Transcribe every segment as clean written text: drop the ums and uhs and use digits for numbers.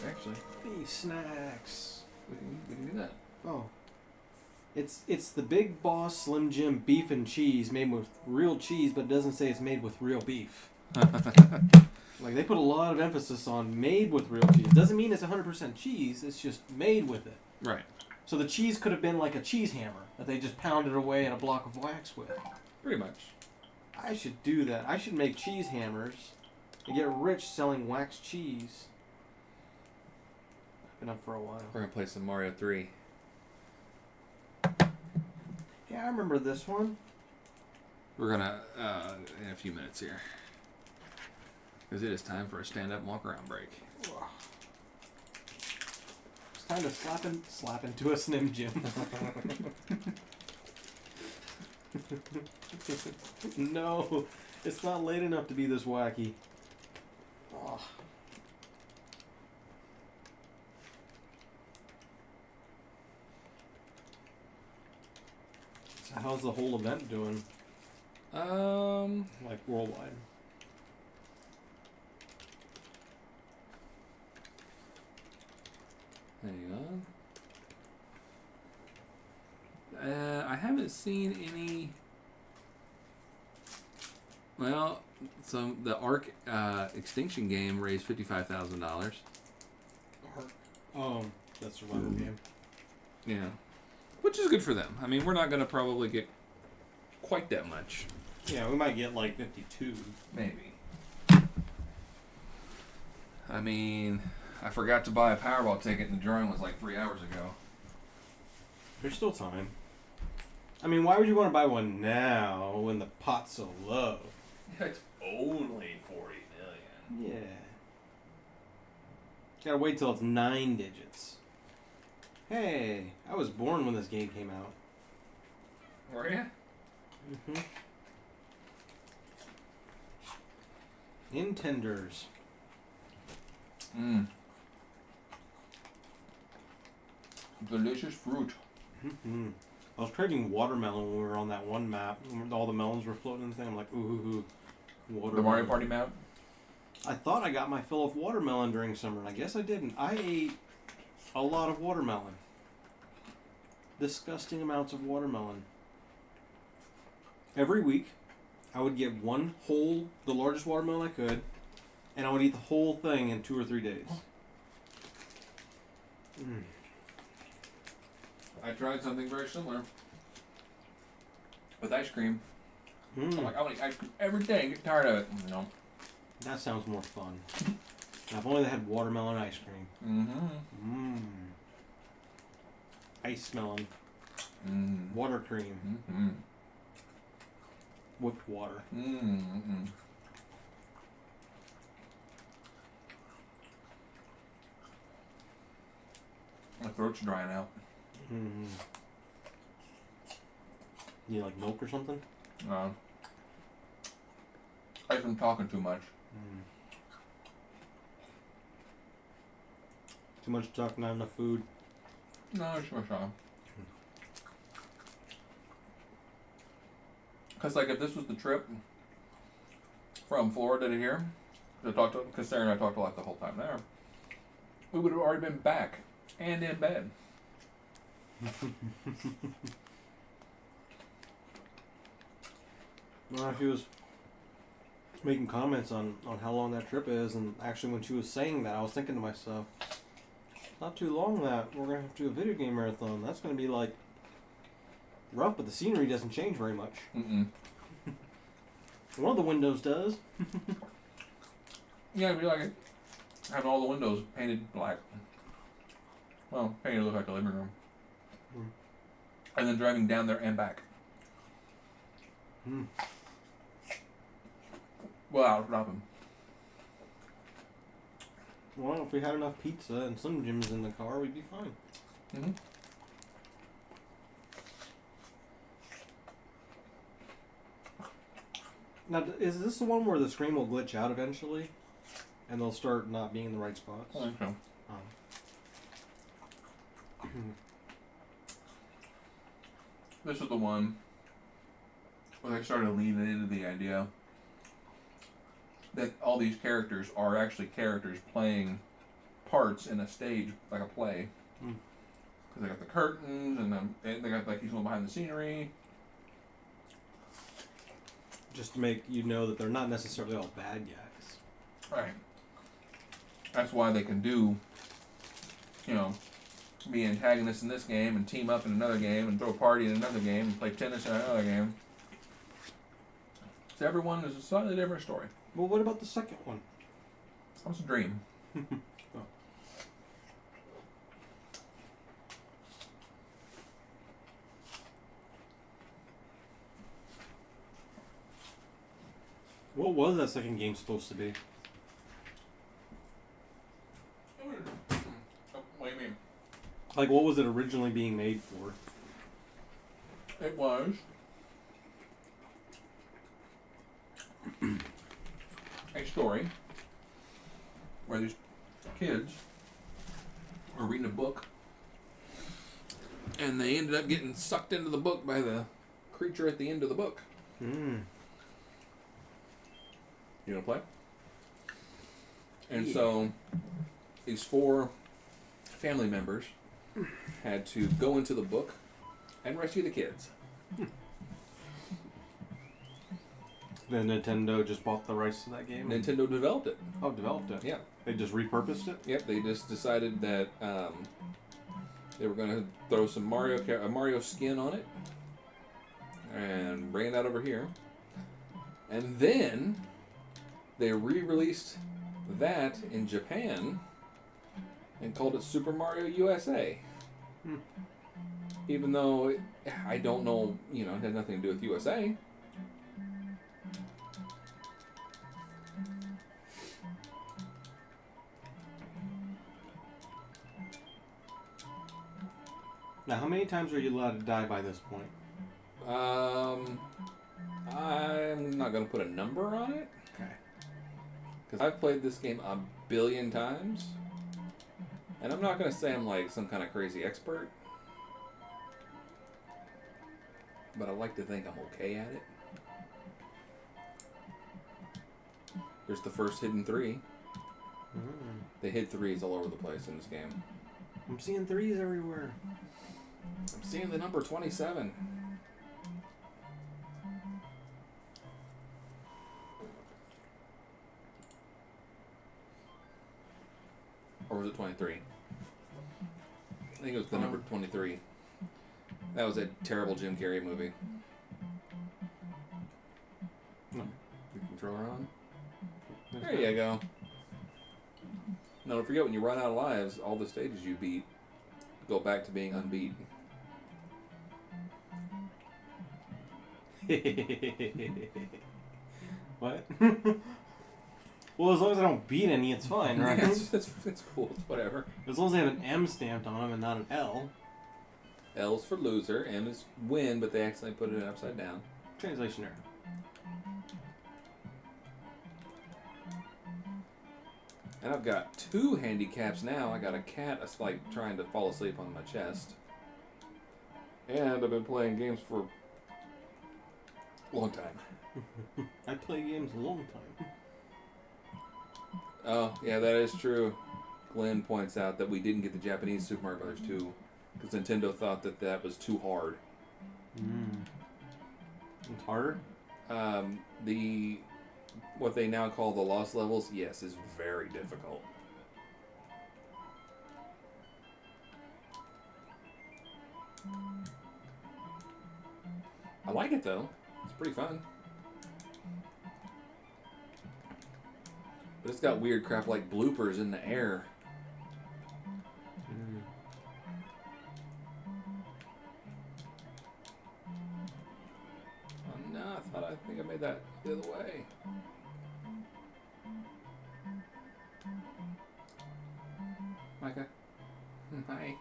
Actually, beef snacks. we can do that. Oh. It's the Big Boss Slim Jim beef and cheese made with real cheese, but it doesn't say it's made with real beef. Like, they put a lot of emphasis on made with real cheese. Doesn't mean it's 100% cheese, it's just made with it. Right. So the cheese could have been like a cheese hammer that they just pounded away in a block of wax with. Pretty much. I should do that. I should make cheese hammers and get rich selling wax cheese. I've been up for a while. We're gonna play some Mario 3. Yeah, I remember this one. We're gonna in a few minutes here, because it is time for a stand-up and walk-around break. It's time to slap into a Slim Jim. No, it's not late enough to be this wacky. Oh. So how's the whole event doing? Like worldwide? Hang on. I haven't seen any. Well, the Ark Extinction game raised $55,000. Oh, that's a survival game. Yeah, which is good for them. I mean, we're not gonna probably get quite that much. Yeah, we might get like 52. Maybe. I mean, I forgot to buy a Powerball ticket, and the drawing was like 3 hours ago. There's still time. I mean, why would you want to buy one now when the pot's so low? It's only 40 million. Yeah. Gotta wait till it's 9 digits. Hey, I was born when this game came out. Were you? Mm-hmm. Nintenders. Mmm. Delicious fruit. Mm-hmm. I was craving watermelon when we were on that one map. All the melons were floating in the thing. I'm like, ooh, watermelon. The Mario Party map? I thought I got my fill of watermelon during summer, and I guess I didn't. I ate a lot of watermelon. Disgusting amounts of watermelon. Every week, I would get the largest watermelon I could, and I would eat the whole thing in 2 or 3 days. Mm. I tried something very similar with ice cream. Mm. I'm like, I want to eat ice cream every day and get tired of it. No. That sounds more fun. I've only had watermelon ice cream. Mm-hmm. Mmm. Ice melon. Mm. Water cream. Mm-hmm. Whipped water. Mm-hmm. My throat's drying out. Mm. You like milk or something? I've been talking too much. Mm. Too much talk, not enough food. No, it's my shot. Because, like, if this was the trip from Florida to here, because Sarah and I talked a lot the whole time there, we would have already been back and in bed. Well, she was making comments on how long that trip is, and actually when she was saying that, I was thinking to myself, not too long that we're going to have to do a video game marathon. That's going to be, like, rough, but the scenery doesn't change very much. Mm-mm. One of the windows does. Yeah, it'd be like having all the windows painted black. Well, painted to look like a living room. Mm. And then driving down there and back. Mm. Without stopping. Well, if we had enough pizza and Slim Jims in the car, we'd be fine. Mm-hmm. Now, is this the one where the screen will glitch out eventually? And they'll start not being in the right spots? I think so. This is the one where they started leaning into the idea that all these characters are actually characters playing parts in a stage, like a play. Mm. Because they got the curtains, and they got like he's going behind the scenery. Just to make you know that they're not necessarily all bad guys. Right. That's why they can do, you know, be antagonists in this game and team up in another game and throw a party in another game and play tennis in another game. So everyone is a slightly different story. Well, what about the second one? That was a dream. Oh. What was that second game supposed to be? What do you mean? Like, what was it originally being made for? It was a story where these kids were reading a book and they ended up getting sucked into the book by the creature at the end of the book. Hmm. You want to play? And Yeah. so these 4 family members had to go into the book and rescue the kids. Then Nintendo just bought the rights to that game? Nintendo developed it. Oh, developed it? Yeah. They just repurposed it? Yep, they just decided that they were going to throw some a Mario skin on it and bring it out over here. And then they re-released that in Japan and called it Super Mario USA. Hmm. Even though I don't know, it had nothing to do with USA. Now, how many times are you allowed to die by this point? I'm not going to put a number on it. Okay. Because I've played this game a billion times. And I'm not going to say I'm like some kind of crazy expert. But I like to think I'm okay at it. Here's the first hidden 3. They hid 3s all over the place in this game. I'm seeing 3s everywhere. I'm seeing the number 27. Or was it 23? I think it was the number 23. That was a terrible Jim Carrey movie. No. Your controller on? There you go. No, don't forget when you run out of lives, all the stages you beat go back to being unbeat. What? Well, as long as I don't beat any, it's fine, right? it's cool. It's whatever. As long as they have an M stamped on them and not an L. L's for loser, M is win, but they accidentally put it upside down. Translation error. And I've got 2 handicaps now. I got a cat that's like trying to fall asleep on my chest. And I've been playing games for a long time. I play games a long time. Oh, yeah, that is true. Glenn points out that we didn't get the Japanese Super Mario Brothers 2 because Nintendo thought that was too hard. It's harder? What they now call the lost levels, yes, is very difficult. I like it though. It's pretty fun. But it's got weird crap like bloopers in the air. Oh no, I think I made that the other way. Micah. Hi.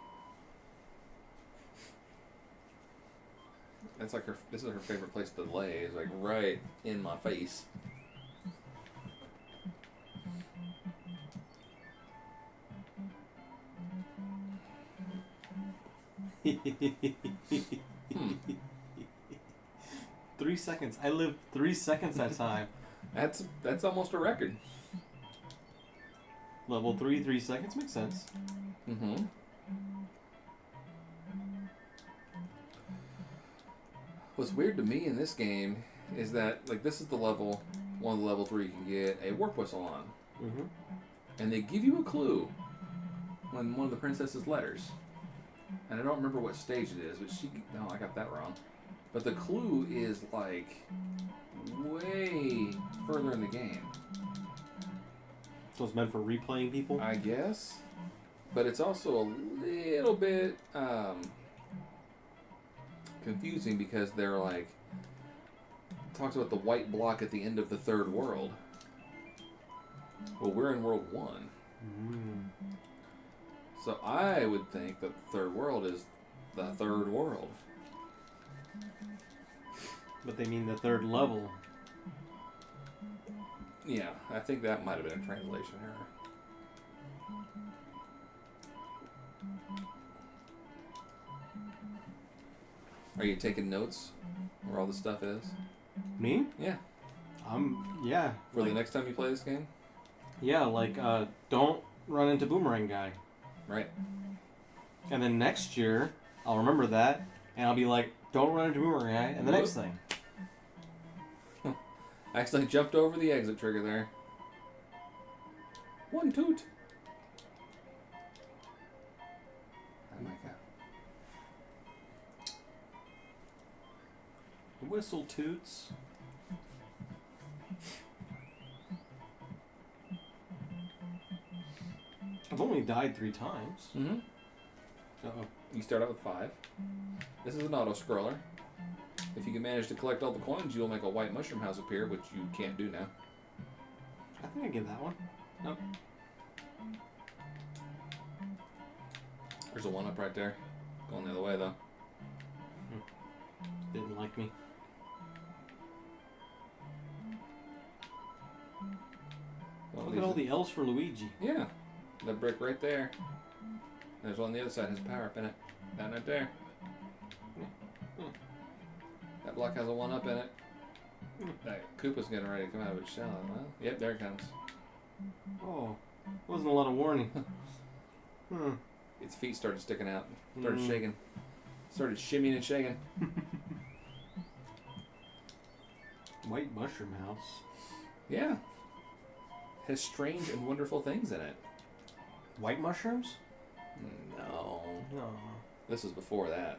That's like this is her favorite place to lay, is like right in my face. Hmm. 3 seconds. I lived 3 seconds that time. That's almost a record. Level 3, 3 seconds makes sense. Mm-hmm. What's weird to me in this game is that, like, this is the level, one of the levels where you can get a warp whistle on. Mm-hmm. And they give you a clue when one of the princess's letters. And I don't remember what stage it is, but no, I got that wrong. But the clue is, like, way further in the game. So it's meant for replaying people? I guess. But it's also a little bit confusing because they're like, talks about the white block at the end of the third world. Well, we're in World 1. Mm. So I would think that the third world is the third world. But they mean the third level. Yeah, I think that might have been a translation error. Are you taking notes where all this stuff is? Me? Yeah. Yeah. For the next time you play this game? Yeah, like, don't run into Boomerang Guy. Right. And then next year, I'll remember that, and I'll be like, don't run into Boomerang Guy, and the next thing. I accidentally jumped over the exit trigger there. One toot. Oh my god. Whistle toots. I've only died 3 times. Mm-hmm. Uh-oh. You start out with 5. This is an auto-scroller. If you can manage to collect all the coins, you'll make a white mushroom house appear, which you can't do now. I think I get that one. Nope. There's a 1-up right there. Going the other way, though. Didn't like me. Well, Look at all the L's for Luigi. Yeah. That brick right there. There's one on the other side. Has power up in it. That right there. That block has a 1-up in it. That Koopa's getting ready to come out of its shell. Well, yep, there it comes. Oh, wasn't a lot of warning. Its feet started sticking out. Started shaking. Started shimmying and shaking. White mushroom house. Yeah. Has strange and wonderful things in it. White mushrooms? No. No. This is before that.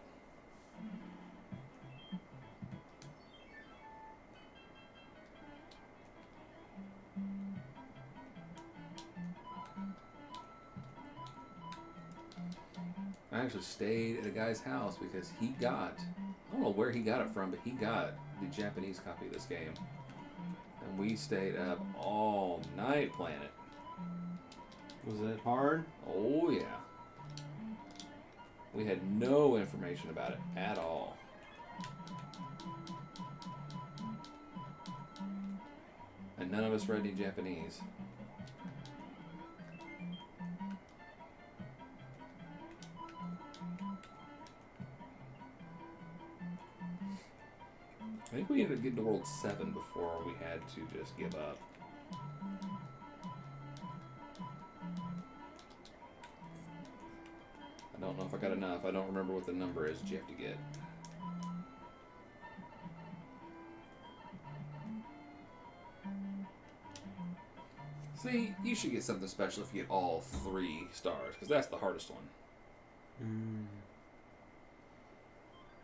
I actually stayed at a guy's house because he got, I don't know where he got it from, but he got the Japanese copy of this game. And we stayed up all night playing it. Was it hard? Oh, yeah. We had no information about it at all. And none of us read any Japanese. I think we ended up getting to World 7 before we had to just give up. I don't know if I got enough. I don't remember what the number is that you have to get. See, you should get something special if you get all 3 stars, because that's the hardest one.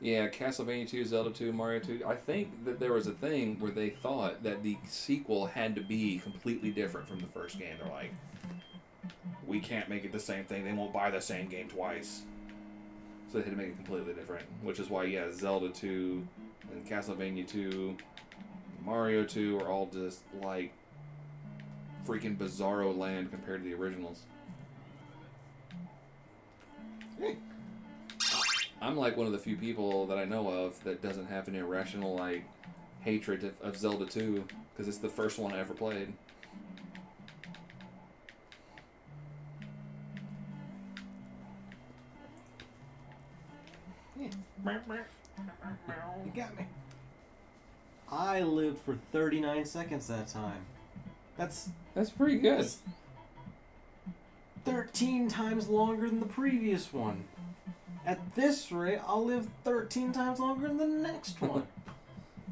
Yeah, Castlevania 2, Zelda 2, Mario 2. I think that there was a thing where they thought that the sequel had to be completely different from the first game. They're like, we can't make it the same thing. They won't buy the same game twice. So they had to make it completely different. Which is why, yeah, Zelda 2 and Castlevania 2, Mario 2 are all just like freaking bizarro land compared to the originals. I'm like one of the few people that I know of that doesn't have an irrational like hatred of Zelda 2 because it's the first one I ever played. You got me. I lived for 39 seconds that time. That's pretty good. 13 times longer than the previous one. At this rate, I'll live 13 times longer than the next one.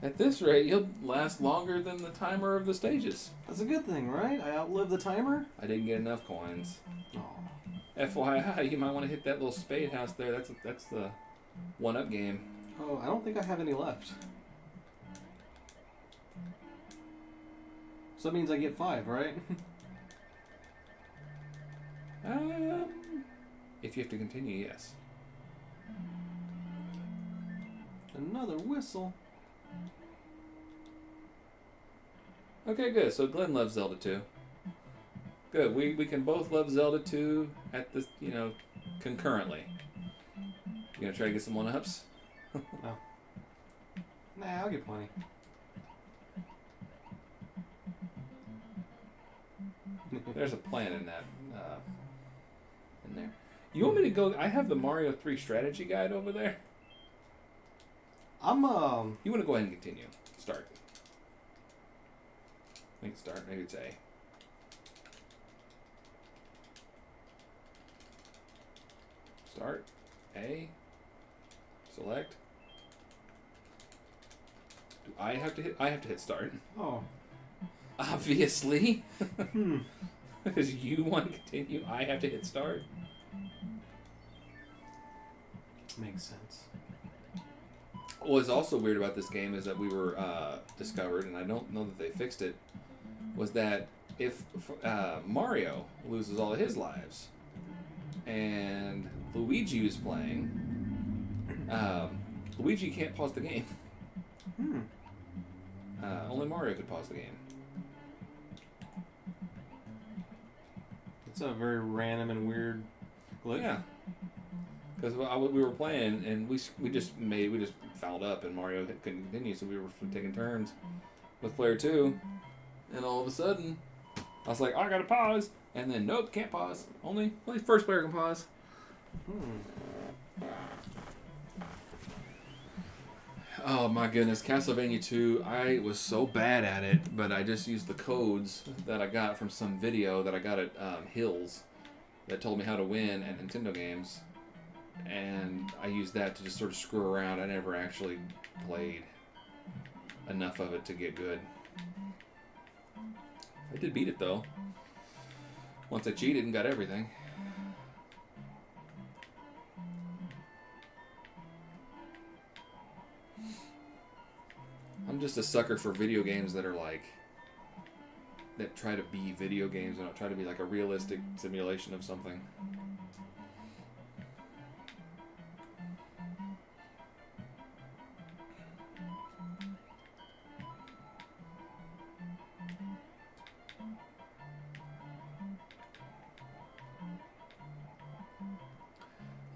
At this rate, you'll last longer than the timer of the stages. That's a good thing, right? I outlived the timer? I didn't get enough coins. Oh. FYI, you might want to hit that little spade house there. That's the one-up game. Oh, I don't think I have any left. So that means I get 5, right? If you have to continue, yes. Another whistle. Okay, good. So Glenn loves Zelda 2. Good. We can both love Zelda 2 at this, concurrently. You gonna try to get some one-ups? No. Nah, I'll get plenty. There's a plan in that. In there. You want me to go? I have the Mario 3 strategy guide over there. I'm You want to go ahead and continue? Start. I think start. Maybe it's A. Start. A. Select. Do I have to hit? I have to hit start. Oh. Obviously. Because you want to continue, I have to hit start. Makes sense. What's also weird about this game is that we were discovered, and I don't know that they fixed it, was that if Mario loses all of his lives and Luigi is playing, Luigi can't pause the game. Only Mario could pause the game. It's a very random and weird glitch. Yeah. Because we were playing and we just fouled up and Mario couldn't continue, so we were taking turns with player 2, and all of a sudden I was like, I gotta pause, and then nope, can't pause. Only first player can pause. Oh my goodness, Castlevania 2, I was so bad at it, but I just used the codes that I got from some video that I got at Hills that told me how to win at Nintendo games, and I used that to just sort of screw around. I never actually played enough of it to get good. I did beat it though. Once I cheated and got everything. I'm just a sucker for video games that try to be video games and don't try to be like a realistic simulation of something.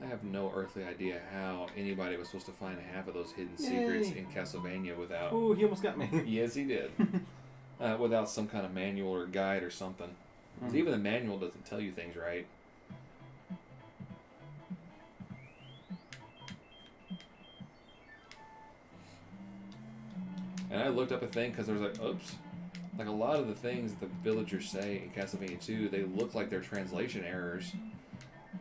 I have no earthly idea how anybody was supposed to find half of those hidden secrets in Castlevania without... Oh, he almost got me. Yes, he did. Without some kind of manual or guide or something. 'Cause even the manual doesn't tell you things right. And I looked up a thing because there was like, oops. Like a lot of the things the villagers say in Castlevania 2, they look like they're translation errors.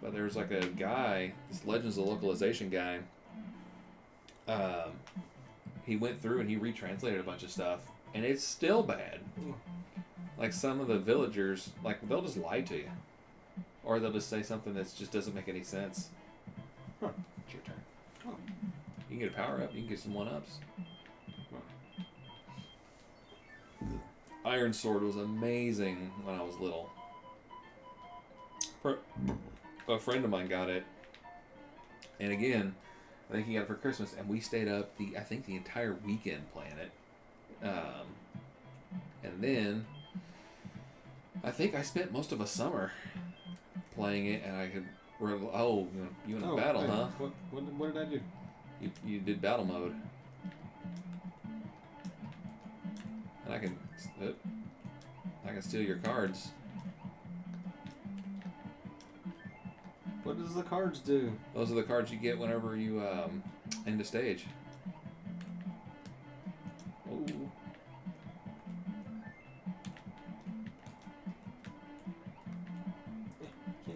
But there's like a guy, this Legends of Localization guy, he went through and he retranslated a bunch of stuff, and it's still bad. Like some of the villagers, like they'll just lie to you. Or they'll just say something that just doesn't make any sense. It's your turn. Oh. You can get a power up, you can get some one-ups. Iron Sword was amazing when I was little. A friend of mine got it, and again, I think he got it for Christmas, and we stayed up the entire weekend playing it. And then I think I spent most of a summer playing it, and I could. You in a battle, wait, huh? What did I do? You did battle mode, and I can steal your cards. What does the cards do? Those are the cards you get whenever you end a stage. Oh,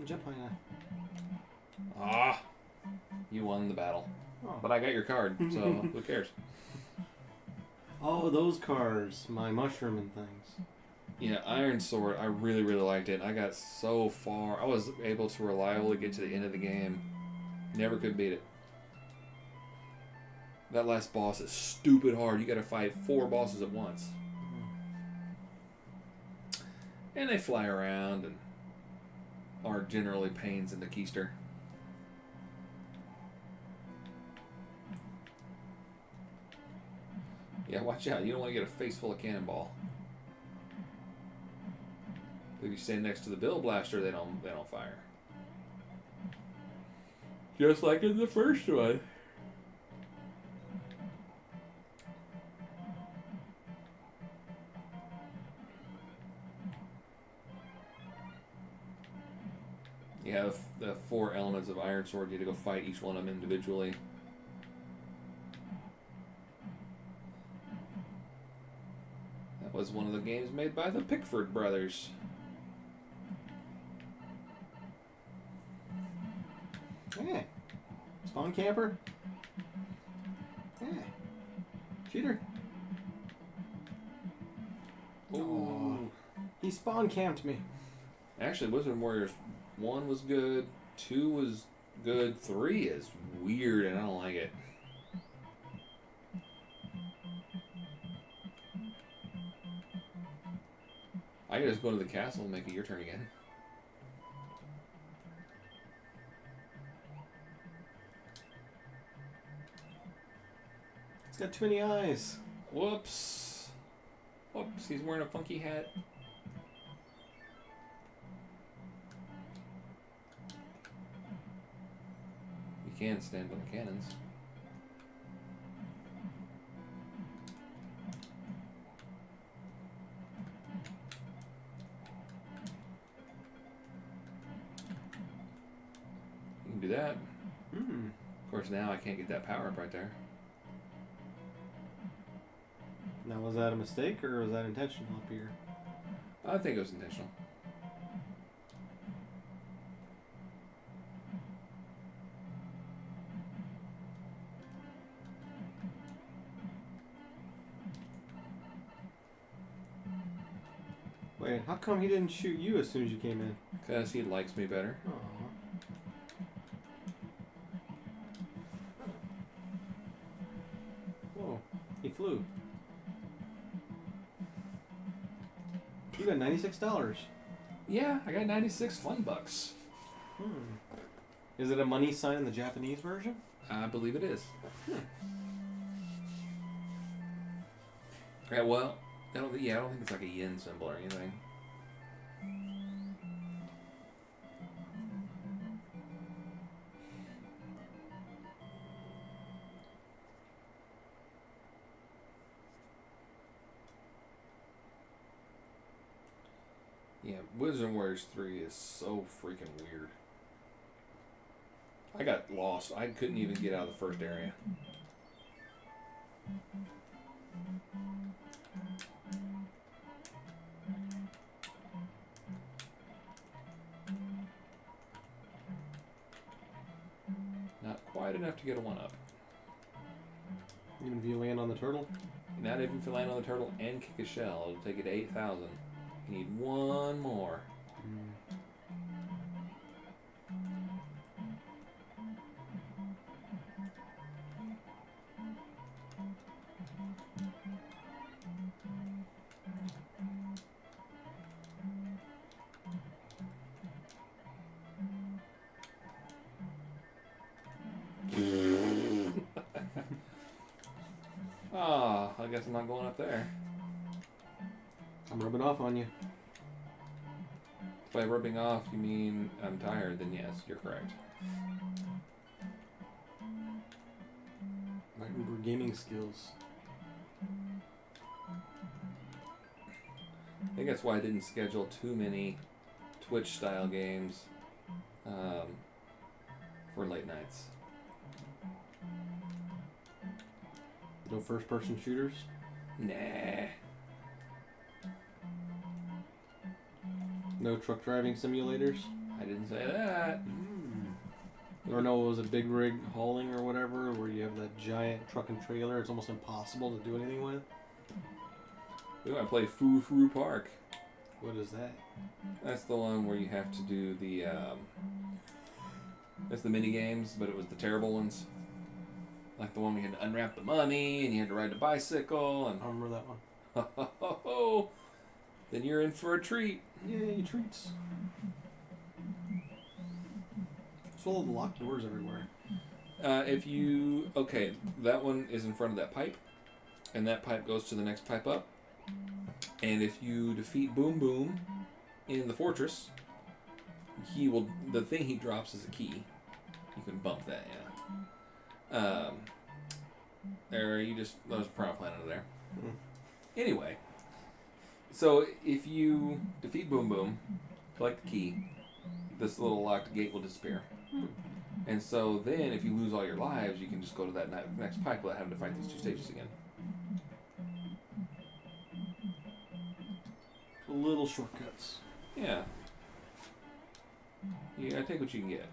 Jump high enough. Ah, you won the battle. Oh. But I got your card, so who cares? Oh, those cards. My mushroom and things. Yeah, Iron Sword, I really, really liked it. I got so far. I was able to reliably get to the end of the game. Never could beat it. That last boss is stupid hard. You gotta fight 4 bosses at once. And they fly around and are generally pains in the keister. Yeah, watch out. You don't want to get a face full of cannonball. If you stand next to the Bill Blaster, they don't fire. Just like in the first one. You have the 4 elements of Iron Sword. You had to go fight each one of them individually. That was one of the games made by the Pickford brothers. Hey. Spawn camper. Hey. Cheater. Oh. He spawn camped me. Actually, Wizard Warriors 1 was good, 2 was good, 3 is weird and I don't like it. I can just go to the castle and make it your turn again. It's got too many eyes. Whoops. Whoops, he's wearing a funky hat. You can stand on the cannons. You can do that. Of course, now I can't get that power up right there. Now, was that a mistake or was that intentional up here? I think it was intentional. Wait, how come he didn't shoot you as soon as you came in? Because he likes me better. Aww. Whoa, he flew. You got $96. Yeah, I got 96 fun bucks. Is it a money sign in the Japanese version? I believe it is. Yeah, well, I don't think it's like a yen symbol or anything. Yeah, Wizard Warriors 3 is so freaking weird. I got lost. I couldn't even get out of the first area. Not quite enough to get a 1-up. Even if you land on the turtle? Not even if you land on the turtle and kick a shell. It'll take you to 8,000. You need 1 more. I guess I'm not going up there. I'm rubbing off on you. By rubbing off, you mean I'm tired, then yes, you're correct. My Uber gaming skills. I think that's why I didn't schedule too many Twitch-style games for late nights. No first-person shooters? Nah. No truck driving simulators? I didn't say that. Or no, it was a big rig hauling or whatever, where you have that giant truck and trailer. It's almost impossible to do anything with. We want to play Foo Foo Park. What is that? That's the one where you have to do the. That's the mini games, but it was the terrible ones. Like the one where you had to unwrap the money and you had to ride the bicycle and. I remember that one. Then you're in for a treat. Yay, treats. So all the locked doors everywhere. Okay, that one is in front of that pipe, and that pipe goes to the next pipe up. And if you defeat Boom Boom in the fortress, the thing he drops is a key. You can bump that, yeah. There's a piranha plant under there. Anyway, so if you defeat Boom Boom, collect the key, this little locked gate will disappear. And so then, if you lose all your lives, you can just go to that next pipe without having to fight these 2 stages again. Little shortcuts. Yeah. You gotta take what you can get.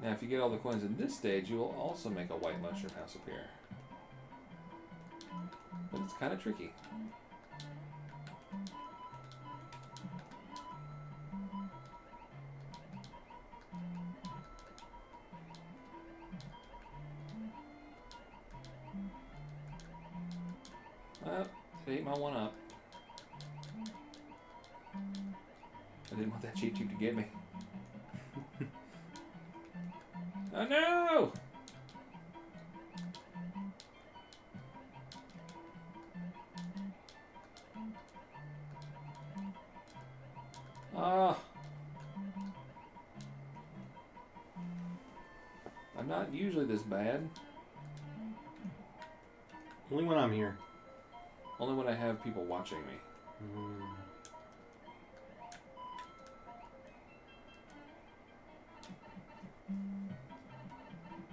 Now, if you get all the coins in this stage, you will also make a white mushroom house appear. But it's kind of tricky. Well, it ate my one up. I didn't want that cheap to get me. Oh no! Ah. I'm not usually this bad. Only when I'm here. Only when I have people watching me.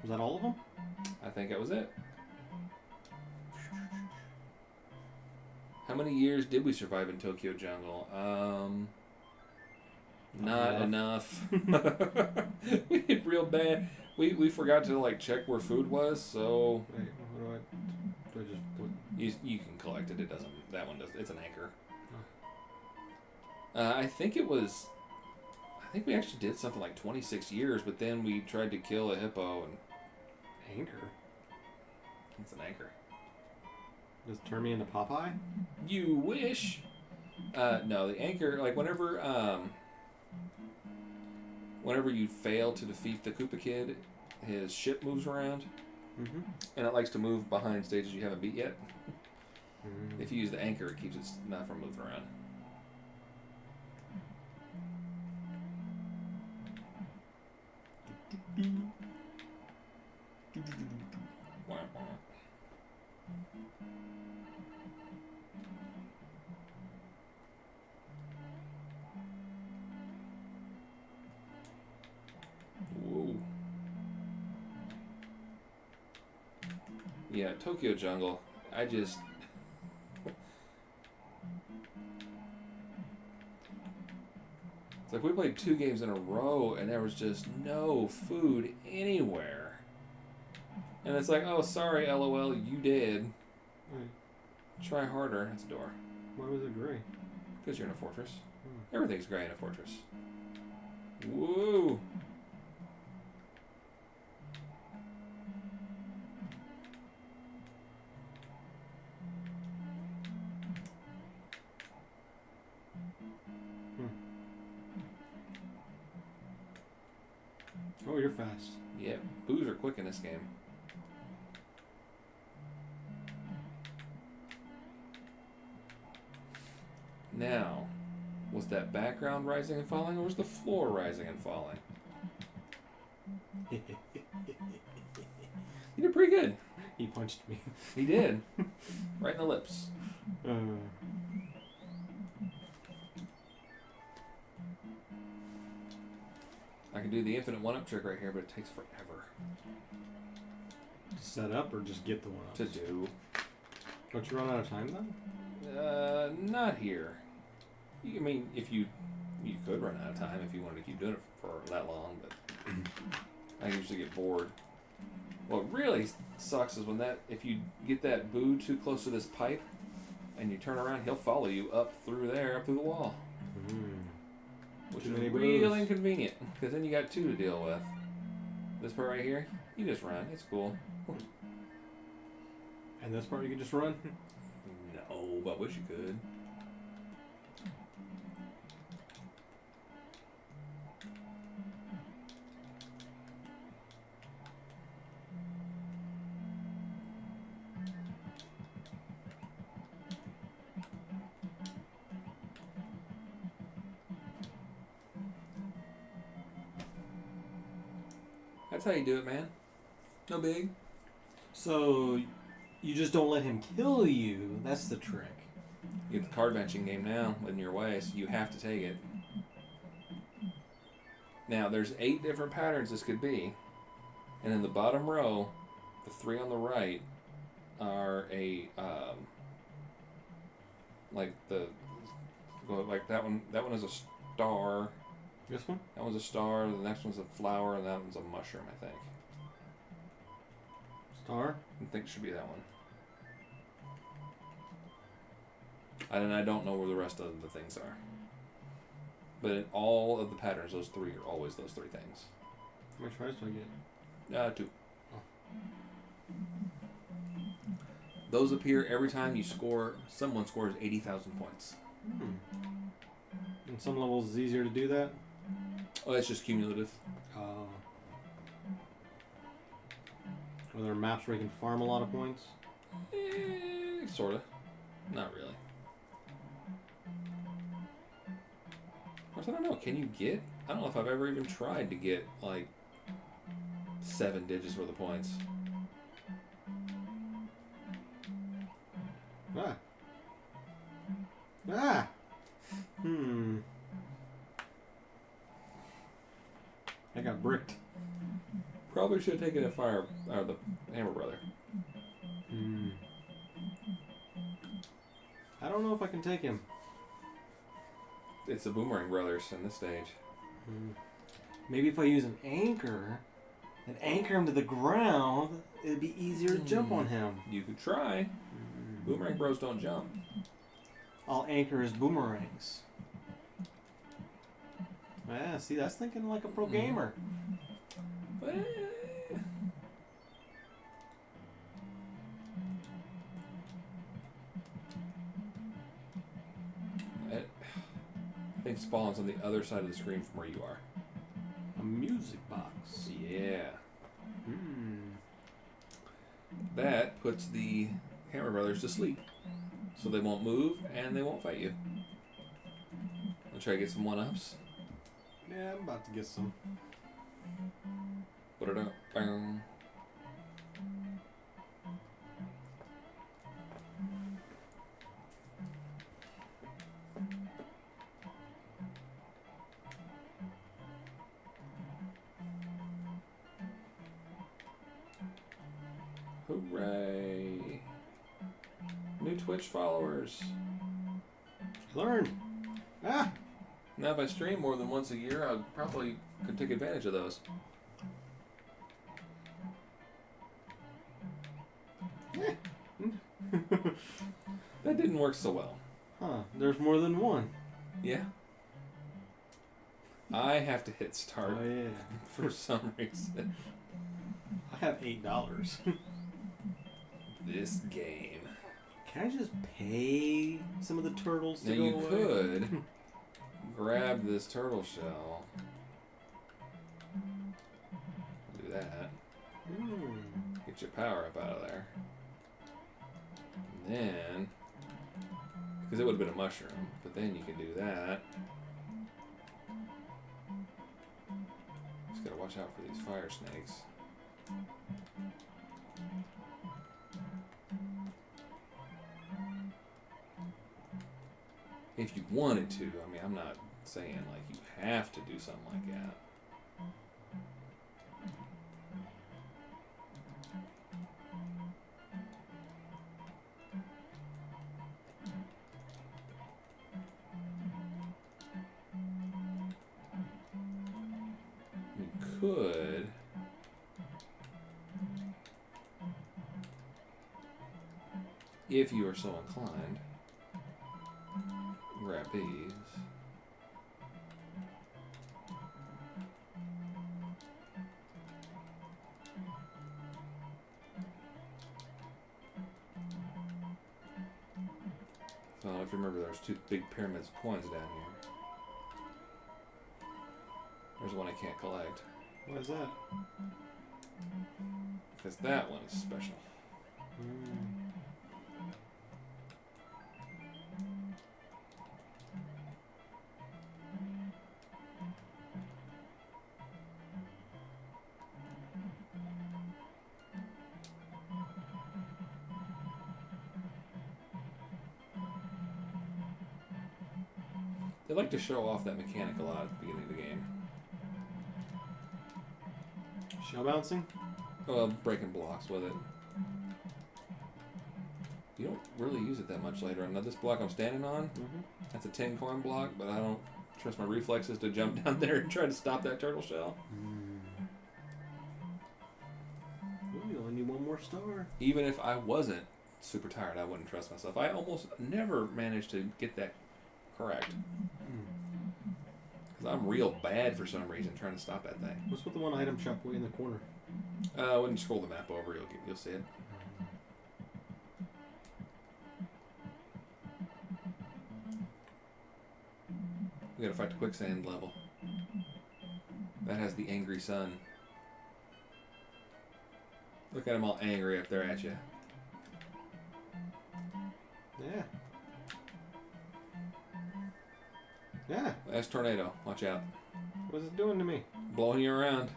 Was that all of them? I think that was it. How many years did we survive in Tokyo Jungle? Not enough. We did real bad. We forgot to like check where food was, so Wait, what do I just put? you can collect it. It doesn't. That one does. It's an anchor. I think we actually did something like 26 years, but then we tried to kill a hippo and. Anchor? It's an anchor. Does it turn me into Popeye? You wish. No, the anchor, like whenever you fail to defeat the Koopa Kid, his ship moves around, and it likes to move behind stages you haven't beat yet. If you use the anchor, it keeps it not from moving around. Whoa. Yeah, Tokyo Jungle. It's like we played 2 games in a row and there was just no food anywhere. And it's like, oh, sorry, LOL, you did. Right. Try harder. It's a door. Why was it gray? Because you're in a fortress. Everything's gray in a fortress. Woo! Oh, you're fast. Yeah, boos are quick in this game. Now, was that background rising and falling, or was the floor rising and falling? You did pretty good. He punched me. He did. Right in the lips. I can do the infinite one-up trick right here, but it takes forever. To set up or just get the one up? To do. Don't you run out of time then? Not here. I mean, if you You could run out of time if you wanted to keep doing it for that long, but I usually get bored. What really sucks is when if you get that boo too close to this pipe and you turn around, he'll follow you up through there, up through the wall. Which is real inconvenient, because then you got two to deal with. This part right here, you just run. It's cool. And this part you can just run? No, but I wish you could. That's how you do it, man. No big. So, you just don't let him kill you. That's the trick. You get the card benching game now in your way, so you have to take it. Now, there's 8 different patterns this could be. And in the bottom row, the 3 on the right are like that one. That one is a star. This one? That one's a star. The next one's a flower, and that one's a mushroom, I think. Star? I think it should be that one. And I don't know where the rest of the things are. But in all of the patterns, those 3 are always those 3 things. How many tries do I get? 2. Those appear every time you score. Someone scores 80,000 points. In some levels, it's easier to do that. Oh, that's just cumulative. Are there maps where you can farm a lot of points? Sorta. Not really. Of course, I don't know. Can you get? I don't know if I've ever even tried to get like 7 digits worth of points. I got bricked. Probably should have taken a fire out of the Hammer Brother. I don't know if I can take him. It's the Boomerang Brothers in this stage. Maybe if I use an anchor and anchor him to the ground, it'd be easier to jump on him. You could try. Boomerang Bros don't jump. I'll anchor his boomerangs. Yeah, see, that's thinking like a pro gamer. I think spawns on the other side of the screen from where you are. A music box. Yeah. That puts the Hammer Brothers to sleep. So they won't move and they won't fight you. I'll try to get some 1-ups. Yeah, I'm about to get some. Put it up. Bang. Hooray. New Twitch followers. Learn. Now if I stream more than once a year, I probably could take advantage of those. That didn't work so well. There's more than one. Yeah. I have to hit start for some reason. I have $8. This game. Can I just pay some of the turtles to now go you away? could grab this turtle shell. Do that. Get your power up out of there. And then, because it would have been a mushroom, but then you can do that. Just gotta watch out for these fire snakes. If you wanted to, I mean, I'm not saying like you have to do something like that. could if you are so inclined, grab these. So I don't know if you remember, there's two big pyramids of coins down here. There's one I can't collect. Why is that? Because that one is special. They like to show off that mechanic a lot at the beginning of the game. Shell bouncing? Well, breaking blocks with it. You don't really use it that much later on. Now this block I'm standing on, that's a 10 coin block, but I don't trust my reflexes to jump down there and try to stop that turtle shell. Ooh, you only need one more star. Even if I wasn't super tired, I wouldn't trust myself. I almost never managed to get that correct. Because I'm real bad for some reason trying to stop that thing. What's with the one item shop way in the corner? When you scroll the map over, you'll see it. We gotta fight the quicksand level. That has the angry sun. Look at him all angry up there at you. Yeah. Yeah. That's tornado. Watch out. What's it doing to me? Blowing you around.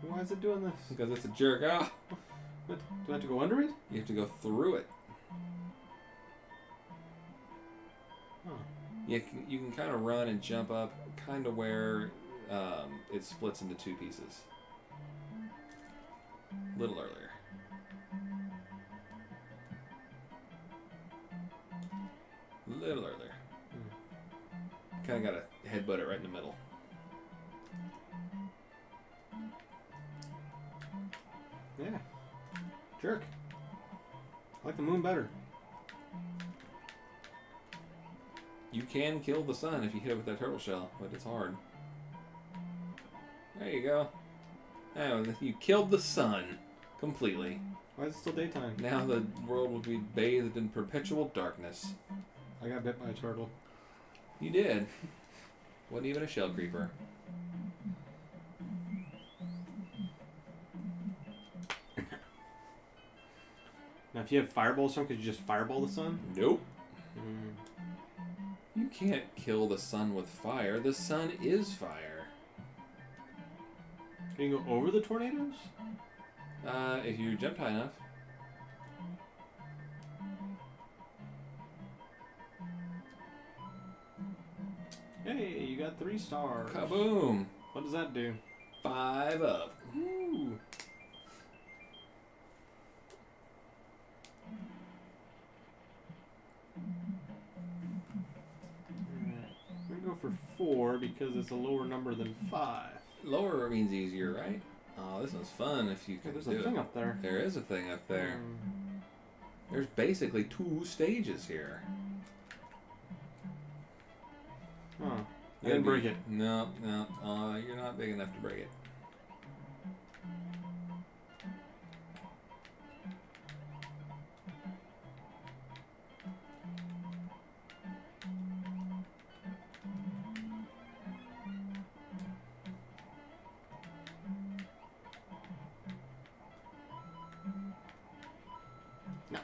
Why is it doing this? Because it's a jerk. Ah! What? Do I have to go under it? You have to go through it. Huh. You can kind of run and jump up kind of where it splits into two pieces. A little earlier. A little earlier. Kind of got to headbutt it right in the middle. Yeah. Jerk. I like the moon better. You can kill the sun if you hit it with that turtle shell, but it's hard. There you go. Oh, you killed the sun completely. Why is it still daytime? Now the world will be bathed in perpetual darkness. I got bit by a turtle. You did. Wasn't even a shell creeper. Now, if you have fireball sun, could you just fireball the sun? Nope. You can't kill the sun with fire. The sun is fire. Can you go over the tornadoes? If you jump high enough. Hey, you got 3 stars. Kaboom! What does that do? 5 up. Ooh. We're gonna go for 4 because it's a lower number than 5. Lower means easier, right? Oh, this one's fun if you Oh, can there's do a thing it. up there. There is a thing up there. There's basically 2 stages here. Huh. I You didn't gotta break it. No. You're not big enough to break it. No.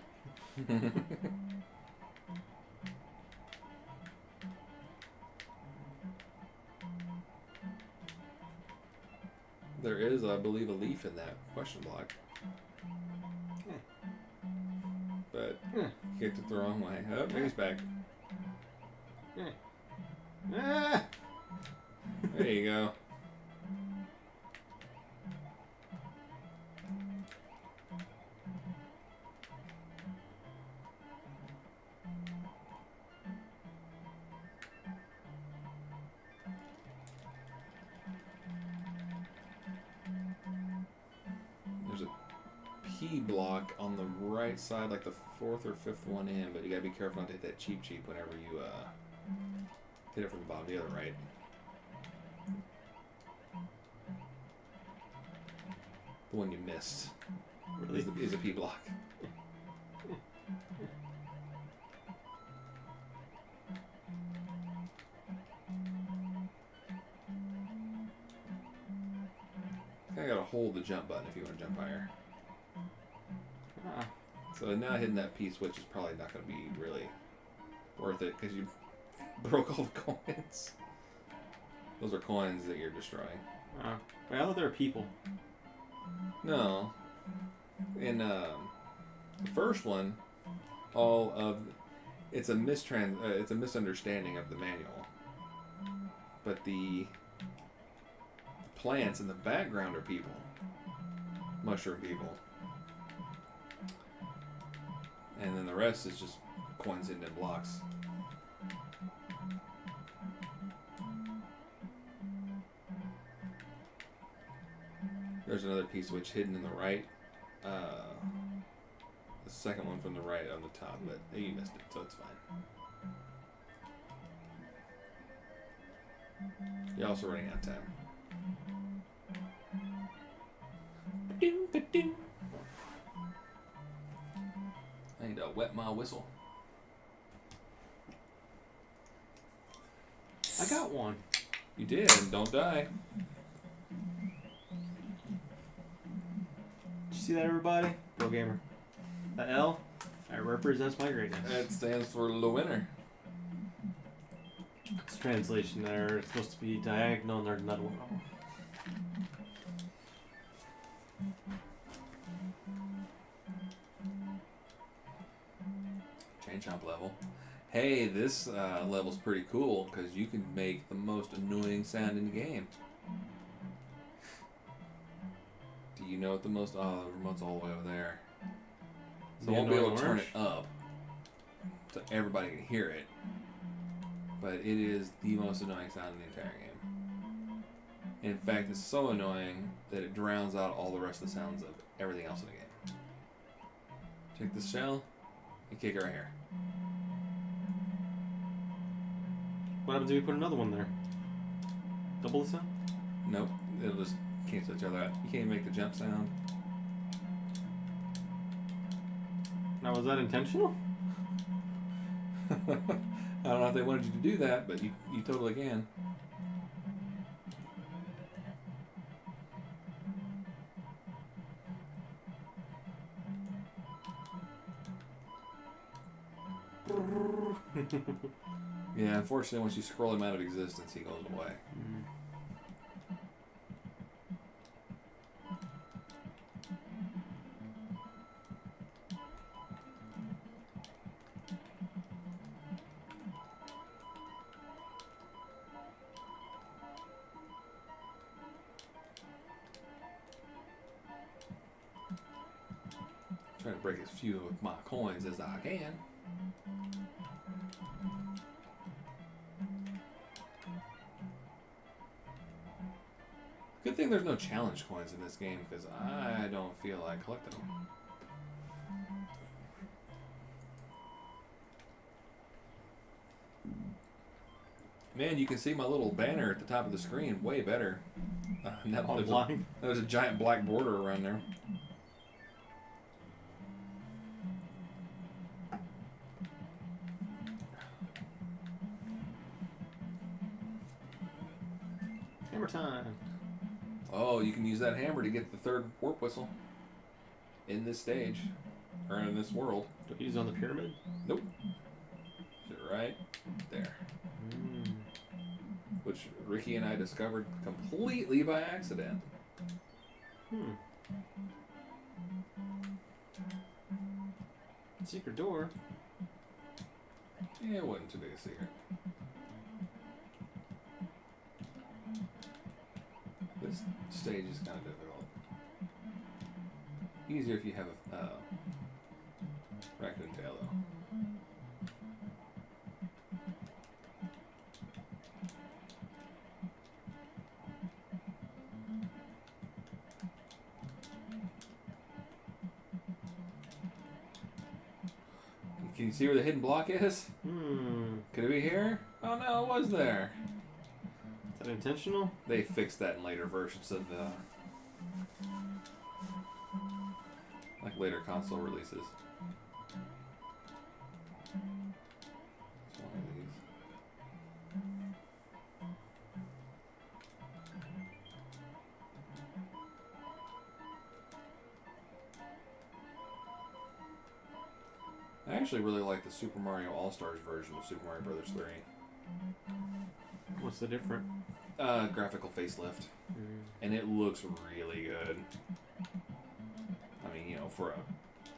There is, I believe, a leaf in that question block. But kicked it the wrong way. Oh, maybe he's back. Ah! There you go. P block on the right side, like the 4th or 5th one in, but you gotta be careful not to hit that cheap whenever you hit it from the bottom, the other right. The one you missed Really? is a P block. I gotta hold the jump button if you want to jump higher. Ah. So now hitting that P switch is probably not going to be really worth it because you broke all the coins. Those are coins that you're destroying. Wait, I thought there were people. No. In the first one, it's a misunderstanding of the manual. But the plants in the background are people. Mushroom people. And then the rest is just coins hidden in blocks. There's another P switch hidden in the right. The second one from the right on the top, but you missed it, so it's fine. You're also running out of time. I need to wet my whistle. I got one. You did, and don't die. Did you see that, everybody? Pro gamer. The L, that represents my greatness. It stands for the winner. It's translation there. It's supposed to be diagonal, and there's another one. Chain chomp level. Hey, this level's pretty cool because you can make the most annoying sound in the game. Do you know what the most? Oh, the remote's all the way over there. So I won't be able to turn it up so everybody can hear it. But it is the most annoying sound in the entire game. In fact, it's so annoying that it drowns out all the rest of the sounds of everything else in the game. Check this shell and kick it right here. What happens if you put another one there? Double the sound? Nope, it'll just cancel each other out. You can't even make the jump sound. Now, was that intentional? I don't know if they wanted you to do that, but you totally can. Yeah, unfortunately, once you scroll him out of existence, he goes away. Trying to break as few of my coins as I can. Good thing there's no challenge coins in this game because I don't feel like collecting them. Man, you can see my little banner at the top of the screen way better. There's a giant black border around there. Hammer time. Oh, you can use that hammer to get the third warp whistle in this stage, or in this world. Do you use it on the pyramid? Nope. Is it right there? Which Ricky and I discovered completely by accident. Secret door. Yeah, it wasn't too big a secret. This stage is kind of difficult. Easier if you have a raccoon tail, though. Can you see where the hidden block is? Could it be here? Oh no, it was there. Is that intentional? They fixed that in later versions of the like later console releases. It's one of these. I actually really like the Super Mario All-Stars version of Super Mario Bros. 3. What's the difference? Graphical facelift. And it looks really good. I mean, you know, for a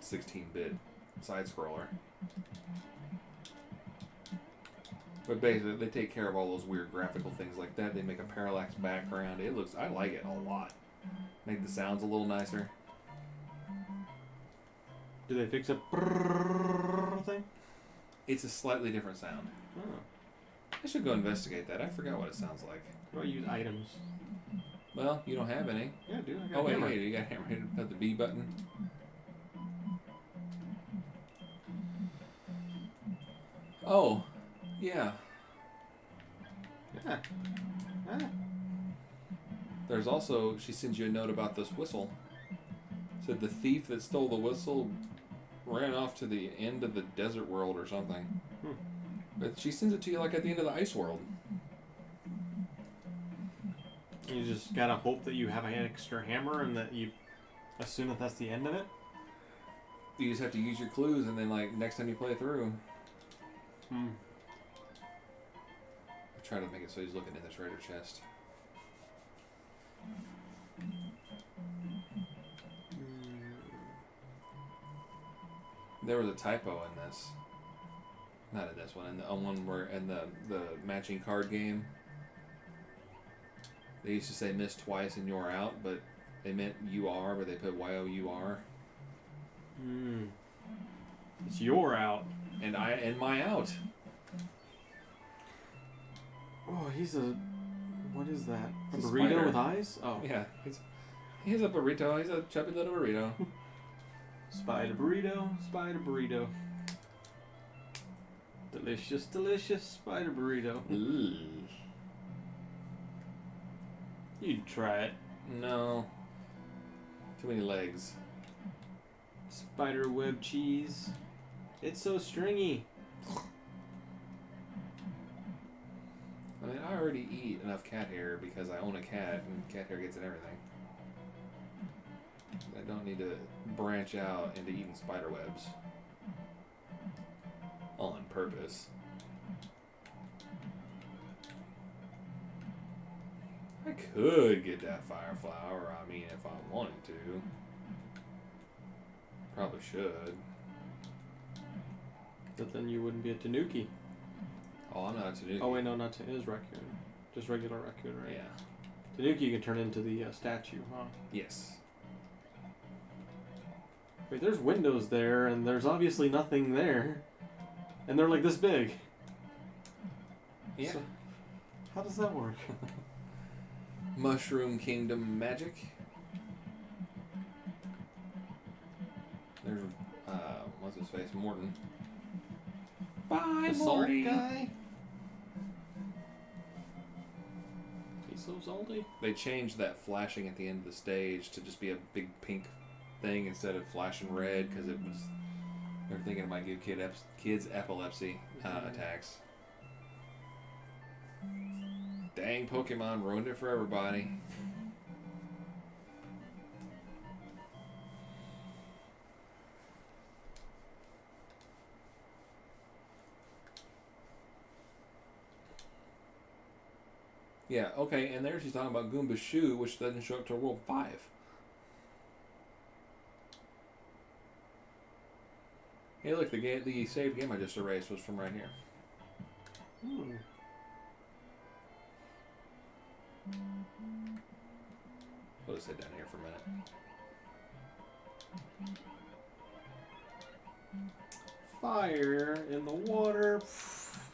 16-bit side-scroller. But basically, they take care of all those weird graphical things like that. They make a parallax background. It looks, I like it a lot. Make the sounds a little nicer. Do they fix a brrrr thing? It's a slightly different sound. Oh. I should go investigate that. I forgot what it sounds like. What do I use items? Well, you don't have any. Yeah, I do. I got Oh, a wait, hammer. you got a hammer. Hit the B button. Oh, yeah. Yeah. Ah. There's also, she sends you a note about this whistle. Said the thief that stole the whistle ran off to the end of the desert world or something. But she sends it to you like at the end of the ice world. You just gotta hope that you have an extra hammer and that you assume that that's the end of it. You just have to use your clues, and then like next time you play through, I try to make it so he's looking in the treasure chest. There was a typo in this. Not in this one. In the one where in the matching card game, they used to say miss twice and you're out, but they meant you are, but they put Y-O-U-R. It's your out. And my out. Oh, he's a... What is that? A It's a burrito spider. with eyes? Oh. Yeah, he's a burrito. He's a chubby little burrito. Spider burrito, spider burrito. Delicious, delicious spider burrito. Ooh. You'd try it. No. Too many legs. Spider web cheese. It's so stringy. I mean, I already eat enough cat hair because I own a cat, and cat hair gets in everything. I don't need to branch out into eating spider webs. All on purpose. I could get that fire flower, I mean, if I wanted to. Probably should. But then you wouldn't be a tanuki. Oh, I'm not a tanuki. Oh wait, no, not it is raccoon. Just regular raccoon, right? Yeah. Tanuki you can turn into the statue, huh? Yes. Wait, there's windows there, and there's obviously nothing there. And they're like this big. Yeah. So, how does that work? Mushroom Kingdom magic. There's, what's his face? Morton. Bye, The salt Morty. guy? He's so salty. They changed that flashing at the end of the stage to just be a big pink thing instead of flashing red because it was. They were thinking it might give kids epilepsy attacks. Dang, Pokemon ruined it for everybody. Yeah, okay, and there she's talking about Goomba's shoe, which doesn't show up till World 5. Hey, look, the saved game I just erased was from right here. Hmm. I'll just sit down here for a minute. Fire in the water.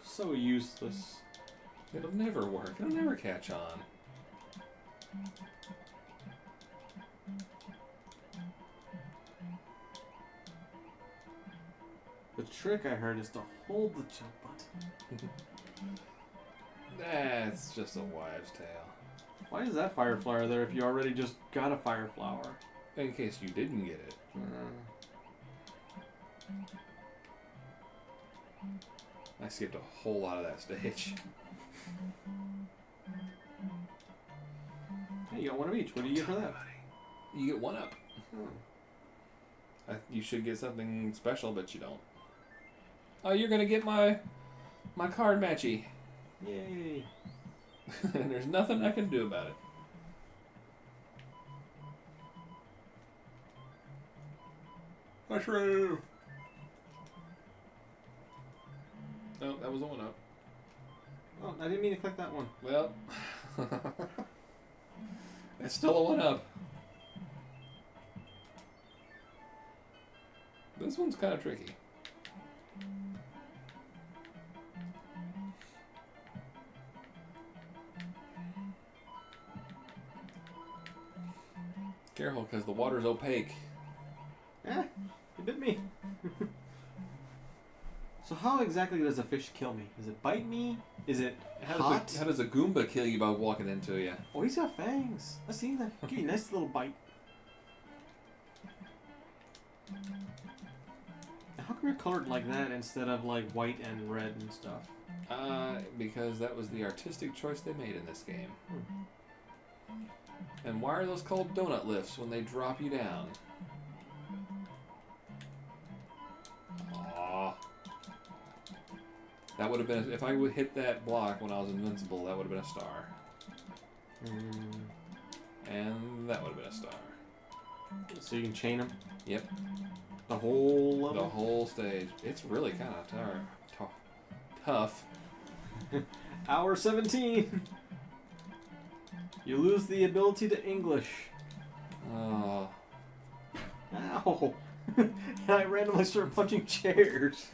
So useless. It'll never work. It'll never catch on. The trick I heard is to hold the jump button. That's just a wives' tale. Why is that fire flower there if you already just got a fire flower? In case you didn't get it. I skipped a whole lot of that stage. Hey, you got one of each. What do you get for that? You get one up. You should get something special, but you don't. Oh, you're gonna get my card matchy. Yay! And there's nothing I can do about it. Mushroom! Oh, that was the one up. Oh, I didn't mean to click that one. Well, it's still a one up. This one's kind of tricky. Careful, because the water's opaque. Eh, it bit me. So how exactly does a fish kill me? Does it bite me? Is it hot? How does a Goomba kill you by walking into you? Oh, he's got fangs. I see that. Okay, nice little bite. How come you're colored like that instead of like white and red and stuff? Because that was the artistic choice they made in this game. And why are those called donut lifts when they drop you down? Aww. That would have been, if I would hit that block when I was invincible, that would have been a star. And that would have been a star. So you can chain them? Yep. The whole level? The whole stage. It's really kind of tough. Hour 17! You lose the ability to English. Oh. Ow! And I randomly start punching chairs.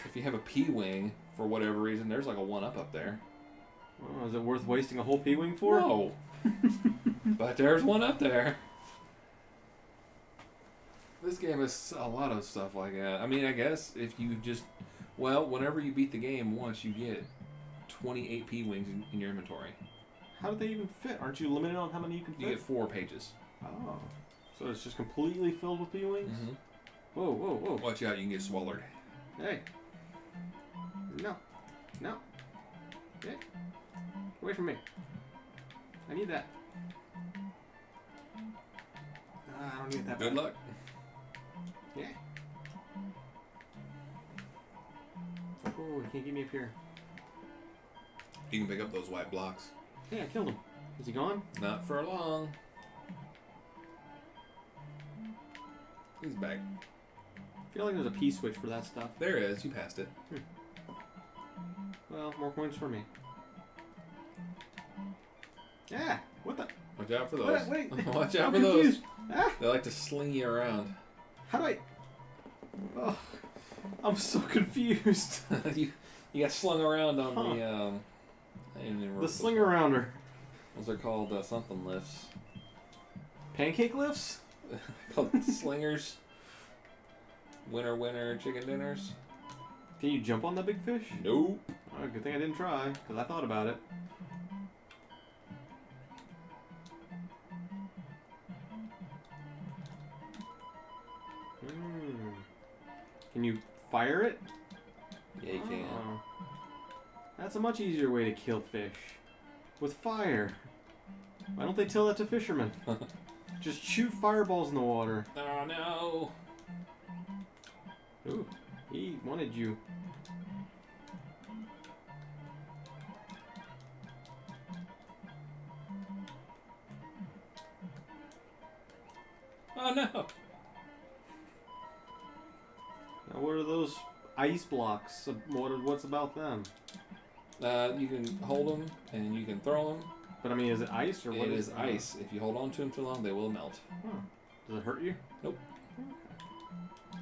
If you have a P-wing, for whatever reason, there's like a one-up there. Oh, is it worth wasting a whole P-wing for? No. But there's one up there. This game has a lot of stuff like that. I mean, I guess if you just... Well, whenever you beat the game once, you get 28 P-wings in your inventory. How do they even fit? Aren't you limited on how many you can fit? You get 4 pages. Oh. So it's just completely filled with P-wings? Mm-hmm. Whoa, whoa, whoa. Watch out, you can get swallowed. Hey. No. No. Hey. Away from me. I need that. I don't need that. Good luck. Yeah. Oh, you can't get me up here. You can pick up those white blocks. Hey, I killed him. Is he gone? Not for long. He's back. I feel like there's a P switch for that stuff. There is. You passed it. Well, more coins for me. Yeah. What the? Watch out for those. Wait. Watch out I'm for confused. those. Ah, They like to sling you around. how do I? Oh, I'm so confused. you got slung around on Huh. the The slinger rounder. Those are called something lifts. Pancake lifts? Called slingers. Winner chicken dinners. Can you jump on the big fish? Nope. Oh, good thing I didn't try, because I thought about it. Can you fire it? Yeah, you can. Oh. That's a much easier way to kill fish. With fire. Why don't they tell that to fishermen? Just shoot fireballs in the water. Oh no. Ooh, he wanted you. Oh no. Now, what are those ice blocks? What's about them? You can hold them and you can throw them. But I mean, is it ice or what It is is ice. If you hold on to them too long, they will melt. Huh. Does it hurt you? Nope.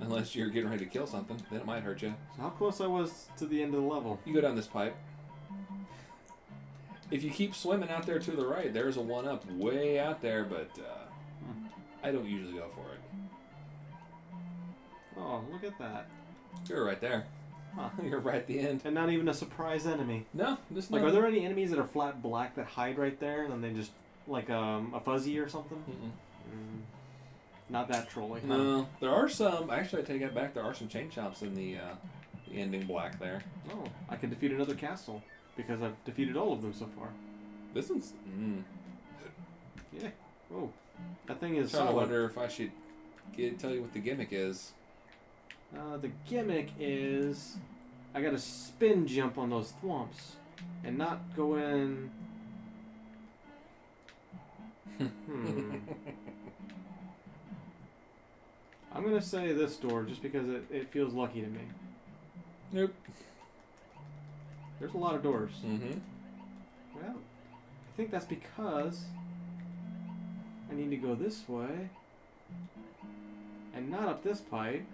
Unless you're getting ready to kill something, then it might hurt you. So how close I was to the end of the level? You go down this pipe. If you keep swimming out there to the right, there's a one-up way out there, but I don't usually go for it. Oh, look at that. You're right there. Huh. You're right at the end. And not even a surprise enemy. No, just Like, not. are there any enemies that are flat black that hide right there and then they just, like, a fuzzy or something? Not that trolling. Huh? No, there are some. Actually, I take that back. There are some chain chomps in the ending black there. Oh, I could defeat another castle because I've defeated all of them so far. This one's. Yeah. Oh, that thing is I'm trying to solid. wonder if I should tell you what the gimmick is. The gimmick is I gotta spin jump on those thwomps and not go in. I'm gonna say this door just because it feels lucky to me. Nope. There's a lot of doors. Mm-hmm. Well, I think that's because I need to go this way and not up this pipe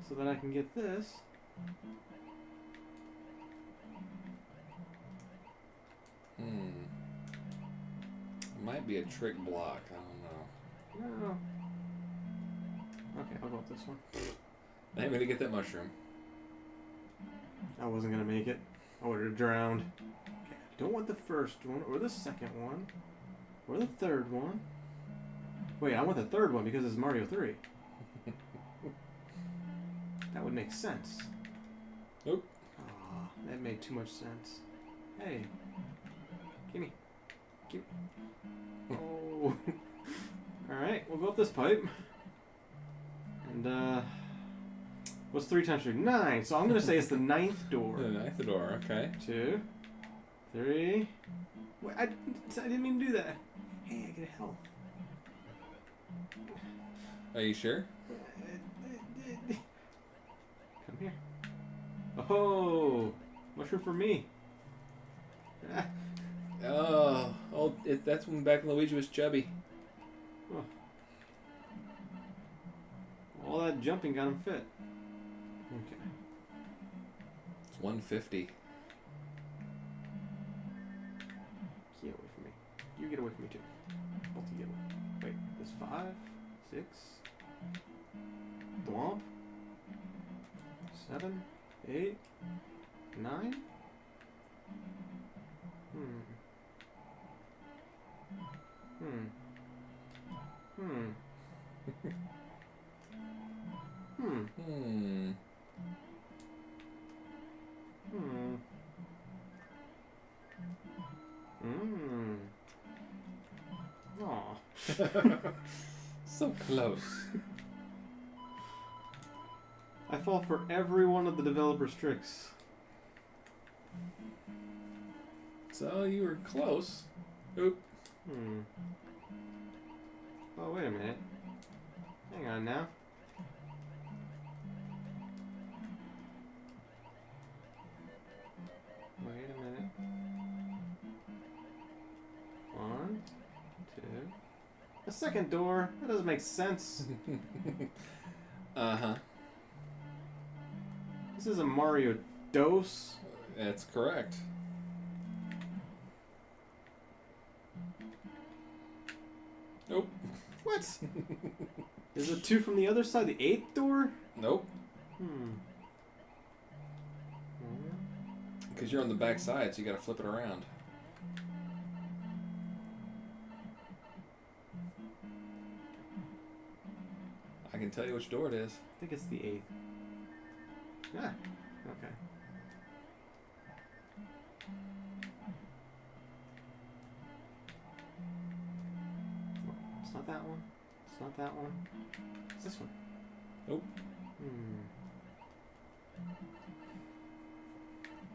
so that I can get this. Might be a trick block. I don't know. No. Okay, I'll go with this one. I ain't gonna get that mushroom. I wasn't gonna make it. I would have drowned. Okay, I don't want the first one, or the second one, or the third one. Wait, I want the third one because it's Mario 3. That would make sense. Nope. Ah, that made too much sense. Hey, gimme. Oh. Alright, we'll go up this pipe. And, what's 3 times 3? 9. So I'm going to say it's the 9th door. The 9th door, okay. 2, 3. Wait, I didn't mean to do that. Hey, I get a health. Are you sure? Come here. Oh, mushroom for me. Ah. Oh, that's when back when Luigi was chubby. Oh. All that jumping got him fit. Okay. It's 150. Get away from me. You get away from me too. Both of you get away. Wait, there's 5, 6, Thwomp, 7, 8, 9. Aw. So close. I fall for every one of the developer's tricks. So you were close. Oop. Oh, wait a minute. Hang on now. Wait a minute. 1, 2. A second door? That doesn't make sense. Uh-huh. This is a Mario dose. That's correct. Nope. What? Is it 2 from the other side? The 8th door? Nope. Because you're on the back side, so you gotta flip it around. I can tell you which door it is. I think it's the 8th. Ah, okay. It's not that one. It's not that one. It's this one. Nope.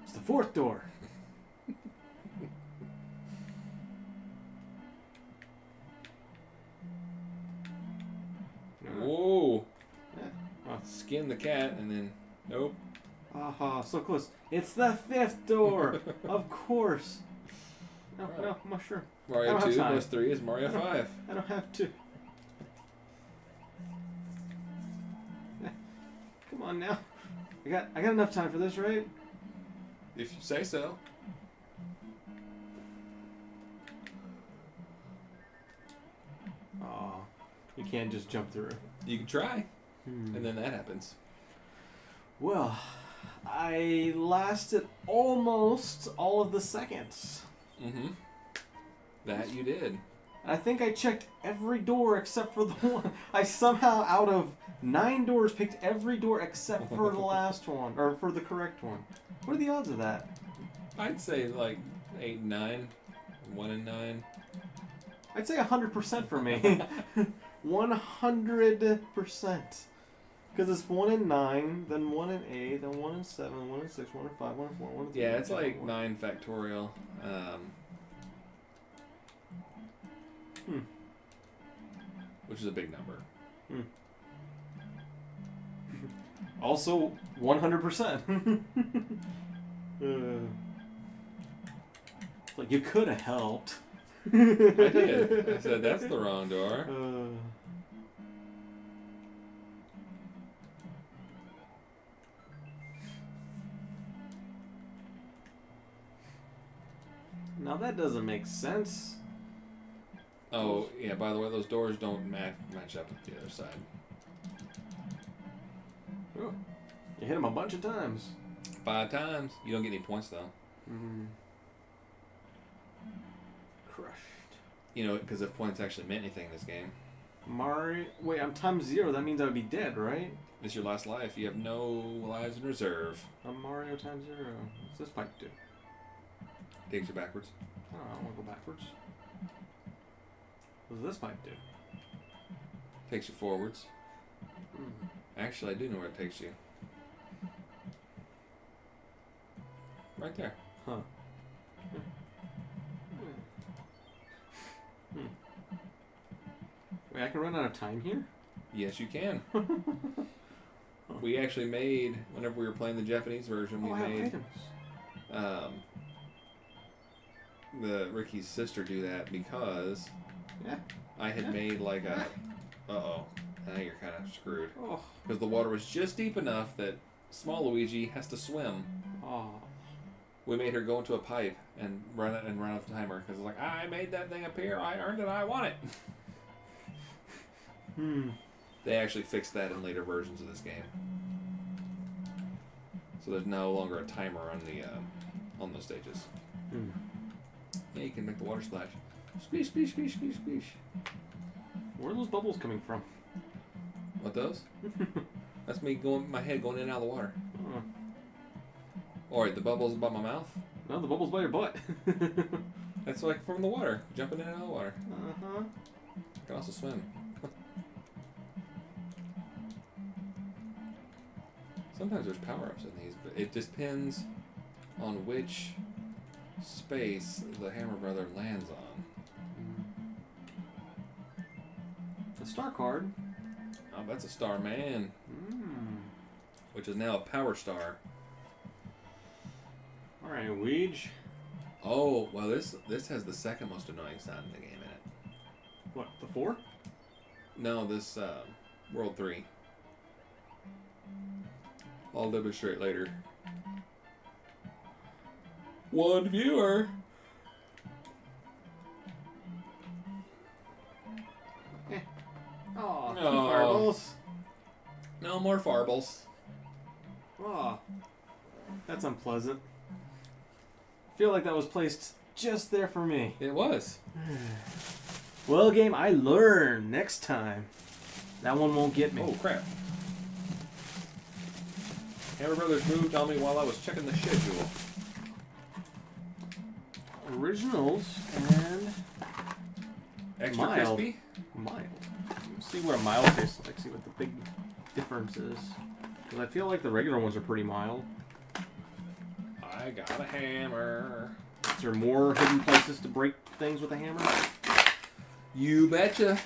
It's the 4th door. Whoa. Yeah. Well, skin the cat and then nope. Aha, so close. It's the 5th door. Of course. No, Right. no, mushroom. I Mario don't have 2 time. plus 3 is Mario 5. I don't have to. Come on now. I got enough time for this, right? If you say so. Oh, you can't just jump through. You can try. And then that happens. Well, I lasted almost all of the seconds. Mm-hmm. That you did. I think I checked every door except for the one. I somehow, out of 9 doors, picked every door except for the last one, or for the correct one. What are the odds of that? I'd say like 8 and 9. 1 and 9. I'd say 100% for me. 100%. Because it's 1 and 9, then 1 and 8, then 1 and 7, 1 and 6, 1 and 5, 1 and 4, 1 and 3. Yeah, it's like 9 factorial. Which is a big number. Also, 100%. Like, you could have helped. I did. I said, that's the wrong door. Now that doesn't make sense. Oh, yeah, by the way, those doors don't match up with the other side. Oh, you hit him a bunch of times. 5 times. You don't get any points, though. Crushed. You know, because if points actually meant anything in this game. Mario... Wait, I'm times 0. That means I would be dead, right? It's your last life. You have no lives in reserve. I'm Mario times 0. What's this pipe do? Takes you backwards. Oh, I don't want to go backwards. What does this pipe do? Takes you forwards. Actually, I do know where it takes you. Right there. Huh. Wait, I can run out of time here? Yes, you can. We actually made, whenever we were playing the Japanese version, we made Ricky's sister do that because I had made like a... Uh-oh. Now you're kind of screwed. Because the water was just deep enough that small Luigi has to swim. We made her go into a pipe and run out the timer because it's like, I made that thing appear, I earned it, I want it. They actually fixed that in later versions of this game. So there's no longer a timer on those stages. Yeah, you can make the water splash. Splish, splish, splish, splish, splish. Where are those bubbles coming from? What, those? That's me my head going in and out of the water. Alright, the bubbles by my mouth? No, the bubbles by your butt. That's like from the water, jumping in and out of the water. Uh-huh. I can also swim. Sometimes there's power-ups in these, but it depends on which space the Hammer Brother lands on. A star card. Oh, that's a Star Man. Which is now a Power Star. Alright, Ouija. Oh, well this has the second most annoying sound in the game in it. What, the 4? No, this World 3. I'll demonstrate later. One viewer. Oh, two Oh. fireballs. No more farbles. Oh, that's unpleasant. I feel like that was placed just there for me. It was. Well, game, I learn next time. That one won't get me. Oh, crap. Hammer Brothers moved on me while I was checking the schedule. Originals and Extra mild. crispy? Mild. Let's see what a mild tastes like. See what the big difference is. Because I feel like the regular ones are pretty mild. I got a hammer. Is there more hidden places to break things with a hammer? You betcha.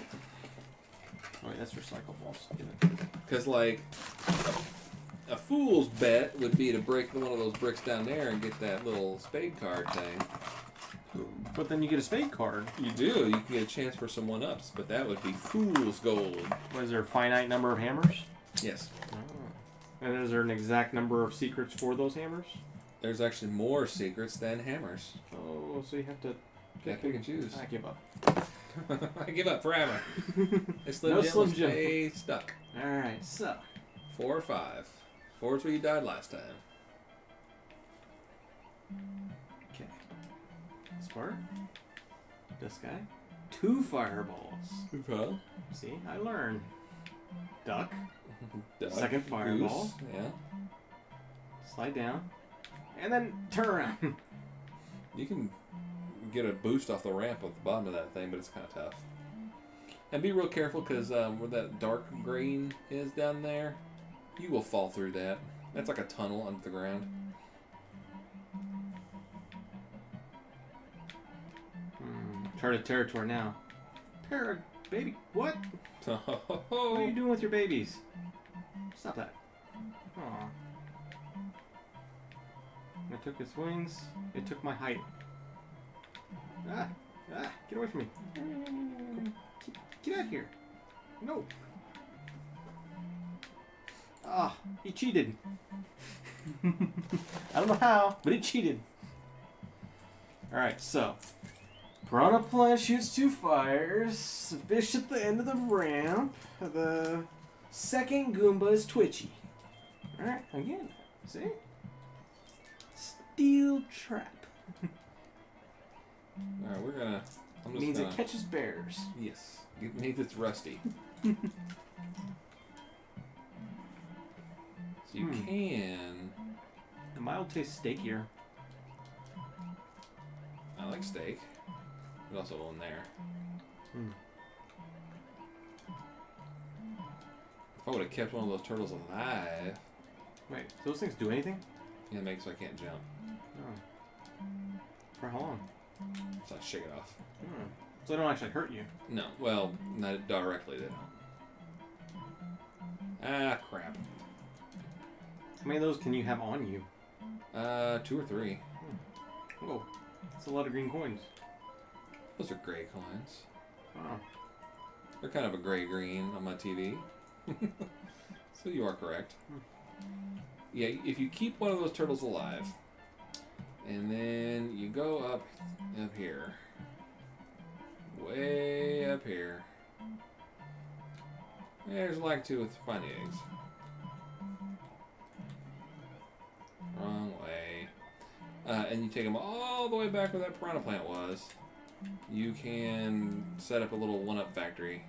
Oh, wait, that's recyclables. Because, like, a fool's bet would be to break one of those bricks down there and get that little spade card thing. But then you get a spade card. You do. You can get a chance for some one-ups, but that would be fool's gold. What, is there a finite number of hammers? Yes. Oh. And is there an exact number of secrets for those hammers? There's actually more secrets than hammers. Oh, so you have to Can't pick and choose. I give up. I give up forever. It's No Slim Jim. stay stuck. Alright, so. 4 or 5. Forward's where you died last time. Okay. Smart. This guy. 2 fireballs. Okay. See, I learned. Duck. Duck, Second fireball. goose, yeah. Slide down. And then turn around. You can get a boost off the ramp at the bottom of that thing, but it's kind of tough. And be real careful because where that dark green is down there, you will fall through that. That's like a tunnel under the ground. Uncharted territory now. Baby, what? What are you doing with your babies? Stop that. Aw. I took its wings. It took my height. Get away from me. Get out of here. No. He cheated. I don't know how, but he cheated. Alright, so. Piranha Plant shoots 2 fires. Fish at the end of the ramp. The second Goomba is twitchy. Alright, again. See? Steel trap. Alright, we're gonna... Means it catches bears. Yes. It means it's rusty. So you can... The mild tastes steakier. I like steak. There's also one there. If I would have kept one of those turtles alive... Wait, those things do anything? Yeah, it makes so I can't jump. Oh. For how long? So I shake it off. So they don't actually hurt you? No, well, not directly, they don't. Ah, crap. How many of those can you have on you? 2 or 3. Whoa, that's a lot of green coins. Those are gray coins. Wow. They're kind of a gray-green on my TV. So you are correct. Yeah, if you keep one of those turtles alive, and then you go up here, way up here, there's like 2 with funny eggs. Wrong way. And you take them all the way back where that piranha plant was. You can set up a little one-up factory.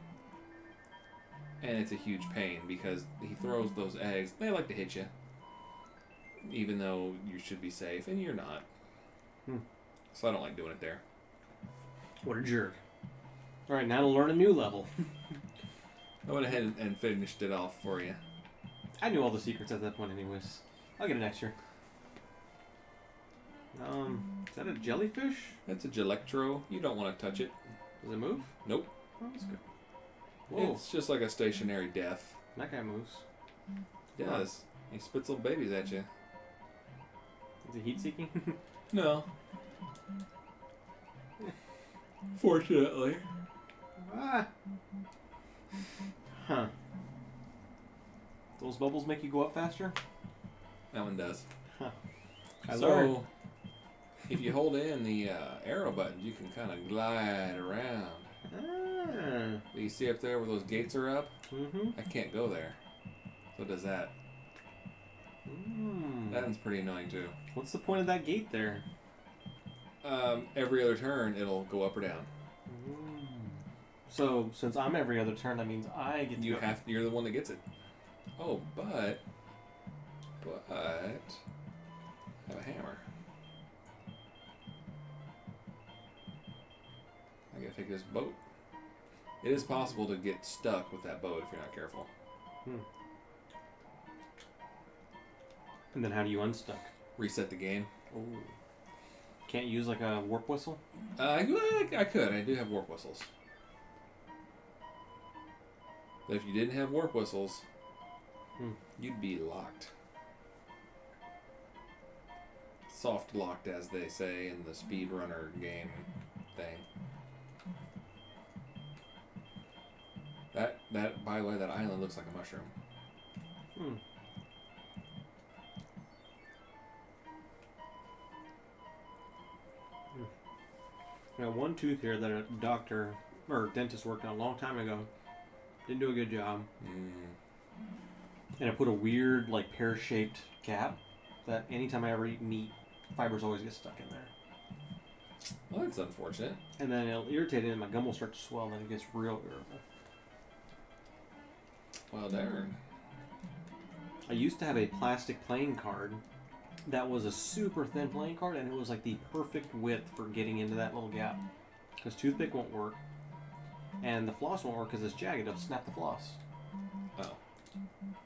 And it's a huge pain because he throws those eggs. They like to hit you. Even though you should be safe, and you're not. So I don't like doing it there. What a jerk. Alright, now to learn a new level. I went ahead and finished it off for you. I knew all the secrets at that point anyways. I'll get it next year. Is that a jellyfish? That's a Gelectro. You don't want to touch it. Does it move? Nope. Oh, that's good. Whoa. It's just like a stationary death. That guy moves. It does. He spits little babies at you. Is it heat-seeking? No. Fortunately. Huh. Those bubbles make you go up faster? That one does. Huh. So, if you hold in the arrow buttons, you can kind of glide around. You see up there where those gates are up? I can't go there. So it does that. That one's pretty annoying too. What's the point of that gate there? Every other turn, it'll go up or down. So since I'm every other turn, that means I get to You're the one that gets it. Oh, but I have a hammer. I gotta take this boat. It is possible to get stuck with that boat if you're not careful. And then how do you unstuck? Reset the game. Oh. Can't use like a warp whistle? I could. I do have warp whistles. But if you didn't have warp whistles, you'd be locked. Soft locked, as they say in the speedrunner game thing. That by the way, that island looks like a mushroom. I got one tooth here that a doctor or dentist worked on a long time ago. Didn't do a good job. And I put a weird, like, pear-shaped cap that anytime I ever eat meat, fibers always get stuck in there. Well, that's unfortunate. And then it'll irritate it, and my gum will start to swell, and then it gets real irritable. Well, darn. I used to have a plastic playing card that was a super thin playing card, and it was like the perfect width for getting into that little gap. Because toothpick won't work, and the floss won't work because it's jagged. It'll snap the floss. Oh.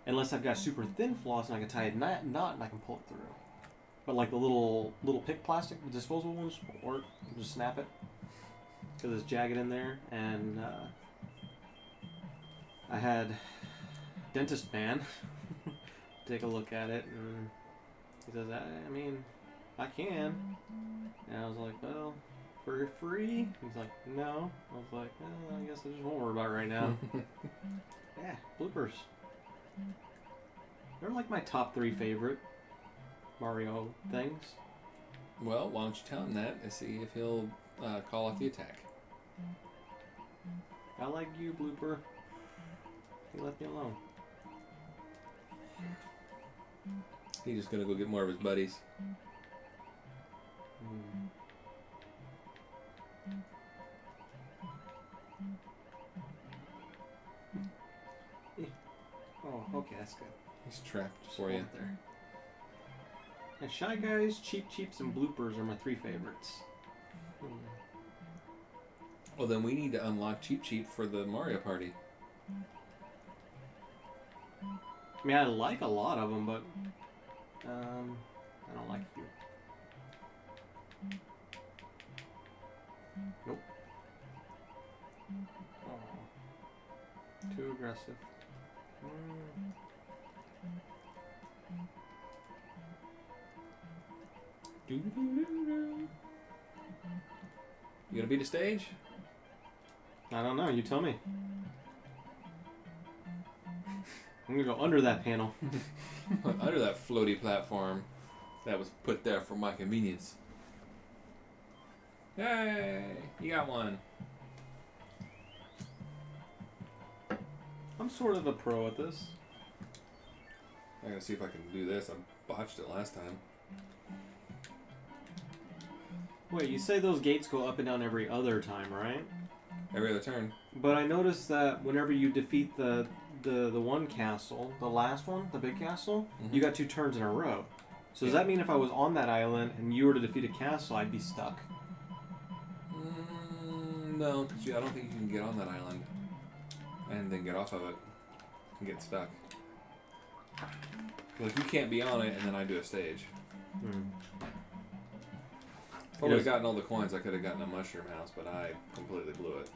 Unless I've got super thin floss and I can tie a knot and I can pull it through. But like the little pick plastic, the disposable ones won't work. You just snap it because it's jagged in there. And I had dentist man take a look at it, and he says, I mean, I can. And I was like, well, for free? He's like, no. I was like, I guess I just won't worry about it right now. Yeah, bloopers. They're like my top 3 favorite Mario things. Well, why don't you tell him that and see if he'll call off the attack. I like you, blooper. He left me alone. He's just gonna go get more of his buddies. Oh, okay, that's good. He's trapped Just for hold you. it there. And Shy Guys, Cheap Cheeps, and Bloopers are my 3 favorites. Well, then we need to unlock Cheap Cheap for the Mario Party. I mean, I like a lot of them, but I don't like you. Nope. Oh. Too aggressive. You gonna beat the stage? I don't know. You tell me. I'm gonna go under that panel. Under that floaty platform that was put there for my convenience. Yay! You got one. I'm sort of a pro at this. I gotta see if I can do this. I botched it last time. Wait, you say those gates go up and down every other time, right? Every other turn. But I noticed that whenever you defeat the one castle, the last one, the big castle, you got 2 turns in a row. So does that mean if I was on that island and you were to defeat a castle, I'd be stuck? No, because I don't think you can get on that island and then get off of it and get stuck. Like, you can't be on it and then I do a stage. If I would have gotten all the coins, I could have gotten a mushroom house, but I completely blew it.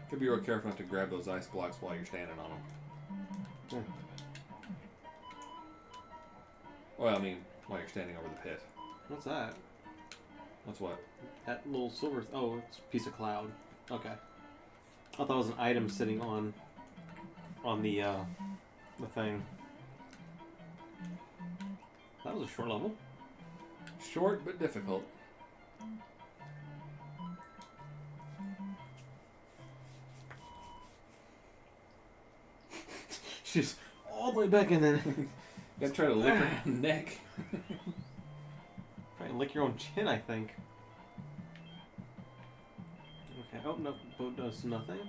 Could be real careful not to grab those ice blocks while you're standing on them. Well, I mean, while you're standing over the pit. What's that? What's what? That little silver... Oh, it's a piece of cloud. Okay. I thought it was an item sitting on the thing. That was a short level. Short but difficult. She's all the way back in there. You gotta try to lick her neck. Try and lick your own chin, I think. Okay. Oh, no. Boat does nothing.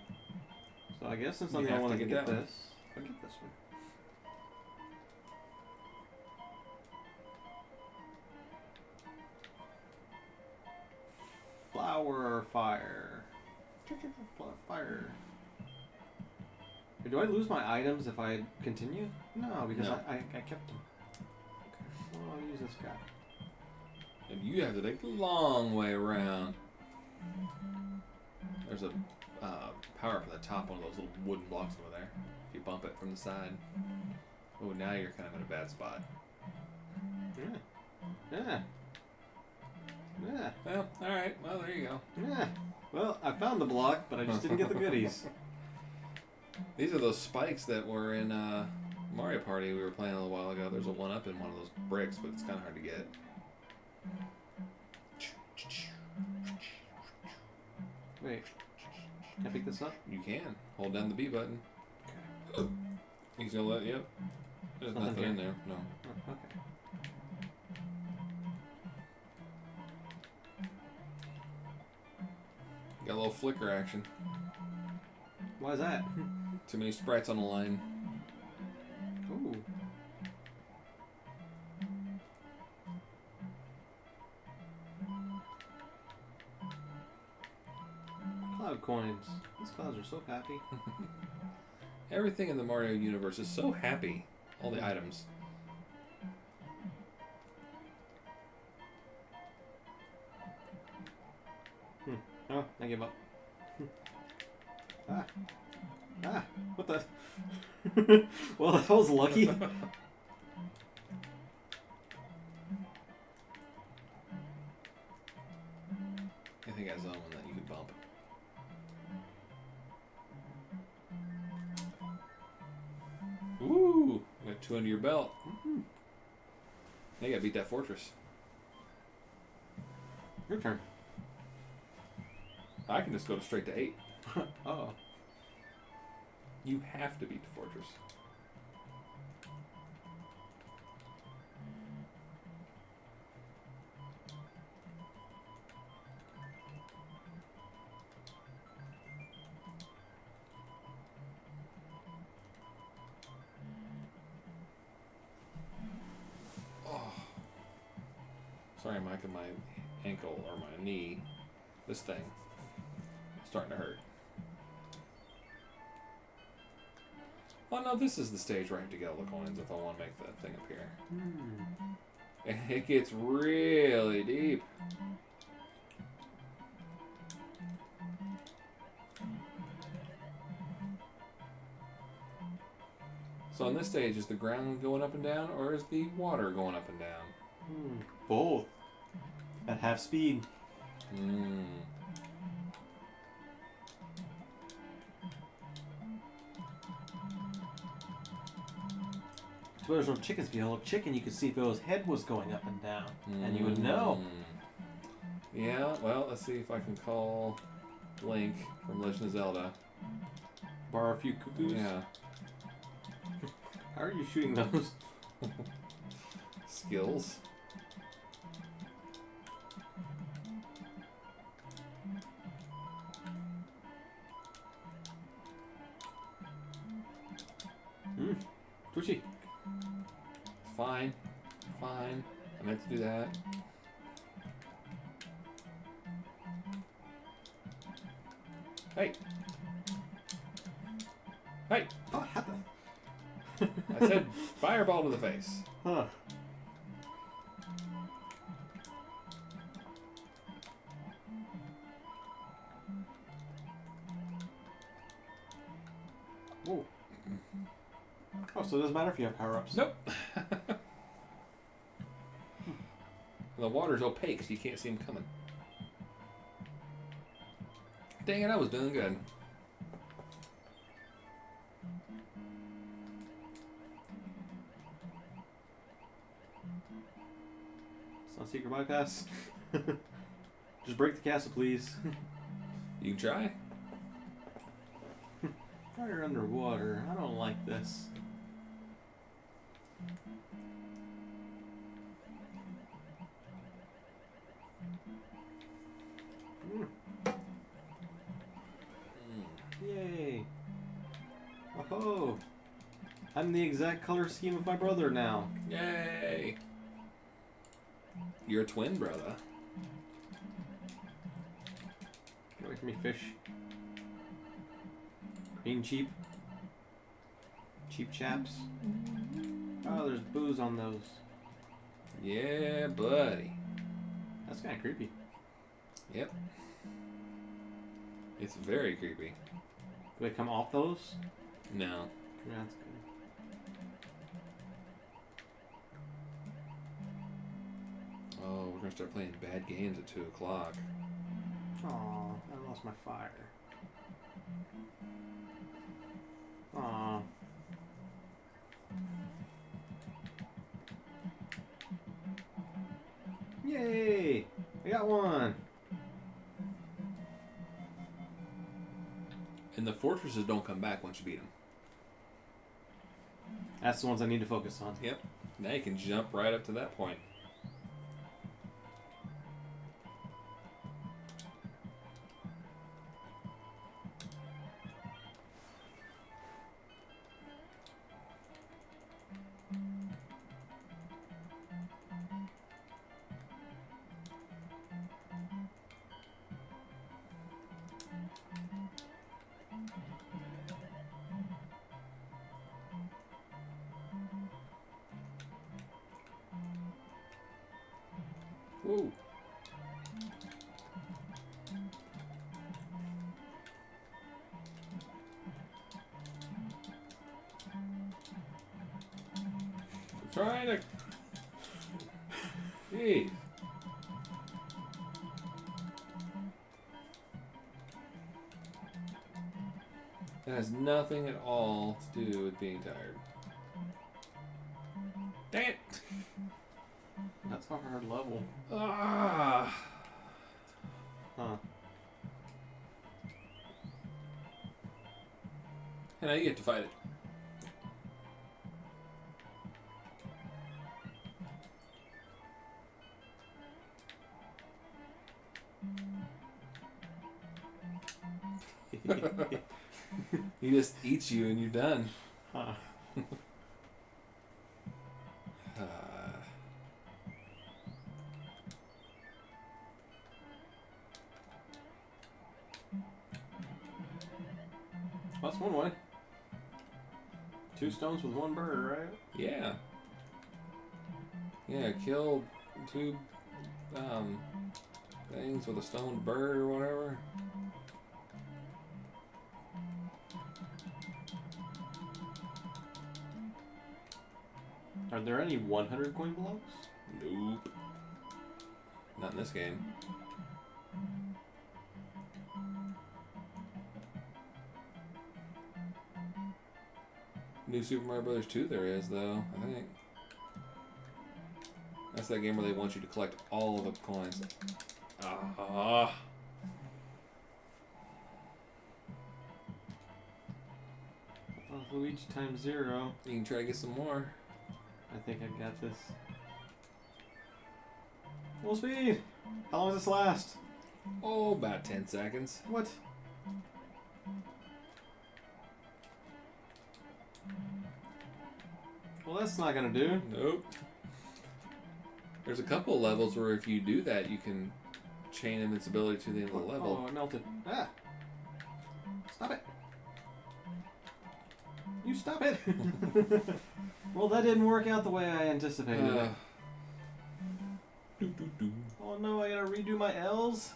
So I guess since I'm the only one that can get this, I'll get this one. Flower fire. Fire. Do I lose my items if I continue? No, because No. I kept them. Okay. Well, I'll use this guy. And you have to take the long way around. There's a power up at the top, one of those little wooden blocks over there. If you bump it from the side. Oh, now you're kind of in a bad spot. Yeah. Well, alright. Well, there you go. Yeah. Well, I found the block, but I just didn't get the goodies. These are those spikes that were in Mario Party we were playing a little while ago. There's a one-up in one of those bricks, but it's kind of hard to get. Wait. Can I pick this up? You can. Hold down the B button. He's gonna let, yep. There's nothing in there, no. Oh, okay. Got a little flicker action. Why is that? Too many sprites on the line. Ooh. Cloud coins. These clouds are so happy. Everything in the Mario universe is so happy. All the items. Oh, I give up. Ah. Ah. What the? Well, that was lucky. I think I saw one that you could bump. Woo! Got 2 under your belt. Mm-hmm. Now you gotta beat that fortress. Your turn. I can just go straight to 8. Oh. You have to beat the fortress. Oh. Sorry, Micah, my ankle or my knee, this thing, starting to hurt. Oh no, this is the stage where I have to get all the coins if I want to make that thing appear. It gets really deep. So on this stage, is the ground going up and down, or is the water going up and down? Both. At half speed. So there's no chickens. If you held a chicken, you could see if its head was going up and down, and you would know. Yeah, well, let's see if I can call Link from Legend of Zelda. Borrow a few cuckoos. Yeah. How are you shooting those? Skills. Twitchy. Fine. Fine. I meant to do that. Hey. Hey. What happened? I said fireball to the face. Huh. Whoa. Oh, so it doesn't matter if you have power-ups. Nope. The water's opaque, so you can't see him coming. Dang it, I was doing good. It's not a secret bypass. Just break the castle, please. You can try. Fire underwater. I don't like this. Yay! Oh, I'm the exact color scheme of my brother now. Yay! You're a twin brother. Get away from me, fish. Green cheap. Cheap chaps. Oh, there's booze on those. Yeah, buddy. That's kind of creepy. Yep. It's very creepy. Do they come off those? No. Yeah, that's good. Oh, we're gonna start playing bad games at 2 o'clock. Aw, I lost my fire. Aw. Yay! I got one! And the fortresses don't come back once you beat them. That's the ones I need to focus on. Yep. Now you can jump right up to that point. Whoa. I'm trying to... Jeez. That has nothing at all to do with being tired. Dang it! That's a hard level. Ah. Huh. And now you get to fight it. He just eats you and you're done. Huh. That's one way. 2 stones with 1 bird, right? Yeah. Yeah, kill 2 things with a stoned bird or whatever. Are there any 100 coin blocks? Nope. Not in this game. New Super Mario Bros. 2 there is, though, I think. That's that game where they want you to collect all of the coins. Ah. Oh, Luigi times 0. You can try to get some more. I think I got this. Full speed! How long does this last? Oh, about 10 seconds. What? Well, that's not gonna do. Nope. There's a couple of levels where if you do that, you can chain invincibility to the end of the level. Oh, it melted. Ah! Stop it! You stop it! Well, that didn't work out the way I anticipated. Oh no, I gotta redo my L's?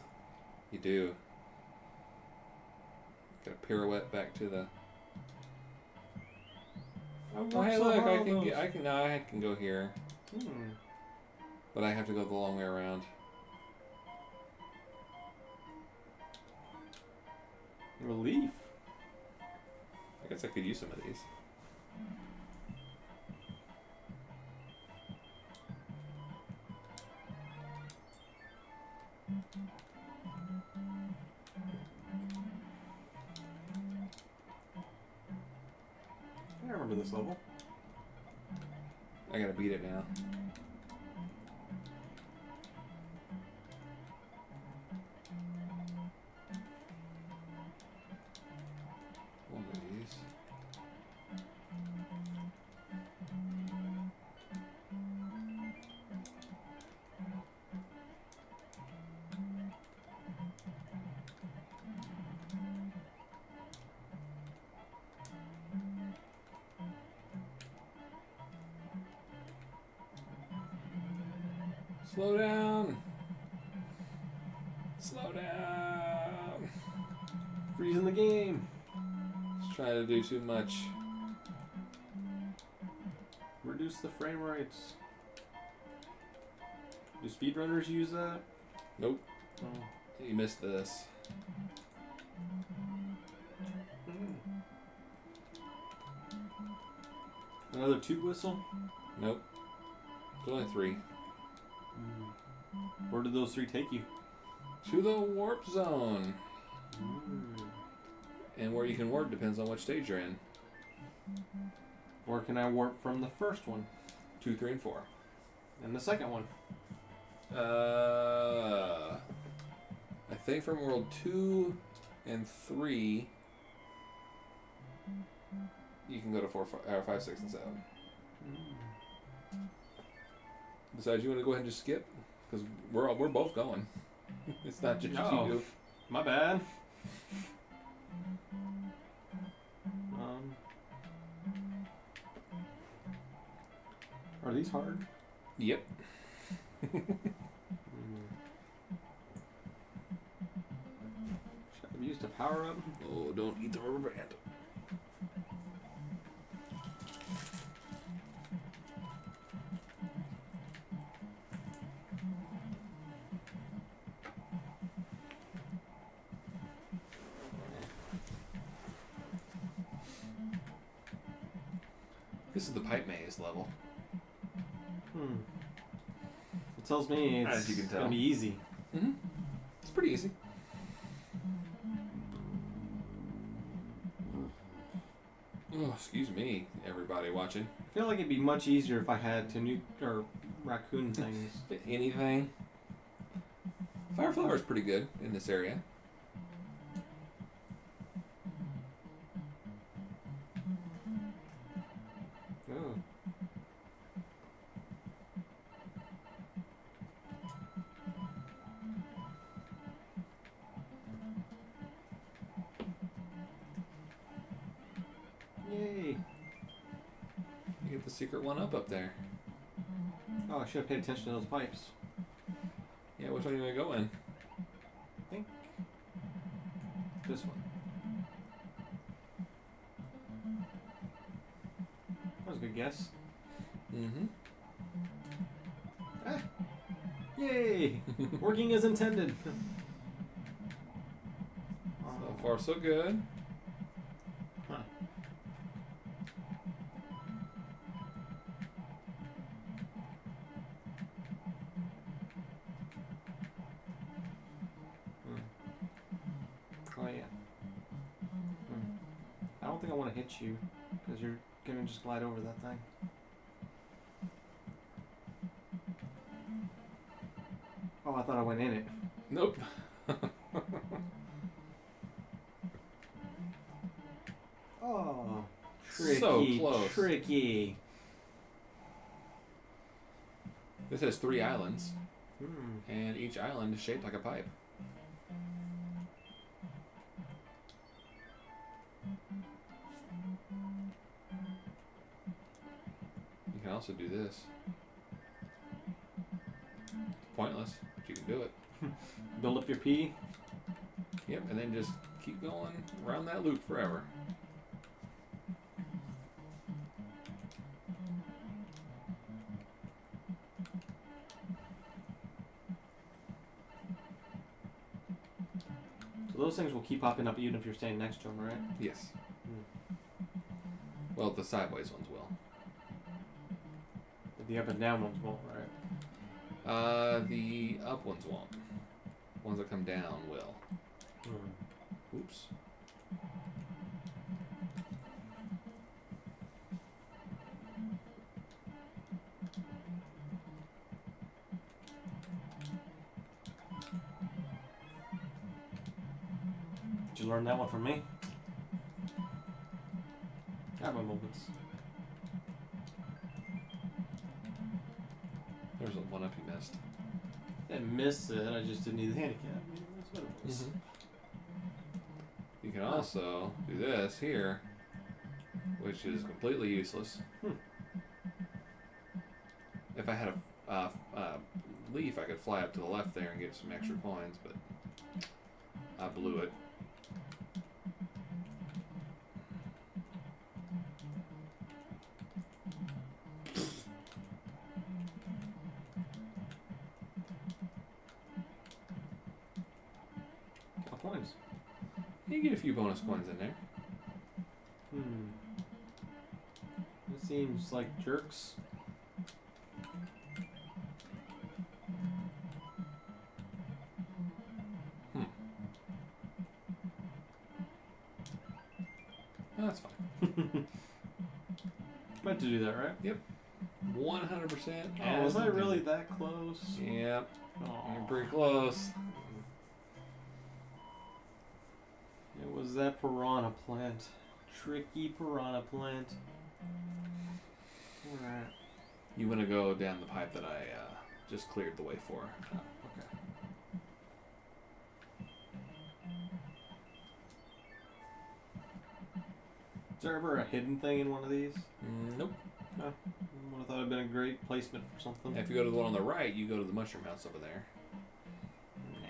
You do. Gotta pirouette back to the... Oh, hey, look, I can go here. But I have to go the long way around. Relief. I guess I could use some of these. I remember this level. I gotta beat it now. One of these. Slow down. Slow down. Freezing the game. Just trying to do too much. Reduce the frame rates. Do speedrunners use that? Nope. Oh. You missed this. Another tube whistle? Nope. There's only 3. Where did those 3 take you? To the warp zone. And where you can warp depends on which stage you're in. Or can I warp from the first one 2, 3, and 4. and the second one? I think from world 2 and 3, you can go to 5, 6, and 7. Besides, you want to go ahead and just skip? Because we're both going. It's not just No. you. My bad. Are these hard? Yep. Should I have used a power up? Oh, don't eat the rubber band. This is the pipe maze level. It tells me it's As you can tell. gonna be easy. Mm-hmm. It's pretty easy. Oh, excuse me, everybody watching. I feel like it'd be much easier if I had to nuke or raccoon things. Anything. Fireflower's pretty good in this area. Oh. Yay! You get the secret one up there. Oh, I should have paid attention to those pipes. Yeah, which one are you gonna go in? I think this one. That was a good guess. Mm-hmm. Ah. Yay! Working as intended. So far, so good. Huh. Oh yeah. I don't think I want to hit you because you're gonna just glide over that thing. Oh, I thought I went in it. Nope. Oh, tricky, So close. tricky. This has 3 islands, Hmm. and each island is shaped like a pipe. You can also do this. It's pointless, but you can do it. Build up your pee. Yep, and then just keep going around that loop forever. So those things will keep popping up even if you're standing next to them, right? Yes. Well, the sideways ones will. But the up and down ones won't, right? The up ones won't. Ones that come down will. Oops. Did you learn that one from me? Got my moments. There's one up you missed. I didn't miss it, I just didn't need the handicap. That's what it was. You can also do this here, which is completely useless. If I had a leaf, I could fly up to the left there and get some extra coins, but I blew it. Coins. You get a few bonus coins in there. It seems like jerks. that's fine. Meant to do that, right? Yep. 100%. Oh, was I really that close? Yep. Oh. You're pretty close. It was that piranha plant. Tricky piranha plant. Alright. You want to go down the pipe that I just cleared the way for. Oh, okay. Is there ever a hidden thing in one of these? Nope. Oh, would have thought it'd been a great placement for something. If you go to the one on the right, you go to the mushroom house over there. Nah.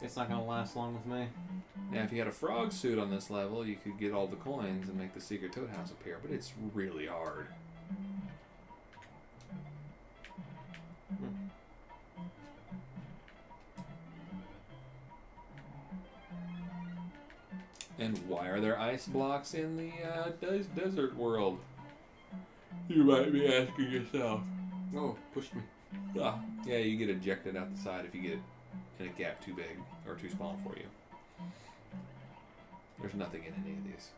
It's not gonna last long with me. Now, if you had a frog suit on this level, you could get all the coins and make the secret toad house appear, but it's really hard. And why are there ice blocks in the desert world? You might be asking yourself. Oh, pushed me. Ah, yeah, you get ejected out the side if you get in a gap too big or too small for you. There's nothing in any of these.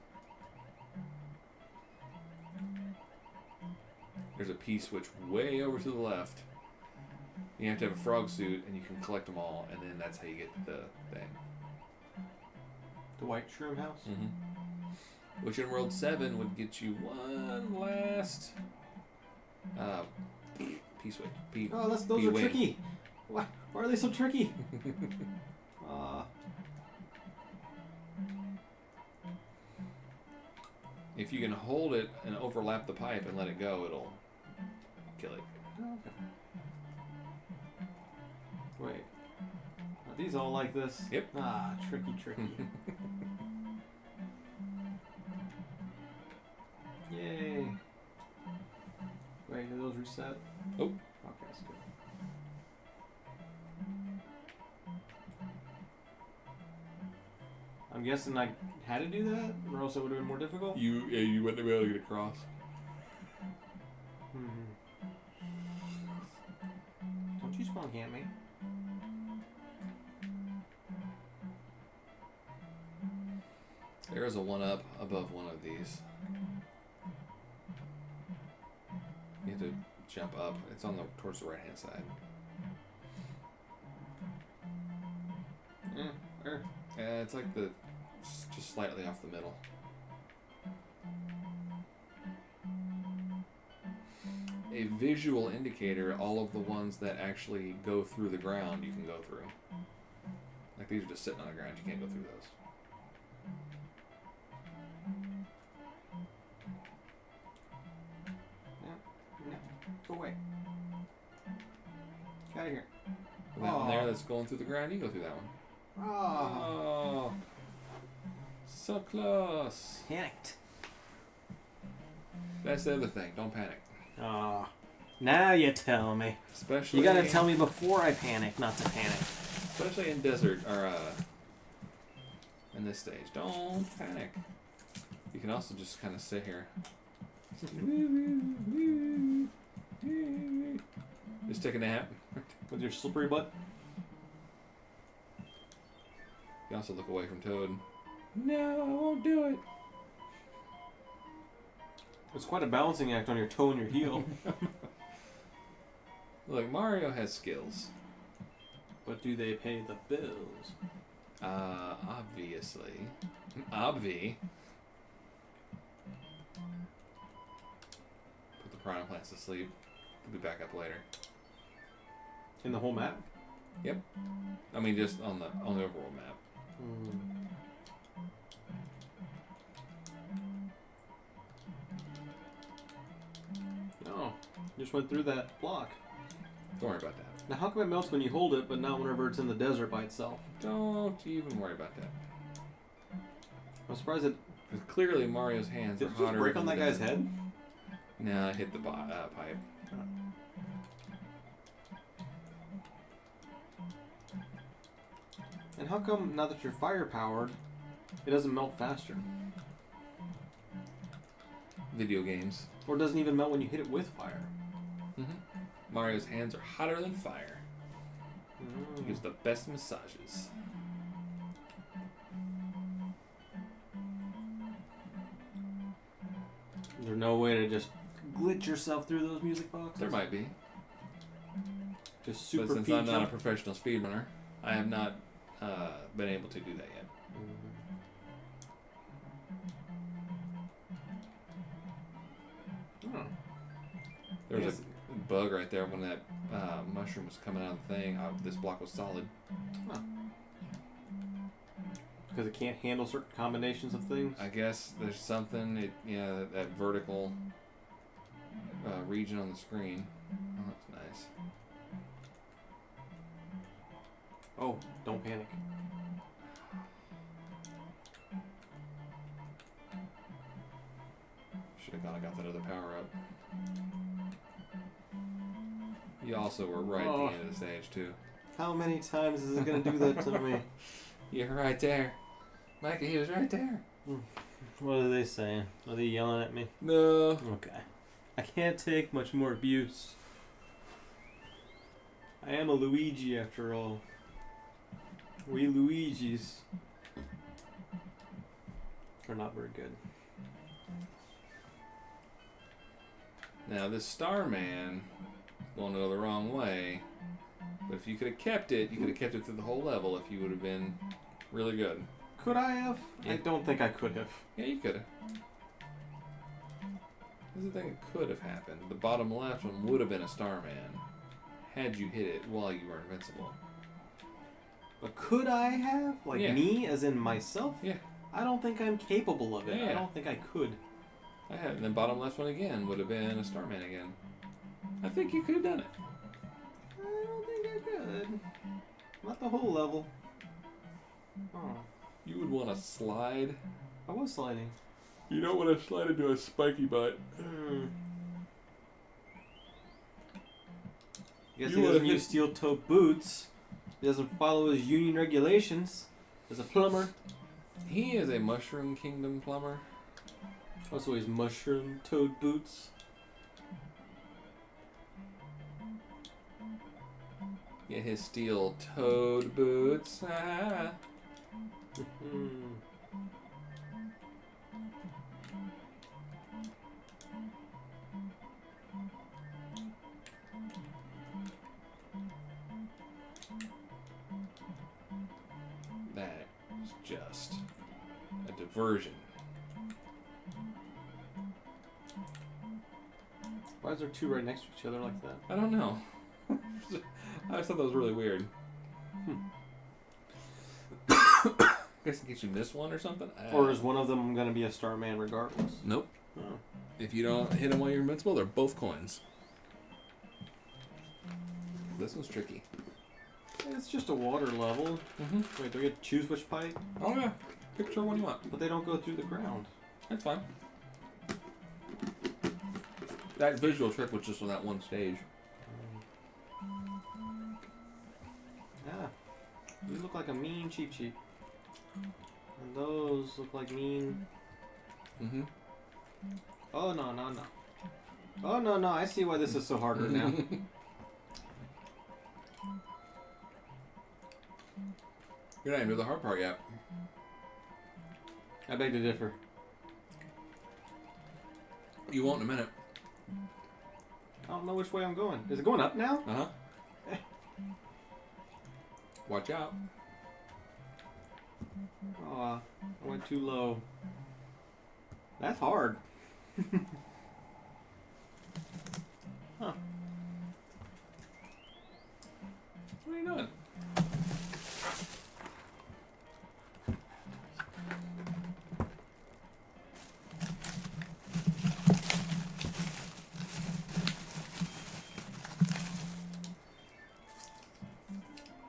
There's a P-switch way over to the left. You have to have a frog suit, and you can collect them all, and then that's how you get the thing. The white shroom house? Mm-hmm. Which in World 7 would get you one last P-switch. Oh, those are tricky. Why are they so tricky? If you can hold it and overlap the pipe and let it go, it'll kill it. Okay. Wait. Are these all like this? Yep. Ah, tricky. Yay. Wait, do those reset? Oh. Okay, that's good. I'm guessing I had to do that, or else it would have been more difficult? You wouldn't be able to get across. Don't you spawn camp me? There is a 1-up above one of these. You have to jump up. It's on towards the right hand side. Where? It's like just slightly off the middle. A visual indicator, all of the ones that actually go through the ground you can go through. Like these are just sitting on the ground, you can't go through those. No. Go away. Get out of here. And that one there that's going through the ground, you can go through that one. Oh, so close. Panicked. That's the other thing. Don't panic. Now you tell me. Especially you gotta tell me before I panic, not to panic. Especially in desert or in this stage. Don't panic. You can also just kind of sit here. Just take a nap. With your slippery butt? You can also look away from Toad. No, I won't do it. It's quite a balancing act on your toe and your heel. Look, Mario has skills. But do they pay the bills? Obviously. Obvi. Put the piranha plants to sleep. We'll be back up later. In the whole map? Yep. I mean, just on the overall map. No, just went through that block. Don't worry about that. Now, how come it melts when you hold it, but not whenever it's in the desert by itself? Don't even worry about that. I'm surprised it. Because clearly Mario's hands Did are it just hotter. break on than that the guy's desert. head? No, it hit the pipe. And how come now that you're fire powered, it doesn't melt faster? Video games. Or it doesn't even melt when you hit it with fire? Mario's hands are hotter than fire. He gives the best massages. there no way to just glitch yourself through those music boxes? There might be. Just super But since peak I'm not a jump? professional speedrunner, I have not been able to do that yet. Oh. There was Yes. a bug right there when that mushroom was coming out of the thing. This block was solid. Huh. Because it can't handle certain combinations of things? I guess there's something, that vertical region on the screen. Oh, that's nice. Oh, don't panic. Should have gone and got that other power up. You also were right at the end of the stage, too. How many times is it going to do that to me? You're right there. Mikey, he was right there. What are they saying? Are they yelling at me? No. Okay. I can't take much more abuse. I am a Luigi after all. We Luigis are not very good. Now, this Starman going the wrong way. But if you could have kept it, you could have kept it through the whole level if you would have been really good. Could I have? Yeah. I don't think I could have. Yeah, you could have. This is the thing that could have happened. The bottom left one would have been a Starman had you hit it while you were invincible. But could I have? Like Yeah. me, as in myself? Yeah. I don't think I'm capable of it. Yeah. I don't think I could. I had, and then bottom left one again would have been a Starman again. I think you could have done it. I don't think I could. Not the whole level. Oh. You would want to slide. I was sliding. You don't want to slide into a spiky butt. Guess You he doesn't would've use steel-toe boots. He doesn't follow his union regulations. As a plumber. He is a Mushroom Kingdom plumber. Also, his mushroom-toed boots. Get his steel-toed boots. Ah. That was just a diversion. Why is there two right next to each other like that? I don't know. I just thought that was really weird. I guess in case you missed one or something. Or is one of them going to be a Starman regardless? Nope. Oh. If you don't hit them while you're invincible, they're both coins. This one's tricky. It's just a water level. Mm-hmm. Wait, do we get to choose which pipe? Oh yeah. Pick whichever one you want. But they don't go through the ground. That's fine. That visual trick was just on that one stage. Yeah. You look like a mean Cheep Cheep. And those look like mean... Mm-hmm. Oh, no, no, no. Oh, no, no. I see why this is so harder now. You're not even to the hard part yet. I beg to differ. You won't in a minute. I don't know which way I'm going. Is it going up now? Uh-huh. Watch out. Oh, I went too low. That's hard. Huh. What are you doing?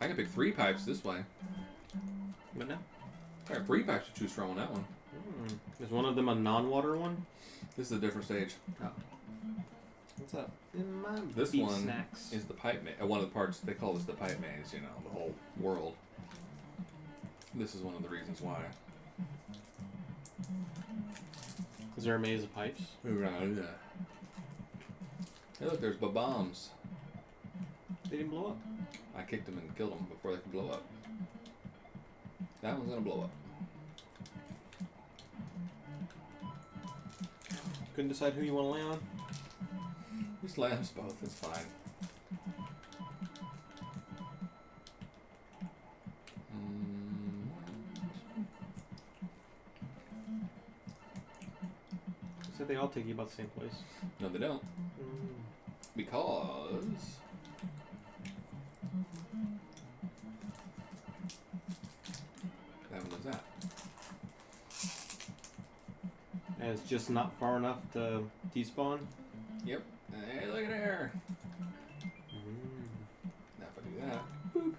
I can pick 3 pipes this way. But no. I got 3 pipes to choose from on that one. Is one of them a non-water one? This is a different stage. Oh. What's up? In my This beef one snacks. is the pipe maze. One of the parts, they call this the pipe maze, you know, the whole world. This is one of the reasons why. Is there a maze of pipes? Right. Hey, look, there's bombs. They didn't blow up. I kicked them and killed them before they could blow up. That one's gonna blow up. couldn't decide who you want to lay on? Just lay us both. It's fine. Said they all take you about the same place. No, they don't. Because that one was that. And it's just not far enough to despawn? Yep. Hey, look at there. Now if I do that, boop.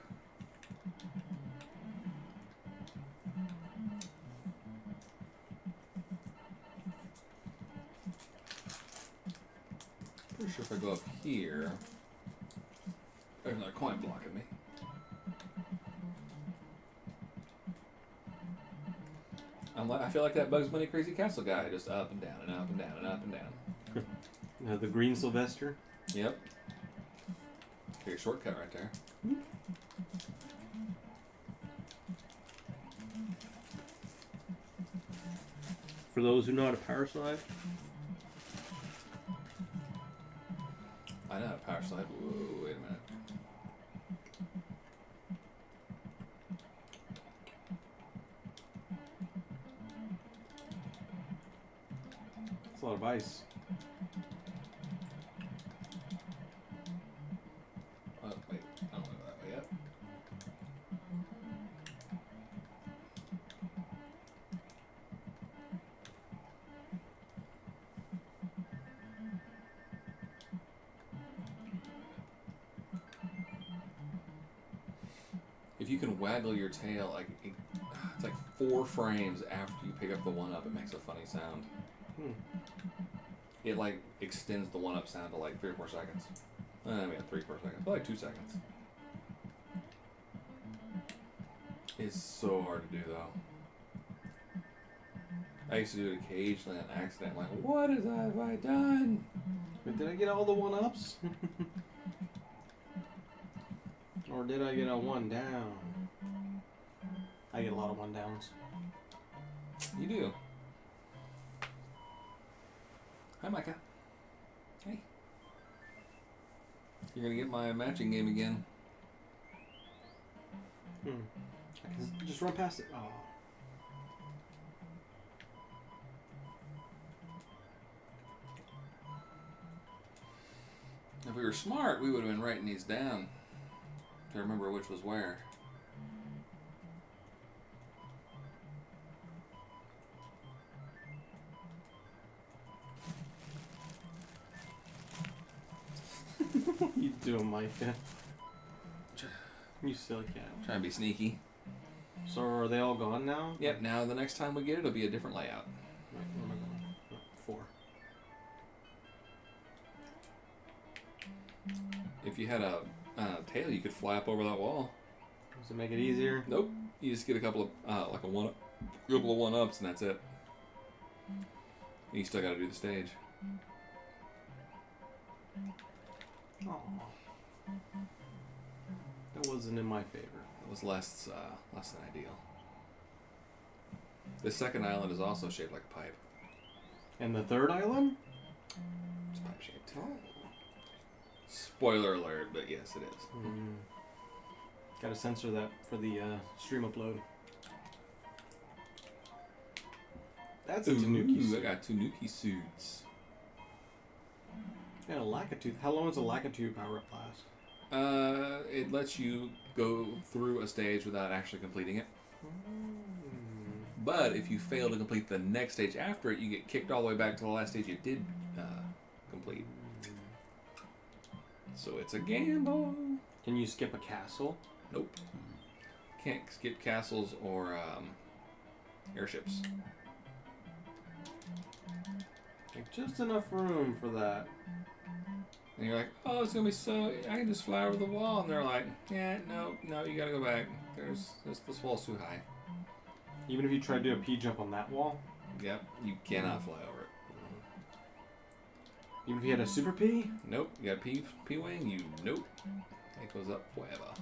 Pretty sure if I go up here, there's another coin blocking me. I feel like that Bugs Bunny Crazy Castle guy, just up and down and up and down and up and down. The green Sylvester? Yep. Here's a shortcut right there. For those who know how to power slide? I know how to power slide. Whoa, wait a minute. That's a lot of ice. Oh, wait. I don't go that way yet. If you can waggle your tail, like it's like 4 frames after you pick up the 1-up, it makes a funny sound. It like extends the 1-up sound to like 3 or 4 seconds. I mean, 3 or 4 seconds, but like 2 seconds. It's so hard to do though. I used to do it occasionally on accident. I'm like, what have I done? But did I get all the 1-ups? Or did I get a 1 down? I get a lot of 1 downs. You do. Hi, Micah. Hey. You're gonna get my matching game again. I can just run past it. Oh. If we were smart, we would have been writing these down to remember which was where. What you doing, Micah? You silly cat. Trying to be sneaky. So are they all gone now? Yep, now the next time we get it, it'll be a different layout. Right, where am I going? 4. If you had a tail, you could fly up over that wall. Does it make it easier? Nope. You just get a couple of, like a couple of 1-ups and that's it. And you still gotta do the stage. Oh. That wasn't in my favor. It was less than ideal. The second island is also shaped like a pipe. And the third island? It's pipe shaped. Oh. Spoiler alert, but yes, it is. Gotta censor that for the stream upload. That's a Tanuki Ooh, I suit. got Tanuki suits. And a Lakitu. How long does a Lakitu power up last? It lets you go through a stage without actually completing it. But if you fail to complete the next stage after it, you get kicked all the way back to the last stage you did complete. So it's a gamble. Can you skip a castle? Nope. Can't skip castles or airships. Like just enough room for that. And you're like, oh, it's gonna be so. I can just fly over the wall. And they're like, yeah, no, you gotta go back. This wall's too high. Even if you try to do a P jump on that wall? Yep, you cannot fly over it. Even if you had a super P? Nope, you got a P wing. Nope. It goes up forever.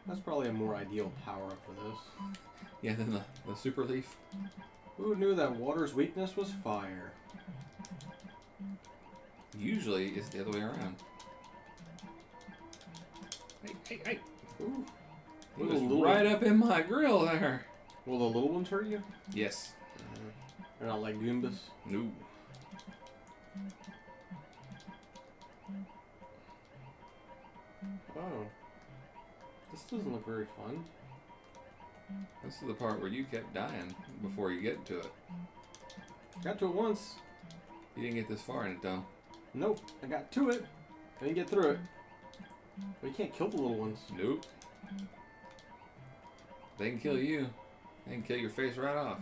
That's probably a more ideal power-up for this. Yeah, then the super leaf. Who knew that water's weakness was fire? Usually it's the other way around. Hey. Ooh. He was right up in my grill there. Will the little ones hurt you? Yes. They're not like Goombas? No. Oh. This doesn't look very fun. This is the part where you kept dying before you get to it. Got to it once. You didn't get this far in it, though. Nope. I got to it. I didn't get through it. But you can't kill the little ones. Nope. They can kill you. They can kill your face right off.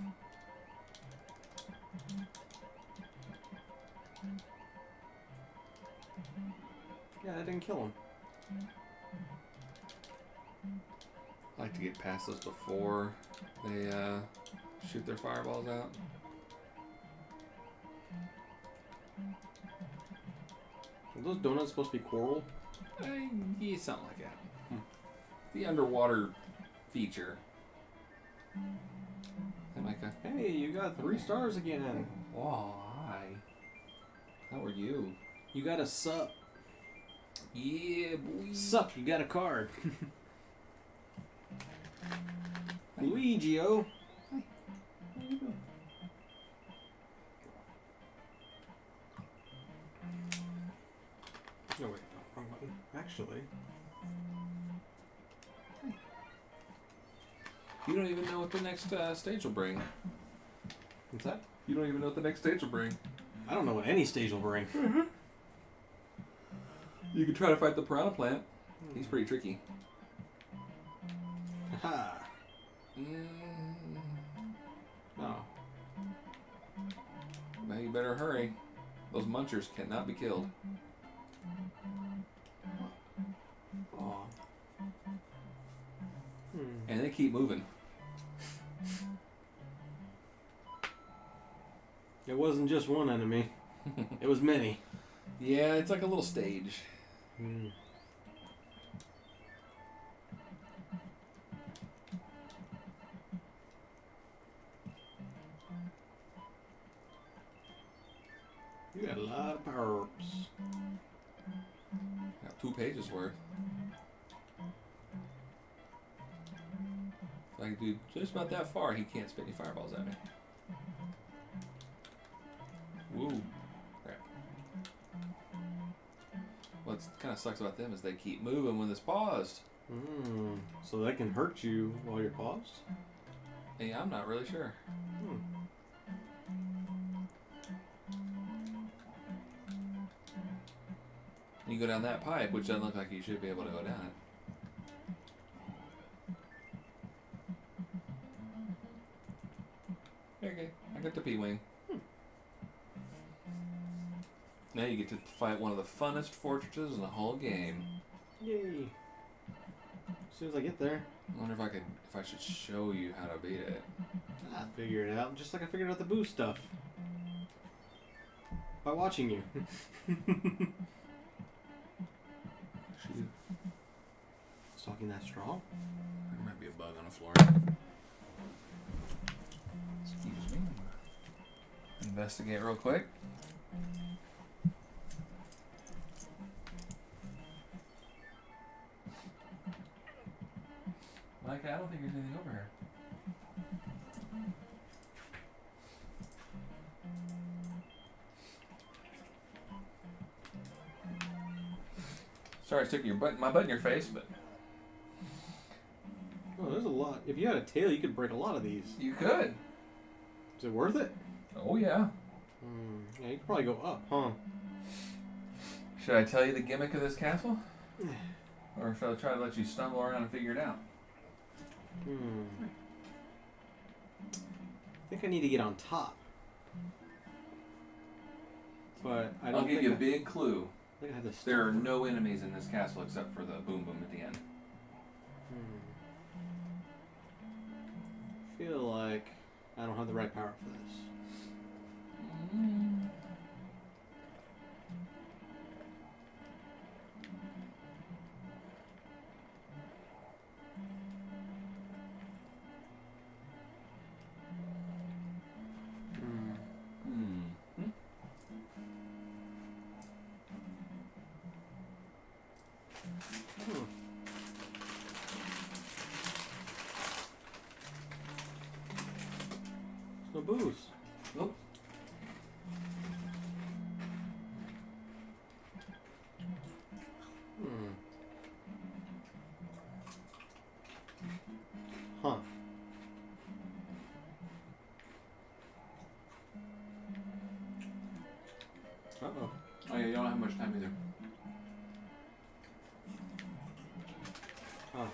Yeah, I didn't kill him. I like to get past those before they shoot their fireballs out. Are those donuts supposed to be coral? Yeah, something like that. The underwater feature. Hey, Micah. Hey, you got 3 stars again. Why? How are you? You got a sup. Yeah, boy. Sup, you got a card. Luigi-o. Hi. How you doing? No, wait. Wrong button. Actually. You don't even know what the next stage will bring. What's that? You don't even know what the next stage will bring. I don't know what any stage will bring. You can try to fight the piranha plant. He's pretty tricky. Ha! No. Now you better hurry. Those munchers cannot be killed. Aw. And they keep moving. It wasn't just one enemy. It was many. Yeah, it's like a little stage. You got a lot of power-ups. Got 2 pages worth. If I can do just about that far, he can't spit any fireballs at me. Woo. Crap. What kind of sucks about them is they keep moving when it's paused. So that can hurt you while you're paused? Hey, I'm not really sure. You go down that pipe, which doesn't look like you should be able to go down it. Okay, I got the P-Wing. Now you get to fight one of the funnest fortresses in the whole game. Yay. As soon as I get there, I wonder if I should show you how to beat it. I figure it out. Just like I figured out the boost stuff. By watching you. Actually, It's talking that strong? there might be a bug on the floor. Excuse me. Investigate real quick. Mike, I don't think there's anything over here. Sorry I took my butt in your face, but Oh, there's a lot. If you had a tail, you could break a lot of these. you could. Is it worth it? Oh yeah. Yeah, you could probably go up, huh? Should I tell you the gimmick of this castle? Or should I try to let you stumble around and figure it out? I think I need to get on top. But I don't I'll give you a big clue. I think I had to There are no enemies in this castle except for the boom boom at the end. I feel like I don't have the right power for this. Hmm. No booze. Nope. Hmm. Huh. Uh-oh. Oh yeah, you don't have much time either. Huh.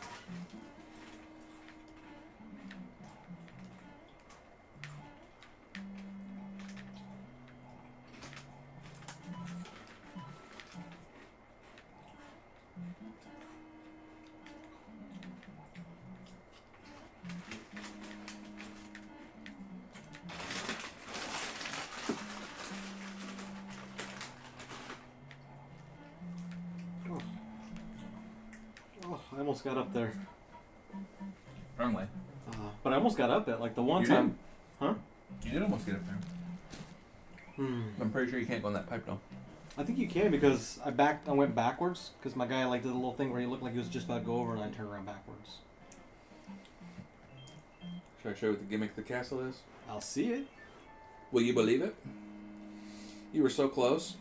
Oh. Oh, I almost got up there. Wrong way. But I almost got up it. Like the one You time. did? Huh? You did almost get up there. I'm pretty sure you can't go in that pipe though. I think you can because I went backwards because my guy like did a little thing where he looked like he was just about to go over and I turned around backwards. Should I show you what the gimmick of the castle is? I'll see it. Will you believe it? You were so close.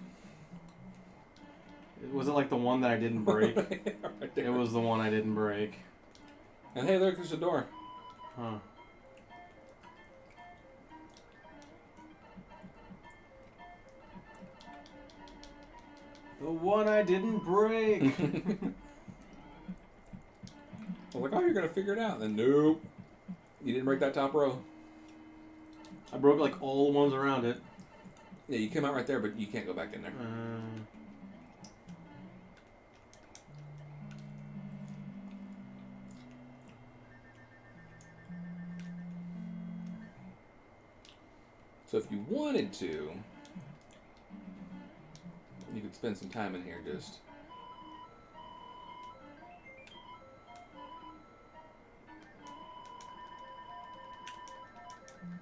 It wasn't like the one that I didn't break. Right there. It was the one I didn't break. And hey, there's the door. Huh. The one I didn't break. I was like, oh, you're gonna figure it out. And then nope. You didn't break that top row. I broke like all the ones around it. Yeah, you came out right there, but you can't go back in there. So if you wanted to, you could spend some time in here just.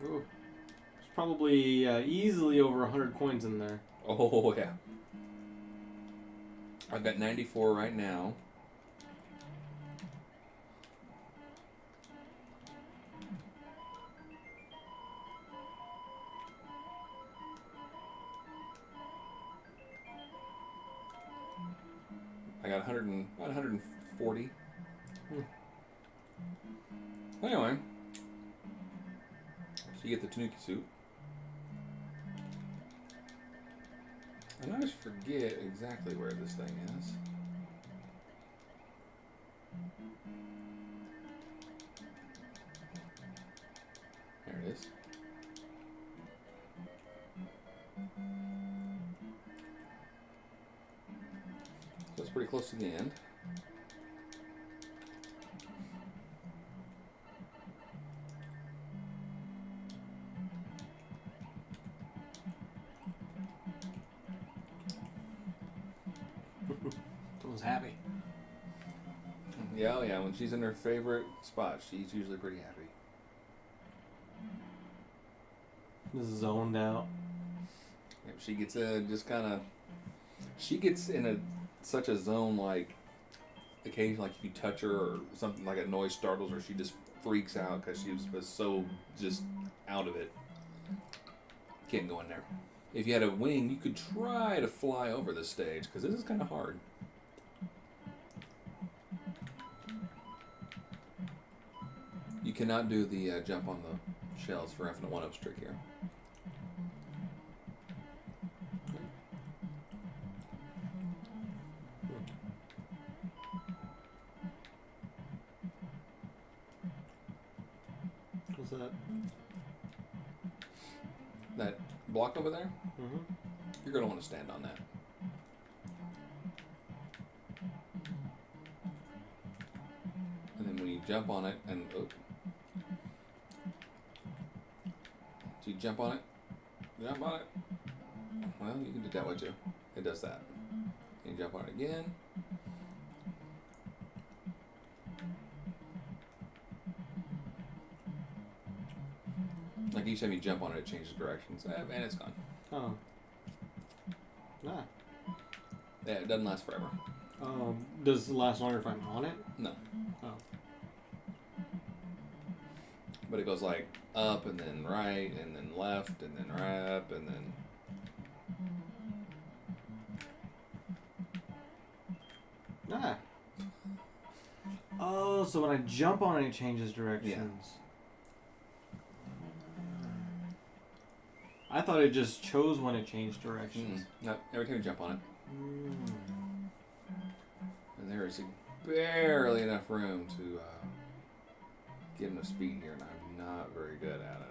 Ooh. There's probably easily over 100 coins in there. Oh yeah. I've got 94 right now. I got about 140. Anyway, so you get the Tanuki suit. And I always forget exactly where this thing is. There it is. So it's pretty close to the end. Someone's happy. Yeah, oh yeah. When she's in her favorite spot, she's usually pretty happy. Just zoned out. If she gets just kind of, she gets in such a zone like, occasionally like if you touch her or something like a noise startles her, she just freaks out because she was so just out of it. Can't go in there. If you had a wing, you could try to fly over this stage because this is kind of hard. You cannot do the jump on the shells for having a one-up trick here. What's that? That block over there, Mm-hmm. you're going to want to stand on that. And then when you jump on it, and so you jump on it. Well, you can do it that way too. It does that. You jump on it again. Like each time you jump on it, it changes directions, and it's gone. Oh. Ah. Yeah, it doesn't last forever. Does it last longer if I'm on it? No. Oh. But it goes like up and then right and then left and then right up and then. Ah. Oh, so when I jump on it, it changes directions. I thought it just chose when it changed directions. No, every time you jump on it. Mm. And there is barely enough room to get enough speed here, and I'm not very good at it.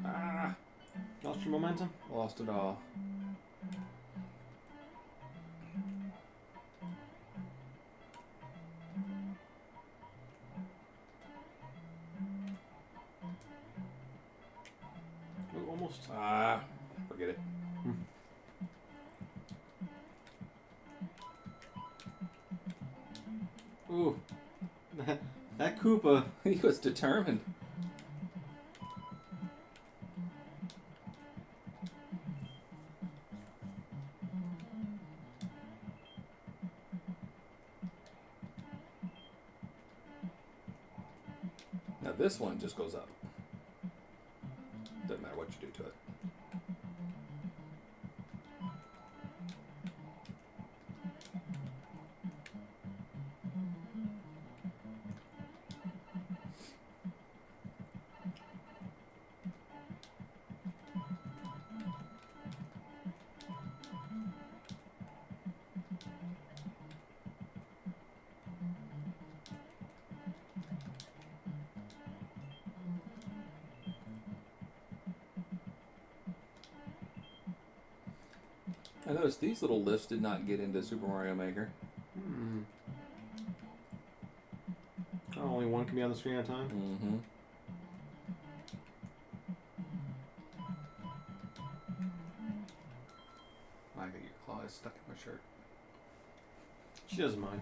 Ah! Lost your momentum? Lost it all. Ooh, almost. Ah! Forget it. Ooh. That Koopa. He was determined. Now this one just goes up. Doesn't matter what you do to it. I noticed these little lifts did not get into Super Mario Maker. Oh, only one can be on the screen at a time? Mm-hmm. I think your claw is stuck in my shirt. She doesn't mind.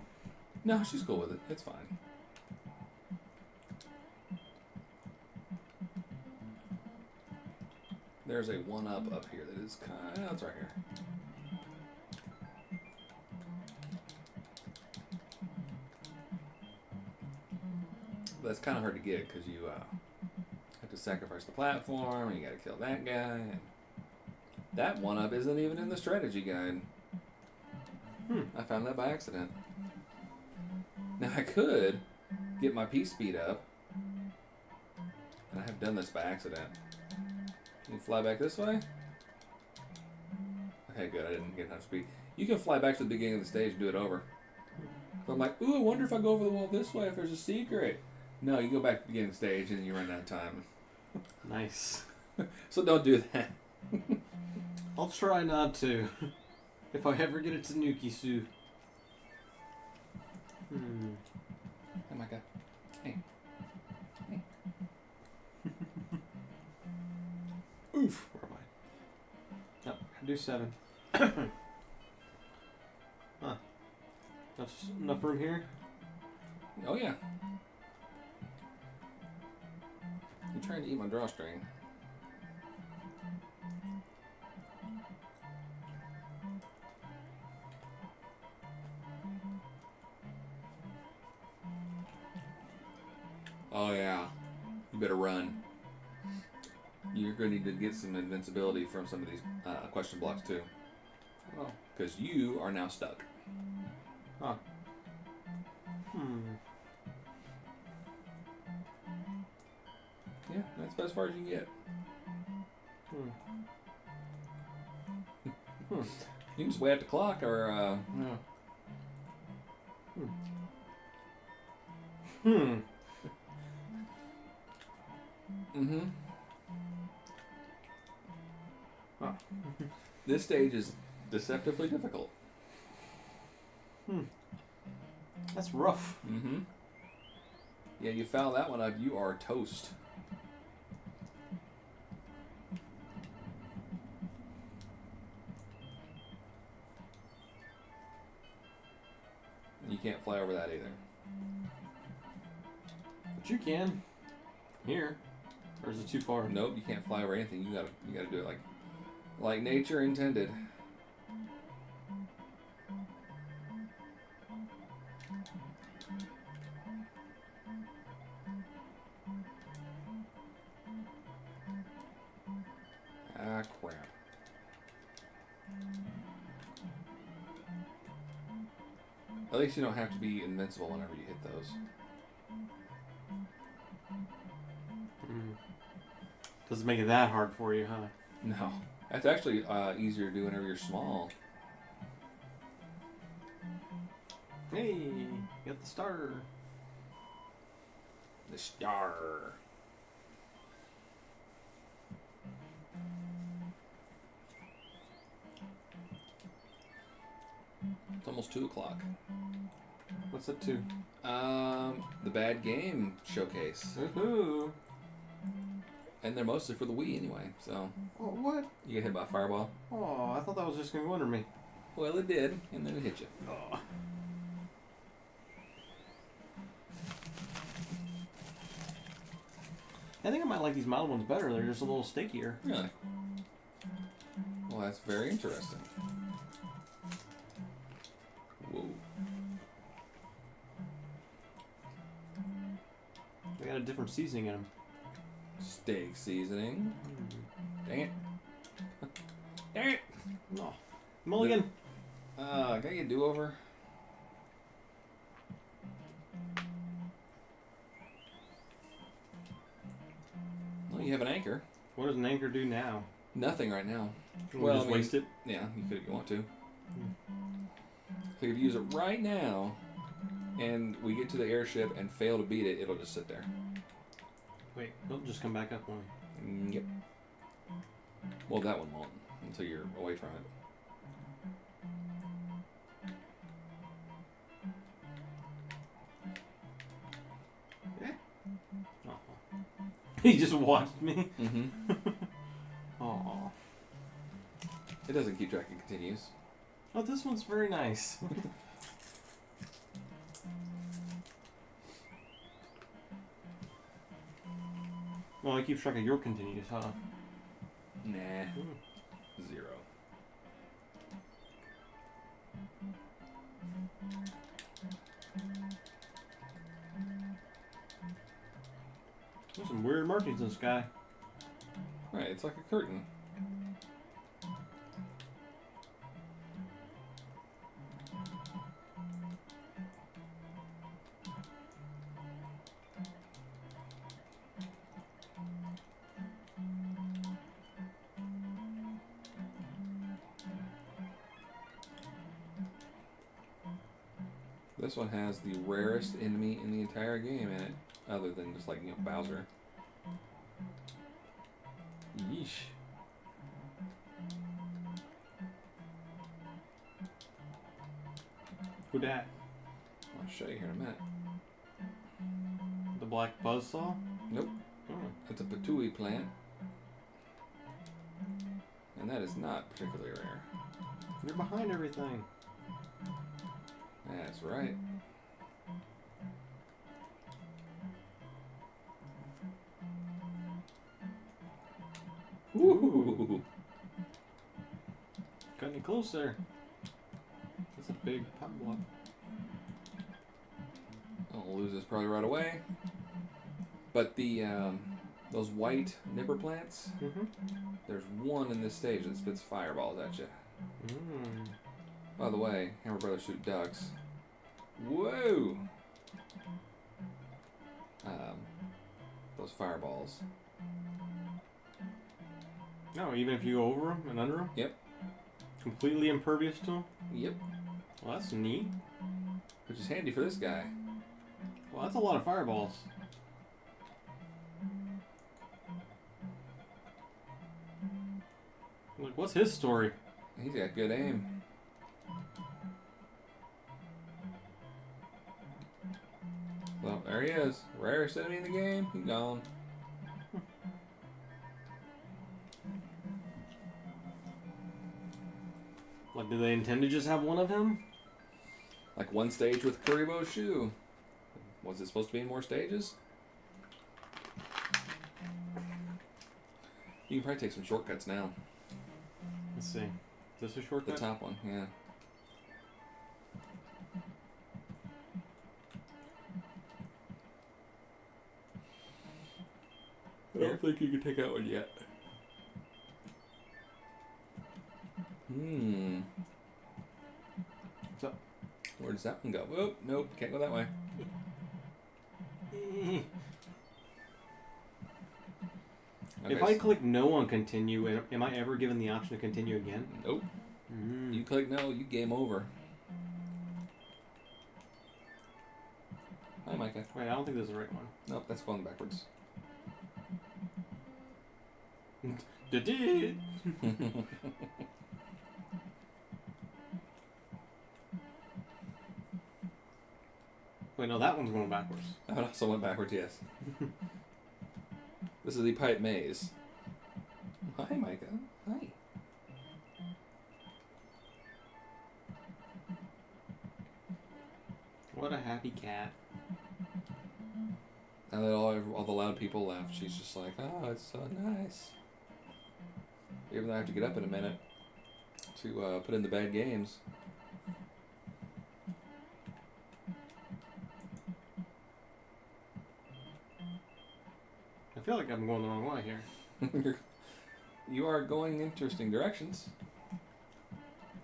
No, she's cool with it. It's fine. There's a one-up up here that is kind of... It's right here. But it's kind of hard to get because you have to sacrifice the platform, and you got to kill that guy. And that one-up isn't even in the strategy guide. I found that by accident. Now I could get my P speed up, and I have done this by accident. Can you fly back this way? Okay, good. I didn't get enough speed. You can fly back to the beginning of the stage and do it over. So I'm like, ooh, I wonder if I go over the wall this way, if there's a secret. No, you go back to the beginning of the stage and you run out of time. Nice. So don't do that. I'll try not to. If I ever get it to Nuki-Su. Oh my god. Hey. Hey. Oof. Where am I? Yep, I do 7. Huh. Enough room here? Oh yeah. You're trying to eat my drawstring. Oh yeah. You better run. You're going to need to get some invincibility from some of these question blocks too. Oh. Because you are now stuck. Huh. Yeah, that's about as far as you can get. You can just wait at the clock or... Huh. This stage is deceptively difficult. That's rough. Yeah, you foul that one up, you are toast. You can't fly over that either. But you can. Here. Or is it too far? Nope, you can't fly over anything. You gotta do it like nature intended. Ah, crap. At least you don't have to be invincible whenever you hit those. Doesn't make it that hard for you, huh? No. That's actually easier to do whenever you're small. Hey, got the star. The star. It's almost 2 o'clock. What's it to? The bad game showcase. Woohoo! And they're mostly for the Wii anyway, so. Oh, what? You get hit by a fireball? Oh, I thought that was just going to go under me. Well, it did, and then it hit you. Oh. I think I might like these mild ones better. They're just a little stickier. Really? Well, that's very interesting. Whoa. They got a different seasoning in them. Steak seasoning. Dang it. Dang it! Oh. Mulligan! Can I get a do-over? Well, you have an anchor. What does an anchor do now? Nothing right now. Well, just waste it? Yeah, you could if you want to. So if you use it right now, and we get to the airship and fail to beat it, it'll just sit there. Wait, it'll just come back up on me. Yep. Well, that one won't until you're away from it. He just watched me. Mm-hmm. Aww. It doesn't keep track, it continues. Oh, this one's very nice. Well, I keep track of your continues, huh? Nah. 0. There's some weird markings in the sky. Right, it's like a curtain. This one has the rarest enemy in the entire game in it, other than just like, Bowser. Yeesh. Who dat? I'll show you here in a minute. The black buzzsaw? Nope. Oh. It's a patooey plant. And that is not particularly rare. You're behind everything. That's right. Ooh. Got any closer? That's a big pop block. I'll lose this probably right away. But the those white nipper plants, there's one in this stage that spits fireballs at you. By the way, Hammer Brothers shoot ducks. Whoa! Those fireballs. No, even if you go over them and under them? Yep. Completely impervious to them? Yep. Well, that's neat. Which is handy for this guy. Well, that's a lot of fireballs. Like, what's his story? He's got good aim. Well, there he is. Rarest enemy in the game. He's gone. Like, do they intend to just have one of him? Like one stage with Kuribo's shoe. Was it supposed to be in more stages? You can probably take some shortcuts now. Let's see. Is this a shortcut? The top one, yeah. I don't think you can take that one yet. What's up? Where does that one go? Whoop, nope, can't go that way. Okay, If I click no on continue, am I ever given the option to continue again? Nope. You click no, you game over. Hi, Micah. Wait, I don't think this is the right one. Nope, that's going backwards. Did. Wait, no, that one's going backwards. That also went backwards, yes. This is the pipe maze. Hi, Micah. Hi. What a happy cat. Now that all the loud people left, she's just like, oh, it's so nice. Even though I have to get up in a minute to put in the bad games. I feel like I'm going the wrong way here. You are going interesting directions.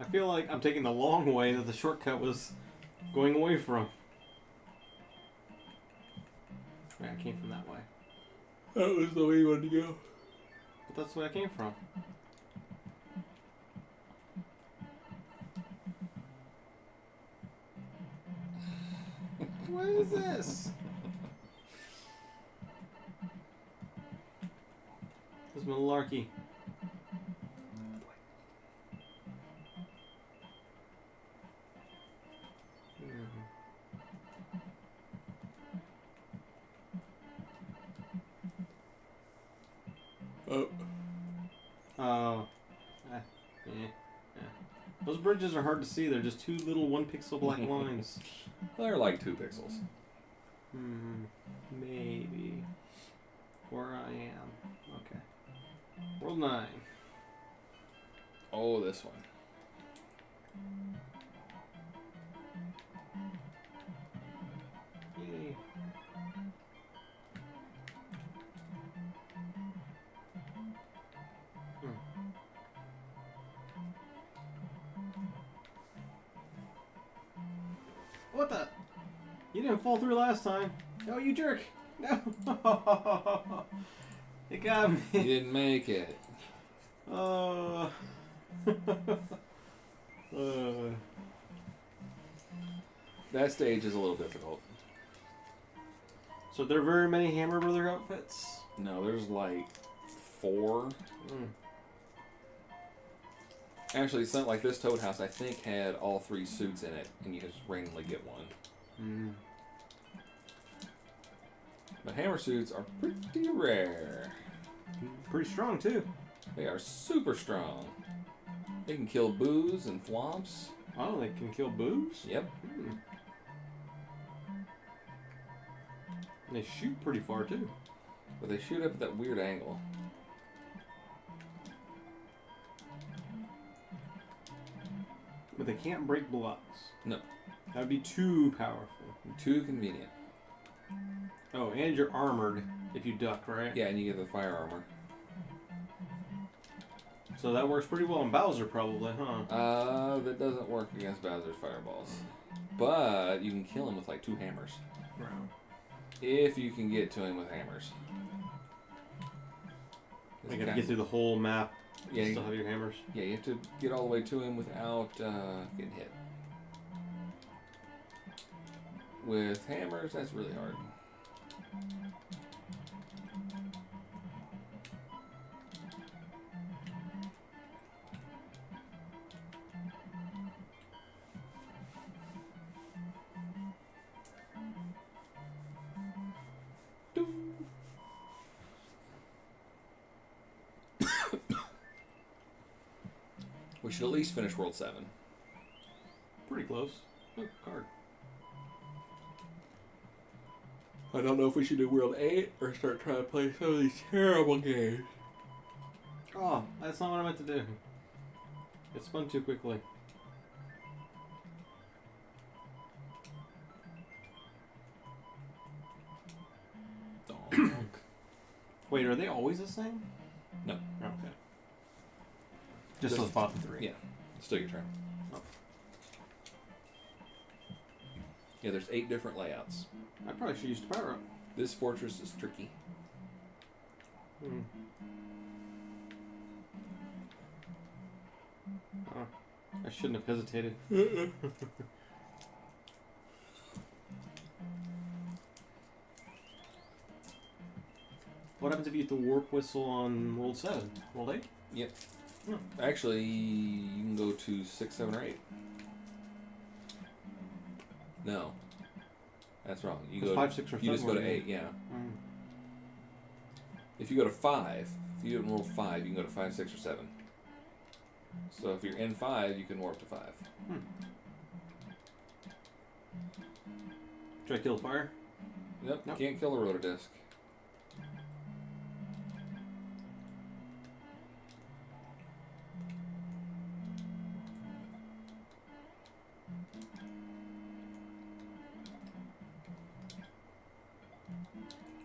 I feel like I'm taking the long way that the shortcut was going away from. Wait, I came from that way. That was the way you wanted to go. But that's where I came from. What is this? This is malarkey. Oh. Oh. Those bridges are hard to see. They're just two little 1 pixel black lines. They're like 2 pixels. Maybe. Where I am. Okay. World 9. Oh, this one. Yay. What the? You didn't fall through last time. No, you jerk. No. It got me. You didn't make it. That stage is a little difficult. So there are very many Hammer Brother outfits? No, there's like 4. Actually, something like this Toad House, I think, had all 3 suits in it, and you just randomly get one. But hammer suits are pretty rare. Pretty strong, too. They are super strong. They can kill boos and thwomps. Oh, they can kill boos? Yep. They shoot pretty far, too. But they shoot up at that weird angle. But they can't break blocks. No. That would be too powerful. Too convenient. Oh, and you're armored if you duck, right? Yeah, and you get the fire armor. So that works pretty well on Bowser, probably, huh? That doesn't work against Bowser's fireballs. But you can kill him with like 2 hammers. Right. If you can get to him with hammers. You gotta get through the whole map. Yeah, You still have your hammers. Yeah, you have to get all the way to him without getting hit. With hammers, that's really hard. We should at least finish World 7. Pretty close. Oh, card. I don't know if we should do World 8 or start trying to play some of these terrible games. Oh, that's not what I meant to do. It spun too quickly. Donk. Wait, are they always the same? No. Okay. Just those bottom three. Yeah. Still your turn. Oh. Yeah, there's 8 different layouts. I probably should use the power up. This fortress is tricky. Hmm. Oh, I shouldn't have hesitated. What happens if you hit the warp whistle on World 7? World 8? Yep. No. Actually, you can go to 6, 7, or 8. No. That's wrong. You go 5, 6, or 7. You just go to 8, yeah. Mm. If you go to 5, if you roll 5, you can go to 5, 6, or 7. So if you're in 5, you can warp to 5. Hmm. Should I kill the fire? Yep. Nope. Can't kill a rotor disc.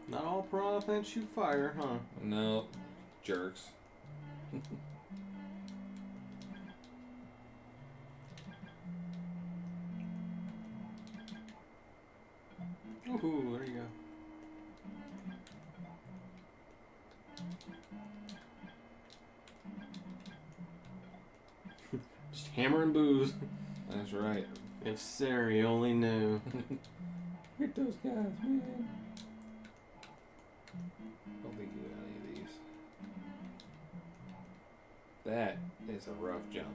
Not all piranha plants shoot fire, huh? No. Jerks. Ooh, there you go. Just hammer and booze. That's right. If Sari only knew. Get those guys, man. Don't think you got any of these. That is a rough jump.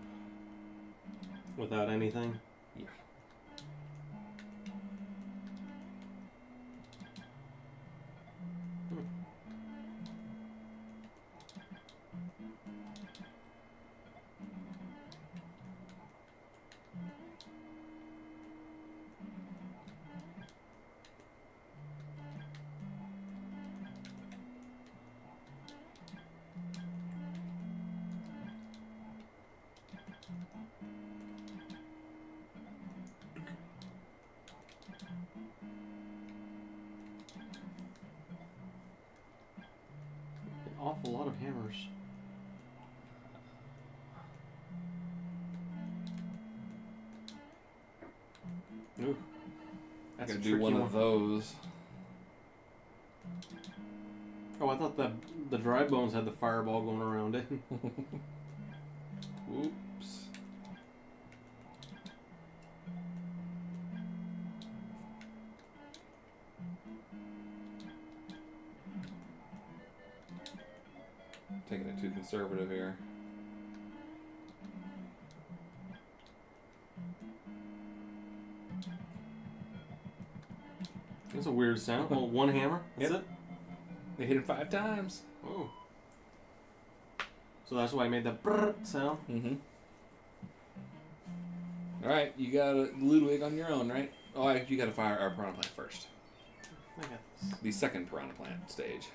Without anything? Yeah. An awful lot of hammers. Ooh. That's Gonna a do tricky one of those. Oh, I thought the dry bones had the fireball going around it. Oops. Taking it too conservative here. That's a weird sound. Well, one hammer. That's Yep. it. They hit it 5 times. Oh. So that's why I made that brrr sound. Mm-hmm. All right, you got a Ludwig on your own, right? Oh, you got to fire our piranha plant first. I got this. The second piranha plant stage.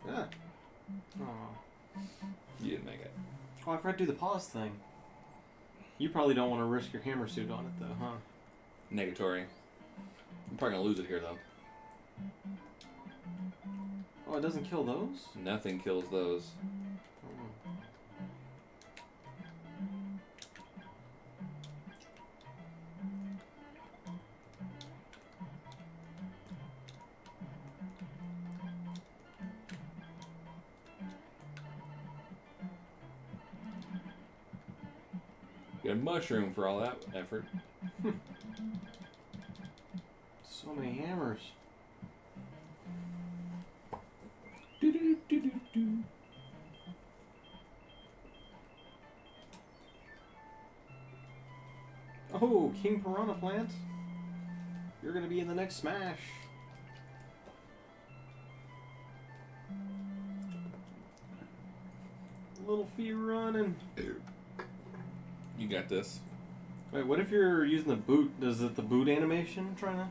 Yeah. Oh. You didn't make it. Oh, I forgot to do the pause thing. You probably don't want to risk your hammer suit on it, though, huh? Negatory. I'm probably gonna lose it here though. Oh, it doesn't kill those? Nothing kills those. Oh. Got a mushroom for all that effort. So many hammers. Do-do-do-do-do-do. Oh, King Piranha Plant. You're gonna be in the next Smash. little feet running. You got this. Wait, what if you're using the boot? Does it the boot animation trying to?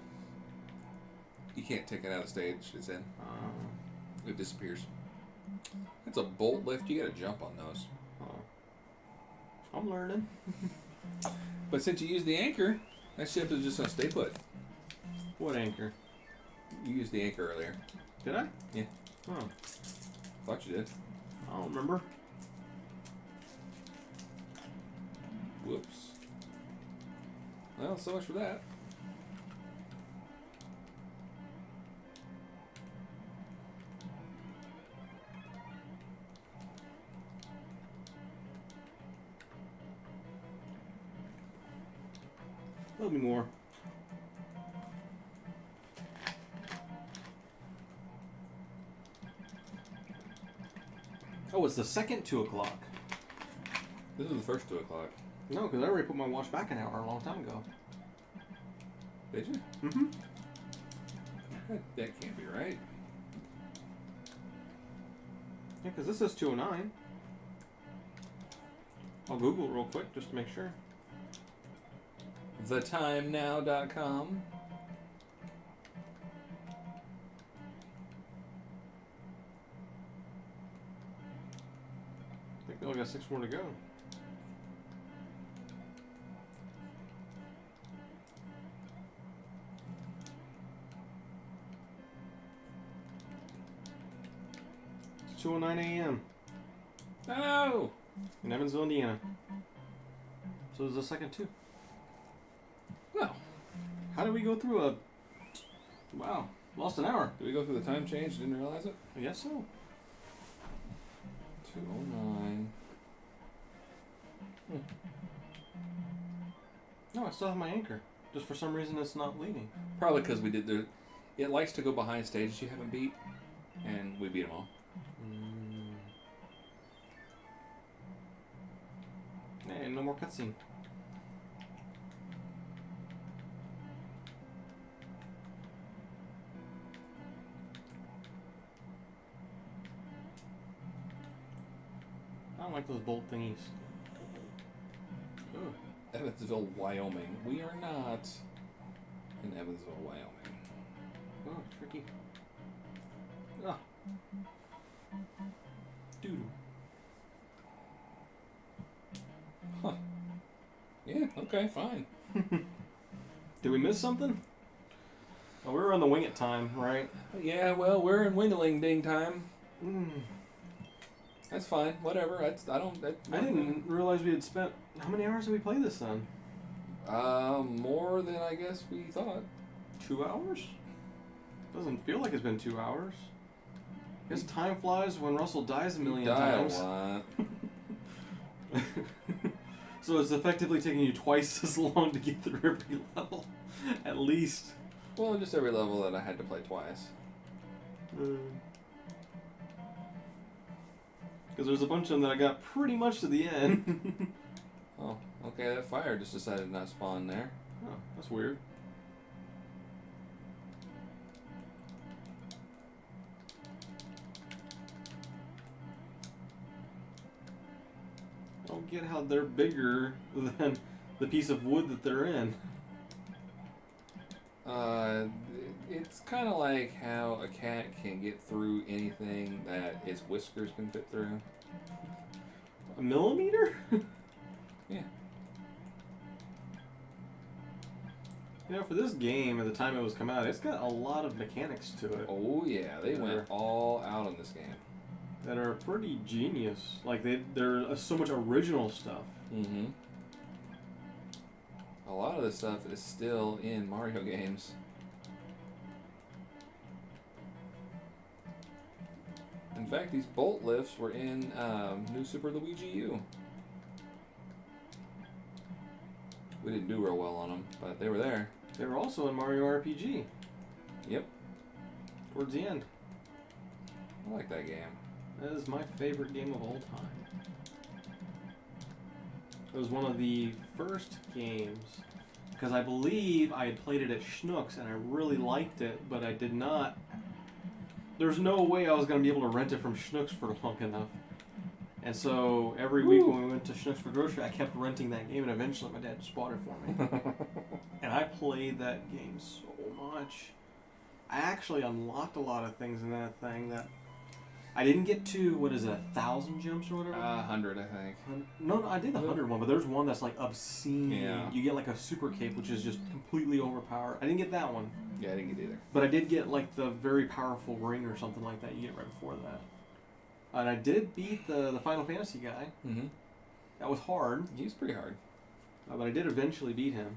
You can't take it out of the stage. It's in. It disappears. That's a bolt lift. You gotta jump on those. I'm learning. But since you used the anchor, that ship is just gonna stay put. What anchor? You used the anchor earlier. Did I? Yeah. Oh. Thought you did. I don't remember. Whoops. Well, so much for that. There'll be more. Oh, it's the second 2 o'clock. This is the first 2 o'clock. No, because I already put my watch back an hour a long time ago. Did you? Mm-hmm. That can't be right. Yeah, because this is 2:09. I'll Google it real quick just to make sure. TheTimeNow.com. I think we only got 6 more to go. It's 2:09 a.m. No! in Evansville, Indiana. So there's the second 2. Well, How did we go through a... Wow, lost an hour. did we go through the time change? Didn't realize it? I guess so. 209. No, I still have my anchor. Just for some reason it's not leading. Probably because we did the. It likes to go behind stages you haven't beat, and we beat them all. Hey, no more cutscene. I don't like those bolt thingies. Ugh. Evansville, Wyoming. We are not in Evansville, Wyoming. Oh, tricky. Ah. Dude. Huh. Yeah, okay, fine. Did we miss something? Oh, we were on the wing it time, right? Yeah, well, we're in Wingling Ding time. Mm. That's fine. Whatever. I didn't realize we had spent... How many hours did we play this then? More than I guess we thought. 2 hours? Doesn't feel like it's been 2 hours. I guess time flies when Russell dies a million times. A lot. So it's effectively taking you twice as long to get through every level. At least. Well, just every level that I had to play twice. Because there's a bunch of them that I got pretty much to the end. Oh, okay, that fire just decided to not spawn there. Oh, that's weird. I don't get how they're bigger than the piece of wood that they're in. It's kind of like how a cat can get through anything that its whiskers can fit through. A millimeter? Yeah. You know, for this game, at the time it was come out, it's got a lot of mechanics to it. Oh yeah, they went all out on this game. That are pretty genius. Like, they're so much original stuff. Mm-hmm. A lot of this stuff is still in Mario games. In fact, these bolt lifts were in New Super Luigi U. We didn't do real well on them, but they were there. They were also in Mario RPG. Yep. Towards the end. I like that game. That is my favorite game of all time. It was one of the first games, because I believe I had played it at Schnucks and I really liked it, but I did not. There's no way I was going to be able to rent it from Schnucks for long enough. And so every week when we went to Schnucks for grocery, I kept renting that game, and eventually my dad just bought it for me. And I played that game so much. I actually unlocked a lot of things in that thing that I didn't get to. What is it, 1,000 jumps or whatever? 100, I think. No, I did the 100 one, but there's one that's like obscene. Yeah. You get like a super cape, which is just completely overpowered. I didn't get that one. Yeah, I didn't get either. But I did get like the very powerful ring or something like that you get right before that. And I did beat the Final Fantasy guy. Mm-hmm. That was hard. He was pretty hard. But I did eventually beat him.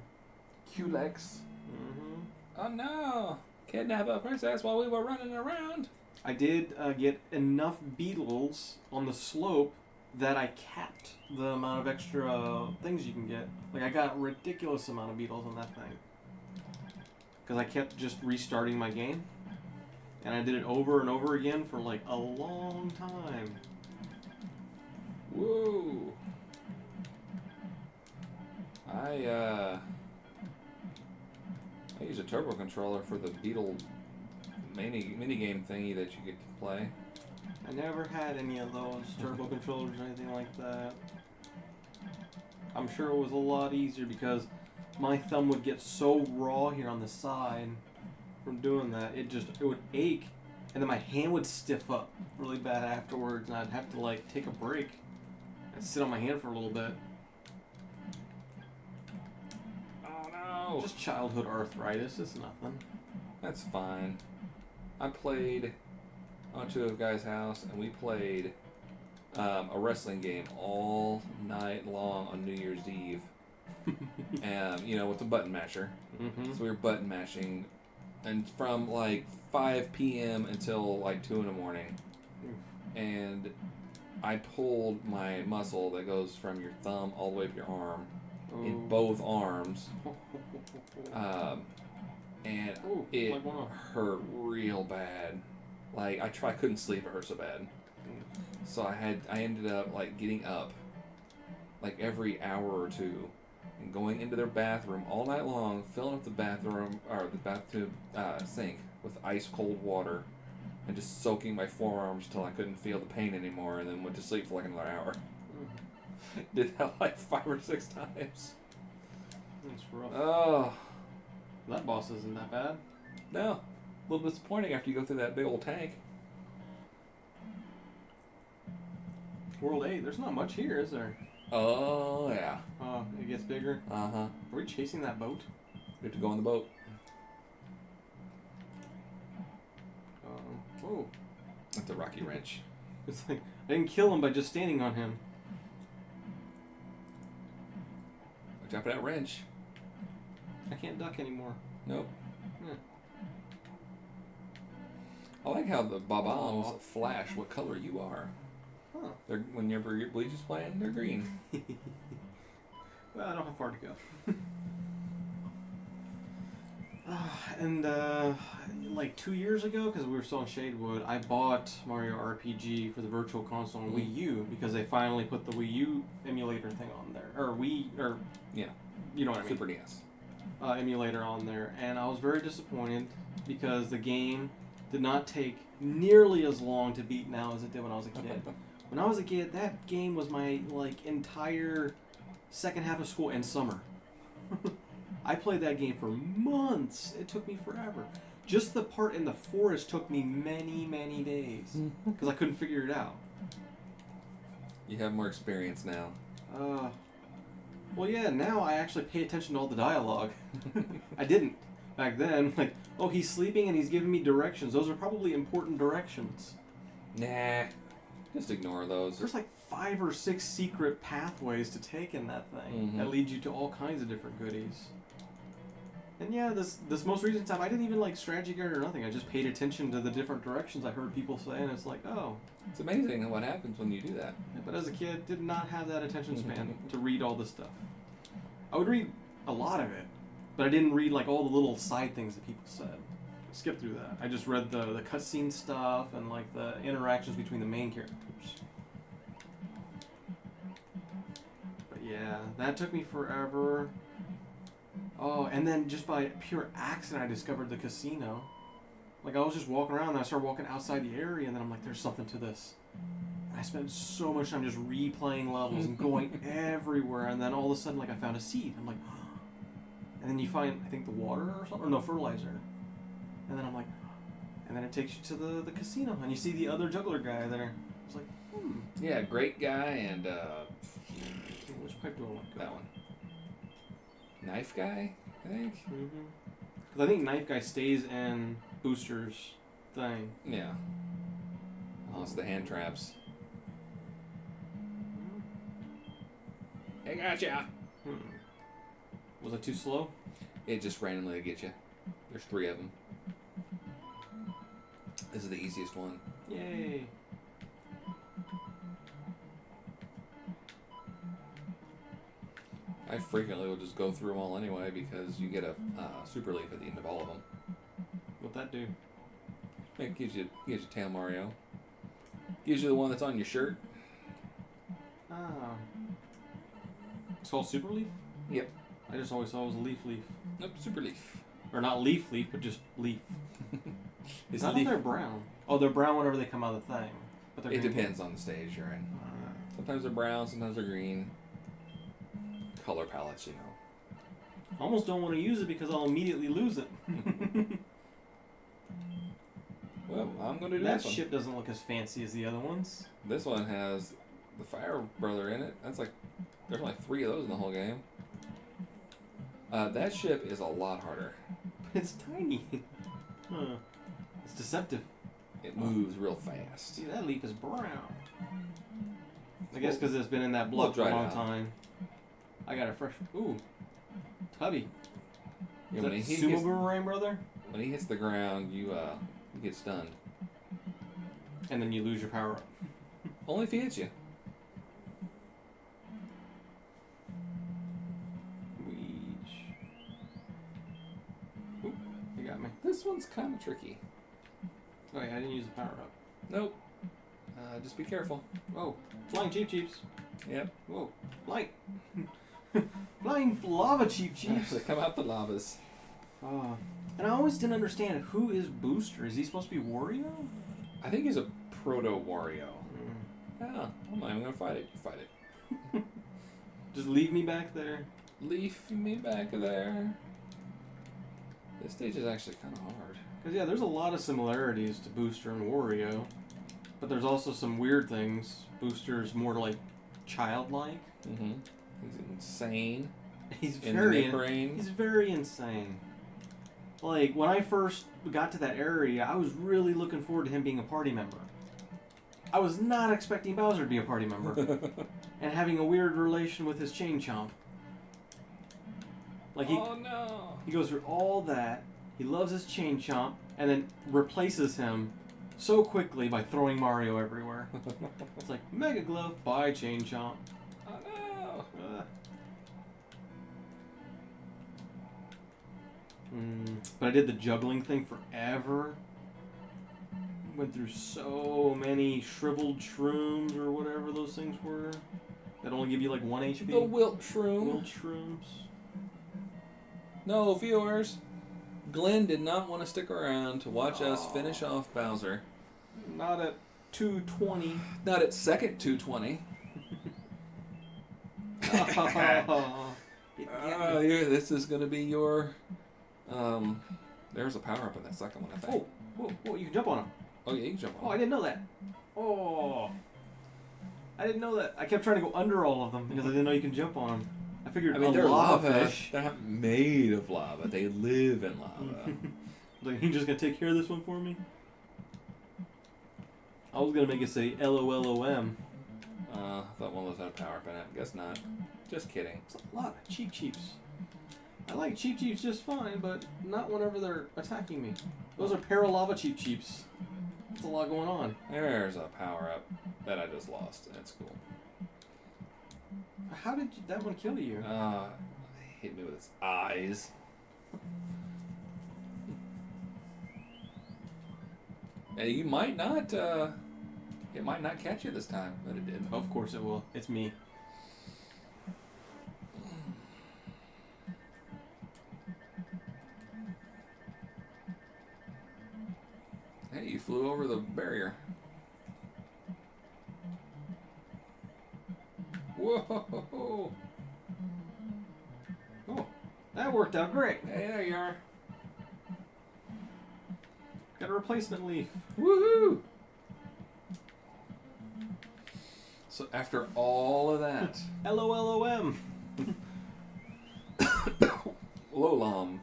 Culex. Mm-hmm. Oh no! Kidnap a princess while we were running around. I did get enough beetles on the slope that I capped the amount of extra things you can get. Like I got a ridiculous amount of beetles on that thing. Because I kept just restarting my game. And I did it over and over again for like a long time. Whoa! I use a turbo controller for the Beetle mini game thingy that you get to play. I never had any of those turbo controllers or anything like that. I'm sure it was a lot easier because my thumb would get so raw here on the side from doing that. It would ache, and then my hand would stiff up really bad afterwards, and I'd have to like take a break and sit on my hand for a little bit. Oh no! Just childhood arthritis, it's nothing. That's fine. I played onto a guy's house, and we played a wrestling game all night long on New Year's Eve. And with the button masher. Mm-hmm. So we were button mashing, and from like 5 p.m. until like 2 in the morning. And I pulled my muscle that goes from your thumb all the way up your arm in both arms. And it hurt real bad. Like I couldn't sleep, it hurt so bad. So I ended up like getting up like every hour or two and going into their bathroom all night long, filling up the bathroom or the bathtub sink with ice cold water and just soaking my forearms till I couldn't feel the pain anymore, and then went to sleep for like another hour. Did that like 5 or 6 times. That's rough. Oh. That boss isn't that bad. No. A little disappointing after you go through that big old tank. World 8, there's not much here, is there? Oh, yeah. Oh, it gets bigger? Uh-huh. Are we chasing that boat? We have to go on the boat. Oh. With the rocky wrench. It's like, I didn't kill him by just standing on him. Watch out for that wrench. I can't duck anymore. Nope. Yeah. I like how the bob-ombs flash what color you are. Huh. Whenever your bleach is playing, they're green. Well, I don't have far to go. And like 2 years ago, because we were still in Shadewood, I bought Mario RPG for the Virtual Console on Wii U because they finally put the Wii U emulator thing on there, Yeah, you know what I mean, Super NES emulator on there, and I was very disappointed because the game did not take nearly as long to beat now as it did when I was a kid. When I was a kid, that game was my like entire second half of school and summer. I played that game for months. It took me forever. Just the part in the forest took me many, many days because I couldn't figure it out. You have more experience now. Well, yeah, now I actually pay attention to all the dialogue. I didn't back then. Like, oh, he's sleeping and he's giving me directions. Those are probably important directions. Nah, just ignore those. There's like 5 or 6 secret pathways to take in that thing that lead you to all kinds of different goodies. And yeah, this most recent time, I didn't even like strategy guide or nothing. I just paid attention to the different directions I heard people say, and it's like, oh. It's amazing what happens when you do that. Yeah, but as a kid, did not have that attention span to read all this stuff. I would read a lot of it, but I didn't read like all the little side things that people said. I skipped through that. I just read the cutscene stuff and like the interactions between the main characters. But yeah, that took me forever. Oh, and then just by pure accident, I discovered the casino. Like, I was just walking around, and I started walking outside the area, and then I'm like, there's something to this. I spent so much time just replaying levels and going everywhere, and then all of a sudden, like, I found a seed. I'm like, and then you find, I think, the water or something, or no, fertilizer. And then I'm like, and then it takes you to the casino, and you see the other juggler guy there. It's like, Yeah, great guy and which pipe do I want? that one. Knife guy, I think. Because I think Knife Guy stays in Booster's thing. Yeah. Oh, it's the hand traps. I gotcha. Was it too slow? It just randomly gets you. There's 3 of them. This is the easiest one. Yay. I frequently will just go through them all anyway because you get a super leaf at the end of all of them. What'd that do? It gives you Tail Mario. Gives you the one that's on your shirt. Ah. It's called Super Leaf? Yep. I just always thought it was a Leaf. Nope, super leaf. Or not Leaf, but just Leaf. It's I thought they're brown. Oh, they're brown whenever they come out of the thing. But they're It green. depends on the stage you're in. Sometimes they're brown, sometimes they're green. Color palettes, you know. I almost don't want to use it because I'll immediately lose it. Well, I'm going to do that this one. ship doesn't look as fancy as the other ones. This one has the Fire Brother in it. That's like, there's only 3 of those in the whole game. That ship is a lot harder. It's tiny. It's deceptive. It moves real fast. See, that leaf is brown. I guess because it's been in that block for a long time. I got it fresh. Ooh, Tubby. Yeah, Is when that he Sumo hits, Boomerang, brother? when he hits the ground, you get stunned. And then you lose your power up. Only if he hits you. Oop, you got me. This one's kind of tricky. Oh yeah, I didn't use the power up. Nope. Just be careful. Oh, flying Cheeps. Yep. Whoa, flying. Flying lava Cheeps. They come out the lavas. And I always didn't understand, who is Booster? Is he supposed to be Wario? I think he's a proto-Wario. Yeah, I'm not even going to fight it. You fight it. Just leave me back there. Leave me back there. This stage is actually kind of hard. Because, yeah, there's a lot of similarities to Booster and Wario. But there's also some weird things. Booster's more like childlike. Mm-hmm. He's insane. He's In the very midbrain. He's very insane. Like, when I first got to that area, I was really looking forward to him being a party member. I was not expecting Bowser to be a party member. And having a weird relation with his Chain Chomp. Like, Oh no! he goes through all that, he loves his Chain Chomp, and then replaces him so quickly by throwing Mario everywhere. It's like, Mega Glove, bye Chain Chomp. Oh no! But I did the juggling thing forever. Went through so many shriveled shrooms or whatever those things were that only give you like 1 HP. The Wilt Shroom. Wilt shrooms. No, viewers. Glenn did not want to stick around to watch us finish off Bowser. Not at 220. Not at second 220. This is going to be your... there's a power-up in that second one, I think. Whoa, you can jump on him. Oh, yeah, you can jump on Oh, I didn't know that. Oh. I didn't know that. I kept trying to go under all of them because I didn't know you can jump on them. I figured they're lava fish. They're not made of lava. They live in lava. Like, you just gonna take care of this one for me? I was gonna make it say LOLOM. I thought one of those had a power-up in it. Guess not. Just kidding. It's a lot of Cheeps. I like Cheeps just fine, but not whenever they're attacking me. Those are Paralava Cheeps. That's a lot going on. There's a power-up that I just lost. That's cool. How did that one kill you? Hit me with its eyes. And you might not, it might not catch you this time, but it did. Of course it will. It's me. Hey, you flew over the barrier. Whoa! Oh, that worked out great. Hey, there you are. Got a replacement leaf. Woohoo! So after all of that, LOLOM. Lolam.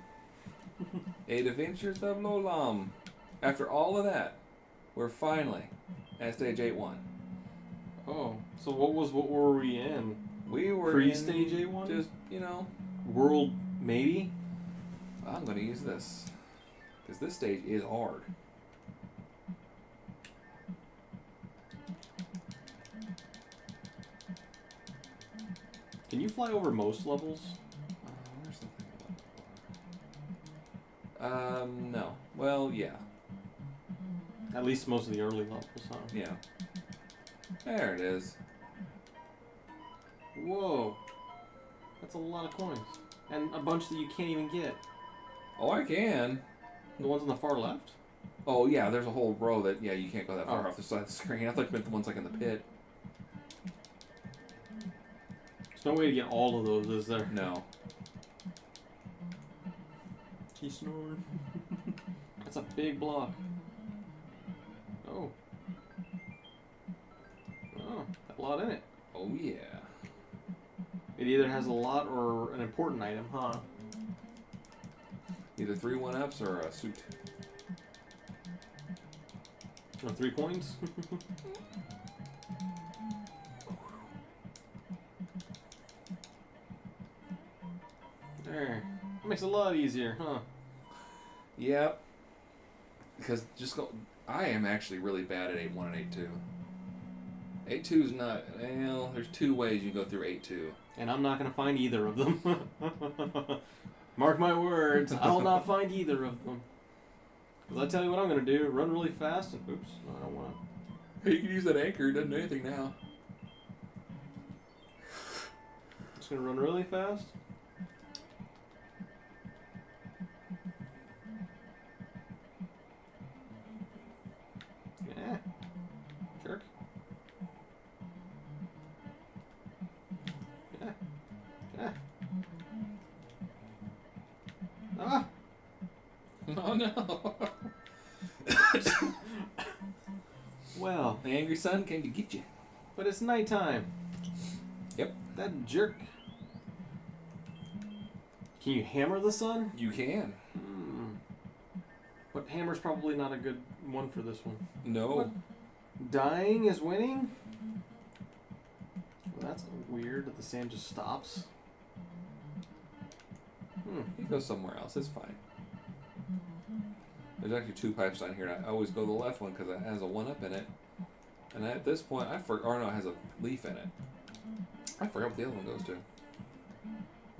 8 Adventures of Lolam. After all of that, we're finally at stage 8-1. Oh, so what were we in? We were Pre-stage in A1? Just, you know, World maybe? I'm going to use this. Because this stage is hard. Can you fly over most levels? Where's the thing about it? No. Well, yeah. At least most of the early levels, huh? Yeah. There it is. Whoa. That's a lot of coins. And a bunch that you can't even get. Oh, I can. The ones on the far left? Oh, yeah, there's a whole row that, yeah, you can't go that far Oh. off the side of the screen. I thought you meant the ones like in the pit. There's no way to get all of those, is there? No. She snored. That's a big block. Oh. Oh, a lot in it. Oh, yeah. It either has a lot or an important item, huh? Either 3 1-ups or a suit. Or 3 coins? There. That makes it a lot easier, huh? Yep. Because just go. I am actually really bad at 8-1 and 8-2. 8-2 is not. Well, there's 2 ways you go through 8-2. And I'm not going to find either of them. Mark my words, I'll not find either of them. Because I'll tell you what I'm going to do, run really fast and... Oops, no, I don't want to. Hey, you can use that anchor, it doesn't do anything now. Just going to run really fast. Yeah. Jerk. Yeah. Yeah. Ah! Oh no! Well, The angry sun came to get you. but it's nighttime. Yep. That jerk. Can you hammer the sun? You can. But hammer's probably not a good one for this one. No. What? Dying is winning? Well, that's weird that the sand just stops. You go somewhere else, it's fine. There's actually 2 pipes down here. I always go the left one because it has a 1-up in it. And at this point, or no, it has a leaf in it. I forgot what the other one goes to.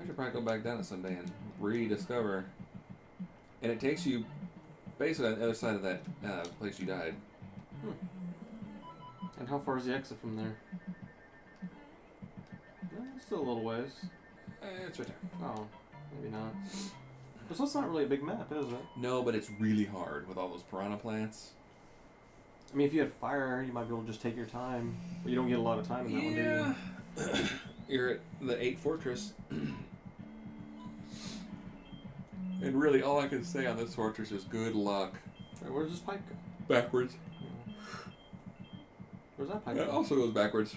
I should probably go back down it someday and rediscover. And it takes you basically on the other side of that place you died. And how far is the exit from there? Still a little ways. It's right there. Oh, maybe not. So it's not really a big map, is it? No, but it's really hard with all those piranha plants. I mean, if you had fire, you might be able to just take your time. But you don't get a lot of time in that one, do you? You're at the 8th fortress. And really, all I can say on this fortress is good luck. Right, where's this pipe go? Backwards. Where's that pipe It go? also goes backwards.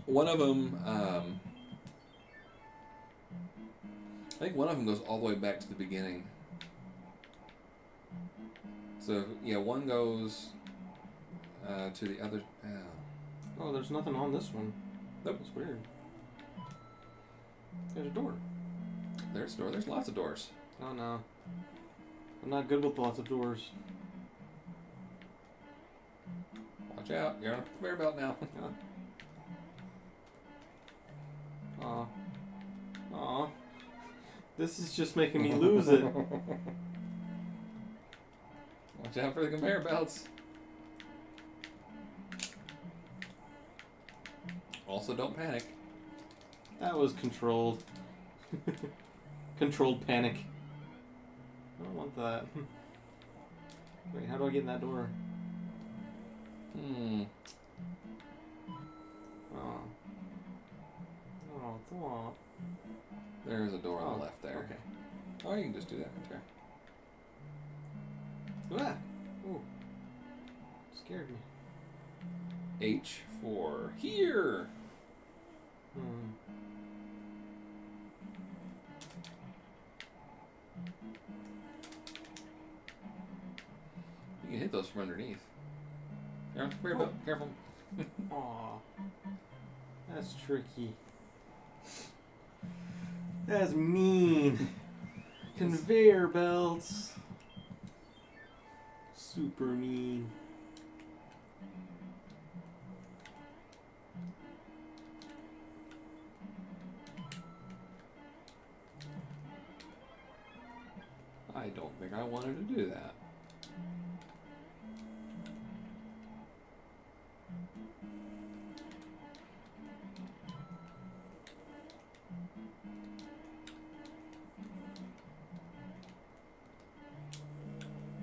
One of them, I think one of them goes all the way back to the beginning. So, yeah, one goes to the other. Oh, there's nothing on this one. Nope. That's weird. There's a door. There's a door. There's lots of doors. Oh no. I'm not good with lots of doors. Watch out. You're on a conveyor belt now. Aw. Aw. This is just making me lose it. Watch out for the conveyor belts. Also, don't panic. That was controlled. Controlled panic. I don't want that. Wait, how do I get in that door? Oh. Oh, thwomp. There's a door on the left there. Okay. Oh, you can just do that right there. Ah! Ooh. Scared me. H for here. Hmm. You can hit those from underneath. Careful. Aw. That's tricky. That's mean. Conveyor belts. Super mean. I don't think I wanted to do that.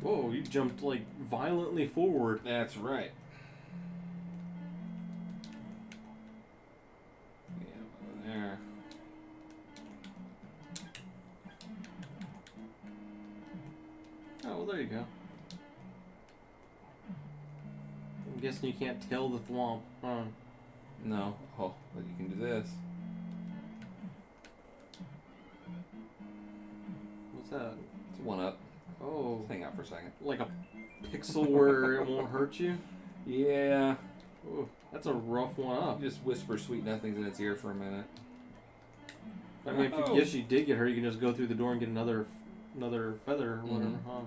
Whoa, you jumped like violently forward. That's right. Yeah, over there. Oh, well, there you go. I'm guessing you can't tell the thwomp, huh? No. Oh, but you can do this. What's that? It's one up. Oh, Just hang out for a second. like a pixel where it won't hurt you? Yeah. Oh, that's a rough one up. You just whisper sweet nothings in its ear for a minute. I mean, if Oh. you guess you did get her, you can just go through the door and get another feather or whatever, huh?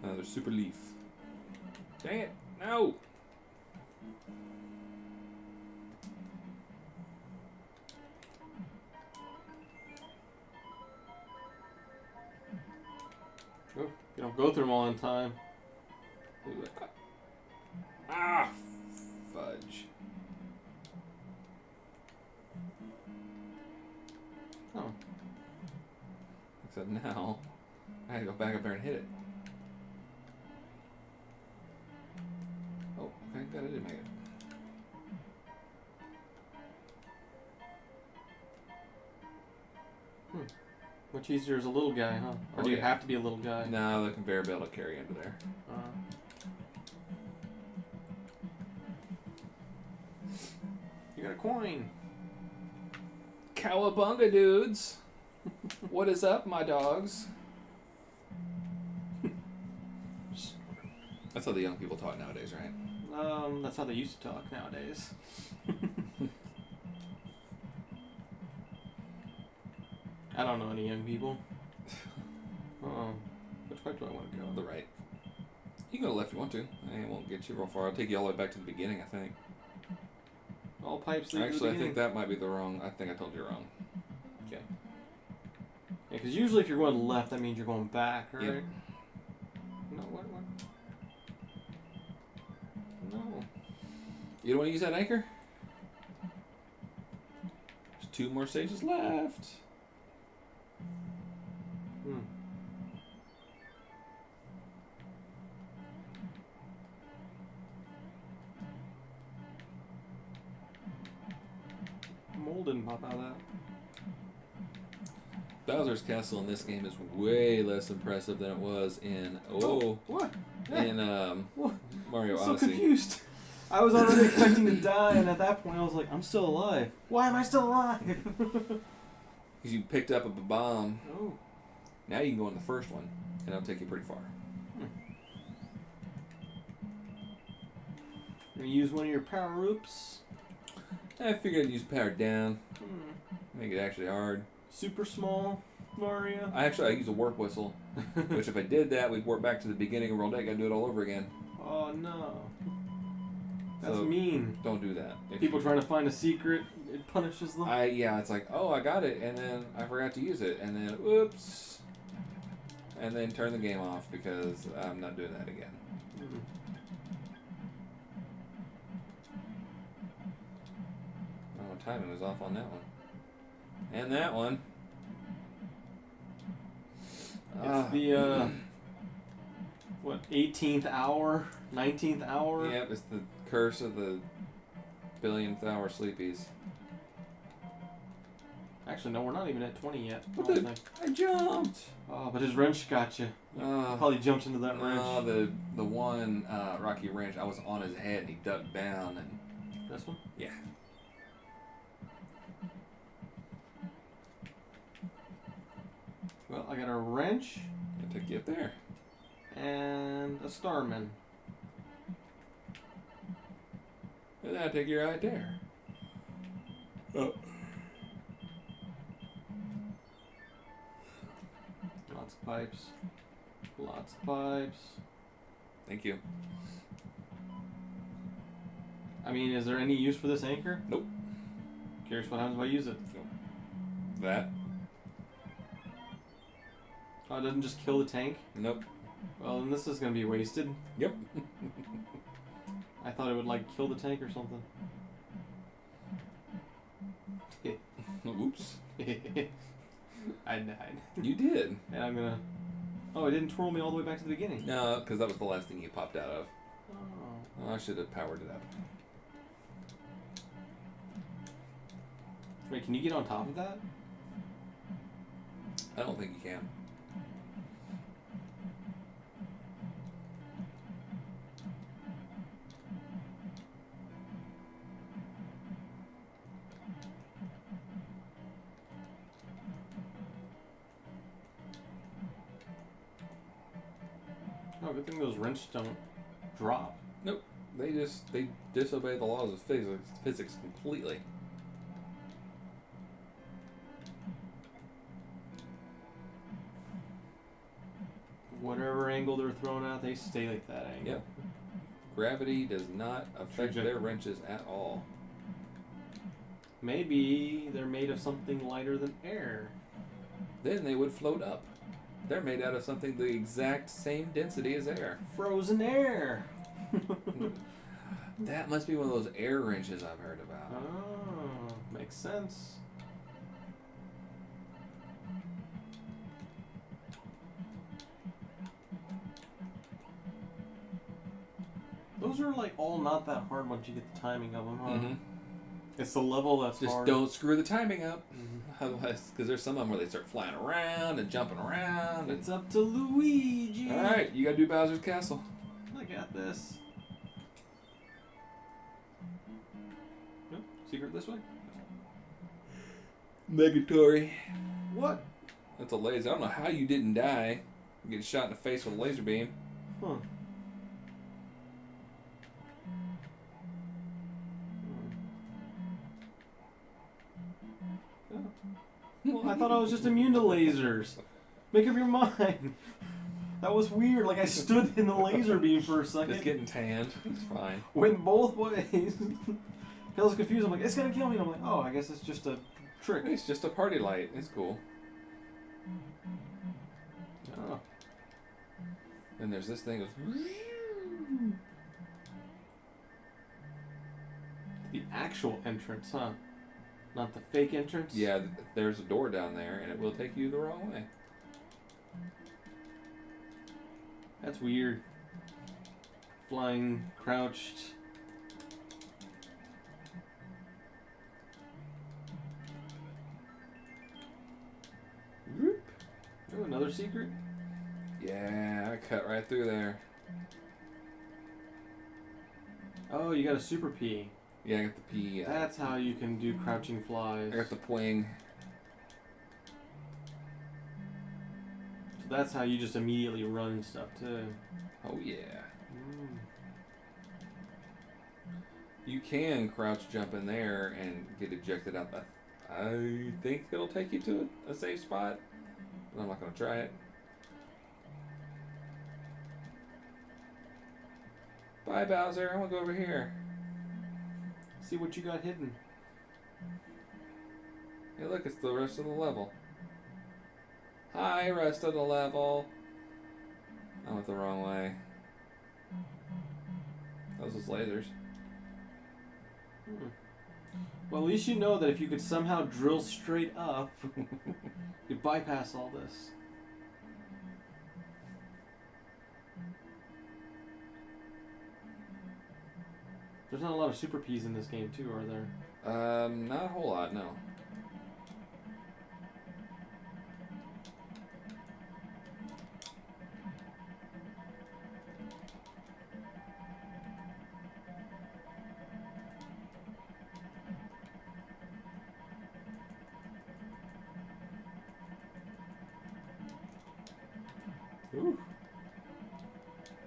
Another super leaf. Dang it! No! Oh, you don't go through them all in time. Ah! Fudge. Oh. Except now, I gotta go back up there and hit it. Oh, okay, good, I did make it. Much easier as a little guy, huh? Or do you have to be a little guy? No, the conveyor belt will carry you into there. You got a coin. Cowabunga, dudes! What is up, my dogs? That's how the young people talk nowadays, right? That's how they used to talk nowadays. I don't know any young people. Which way do I want to go? The right. You can go left if you want to. It won't get you real far. I'll take you all the way back to the beginning, I think. All pipes lead to the Actually, I beginning? think that might be the wrong. I think I told you wrong. Okay. Yeah, because usually if you're going left, that means you're going back, right? Yep. No, what? No. You don't want to use that anchor? There's 2 more stages left. Mold didn't pop out of that. Bowser's Castle in this game is way less impressive than it was in What? in What? Mario I'm so Odyssey. confused. I was already expecting to die, and at that point I was like, I'm still alive. Why am I still alive? Because you picked up a bomb. Oh. Now you can go in the first one, and it'll take you pretty far. You use one of your power oops. I figured I'd use power down, make it actually hard. Super small Mario. I use a warp whistle, which if I did that, we'd warp back to the beginning of World 8 and do it all over again. Oh no. That's So, mean. Don't do that. People trying to find a secret, it punishes them. It's like, oh, I got it, and then I forgot to use it, and then, oops. And then turn the game off because I'm not doing that again. Oh, timing was off on that one. And that one. It's the, 18th hour? 19th hour? Yep, it's the curse of the billionth hour sleepies. Actually, no, we're not even at 20 yet. What the? I jumped. Oh, but his wrench got you. Probably jumped into that wrench. The one Rocky wrench, I was on his head and he ducked down and. This one? Yeah. Well, I got a wrench. I took you up there. And a Starman. And I take you right there. Oh. Lots of pipes. Lots of pipes. Thank you. I mean, is there any use for this anchor? Nope. Curious what happens if I use it. Nope. That? Oh, it doesn't just kill the tank? Nope. Well, then this is going to be wasted. Yep. I thought it would, like, kill the tank or something. Oops. I died. You did. And I'm going to... Oh, it didn't twirl me all the way back to the beginning. No, because that was the last thing you popped out of. Oh. Oh, I should have powered it up. Wait, can you get on top of that? I don't think you can. Oh, good thing those wrenches don't drop. Nope. They disobey the laws of physics completely. Whatever angle they're thrown at, they stay like that angle. Yep. Gravity does not affect their wrenches at all. Maybe they're made of something lighter than air. Then they would float up. They're made out of something the exact same density as air. Frozen air! That must be one of those air wrenches I've heard about. Oh, makes sense. Those are like all not that hard once you get the timing of them, huh? Mm-hmm. It's the level that's Just hard. don't screw the timing up. Mm-hmm. Otherwise, because there's some of them where they start flying around and jumping around. It's up to Luigi. All right, you gotta do Bowser's Castle. I got this. Nope. Secret this way? Negatory. What? That's a laser. I don't know how you didn't die. You get shot in the face with a laser beam. Huh. Well, I thought I was just immune to lasers. Make up your mind. That was weird. Like I stood in the laser beam for a second. Just getting tanned. It's fine. Went both ways. I was confused. I'm like, it's gonna kill me. And I'm like, oh, I guess it's just a trick. It's just a party light. It's cool. Oh. And there's this thing. The actual entrance, huh? Not the fake entrance? Yeah, there's a door down there, and it will take you the wrong way. That's weird. Flying, crouched. Whoop. Oh, another secret? Yeah, I cut right through there. Oh, you got a super P. Yeah, I got the P. That's how you can do crouching flies. I got the poing. So that's how you just immediately run stuff too. Oh yeah. You can crouch jump in there and get ejected out. I think it'll take you to a safe spot, but I'm not going to try it. Bye, Bowser. I want to go over here. See what you got hidden. Hey, look, it's the rest of the level. Hi, rest of the level. I went the wrong way. Those was lasers. Well, at least you know that if you could somehow drill straight up, you'd bypass all this. There's not a lot of super Ps in this game, too, are there? Not a whole lot, no. Ooh.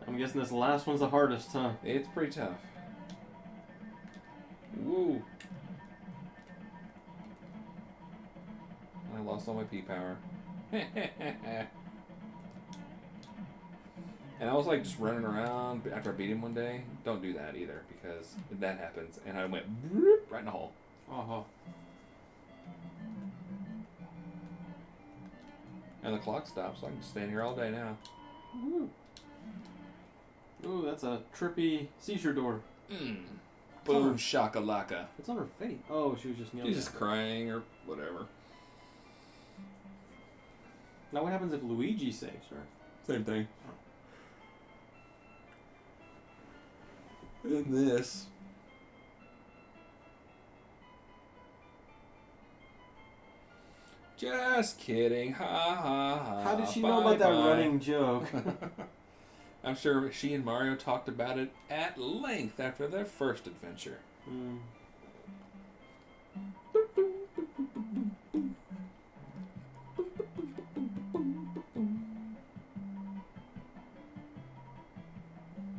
I'm guessing this last one's the hardest, huh? It's pretty tough. Woo! I lost all my P power. And I was like just running around after I beat him one day. Don't do that either, because that happens. And I went right in the hole. Uh-huh. And the clock stopped, so I can just stand here all day now. Ooh. Ooh, that's a trippy seizure door. Boom shakalaka. What's on her face? Oh, she was just kneeling. She's just crying or whatever. Now what happens if Luigi saves her? Same thing. And this. Just kidding. Ha ha ha. How did she know about that running joke? I'm sure she and Mario talked about it at length after their first adventure.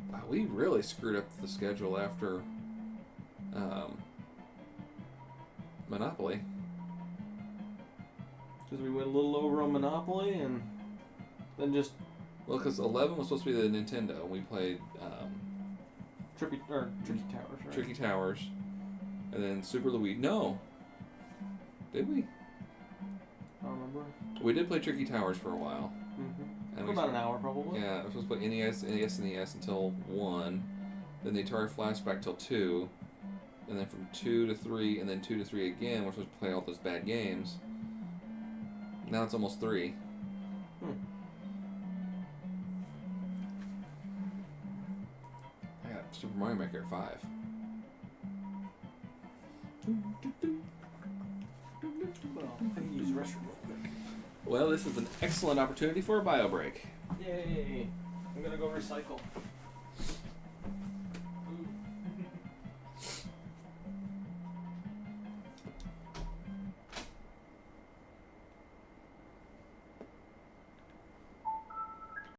Wow, we really screwed up the schedule after Monopoly. Because we went a little over on Monopoly and then just... Well, because 11 was supposed to be the Nintendo, and we played Tricky Towers, right? Tricky Towers, and then Super Luigi. No. Did we? I don't remember. We did play Tricky Towers for a while. Mm-hmm. And For about an hour, probably. Yeah, I was supposed to play NES until 1. Then the Atari Flashback till 2. And then from 2 to 3, and then 2 to 3 again, we're supposed to play all those bad games. Now it's almost 3. I got Super Mario Maker at 5. Well, I can use the restroom real quick. Well, this is an excellent opportunity for a bio break. Yay! I'm gonna go recycle.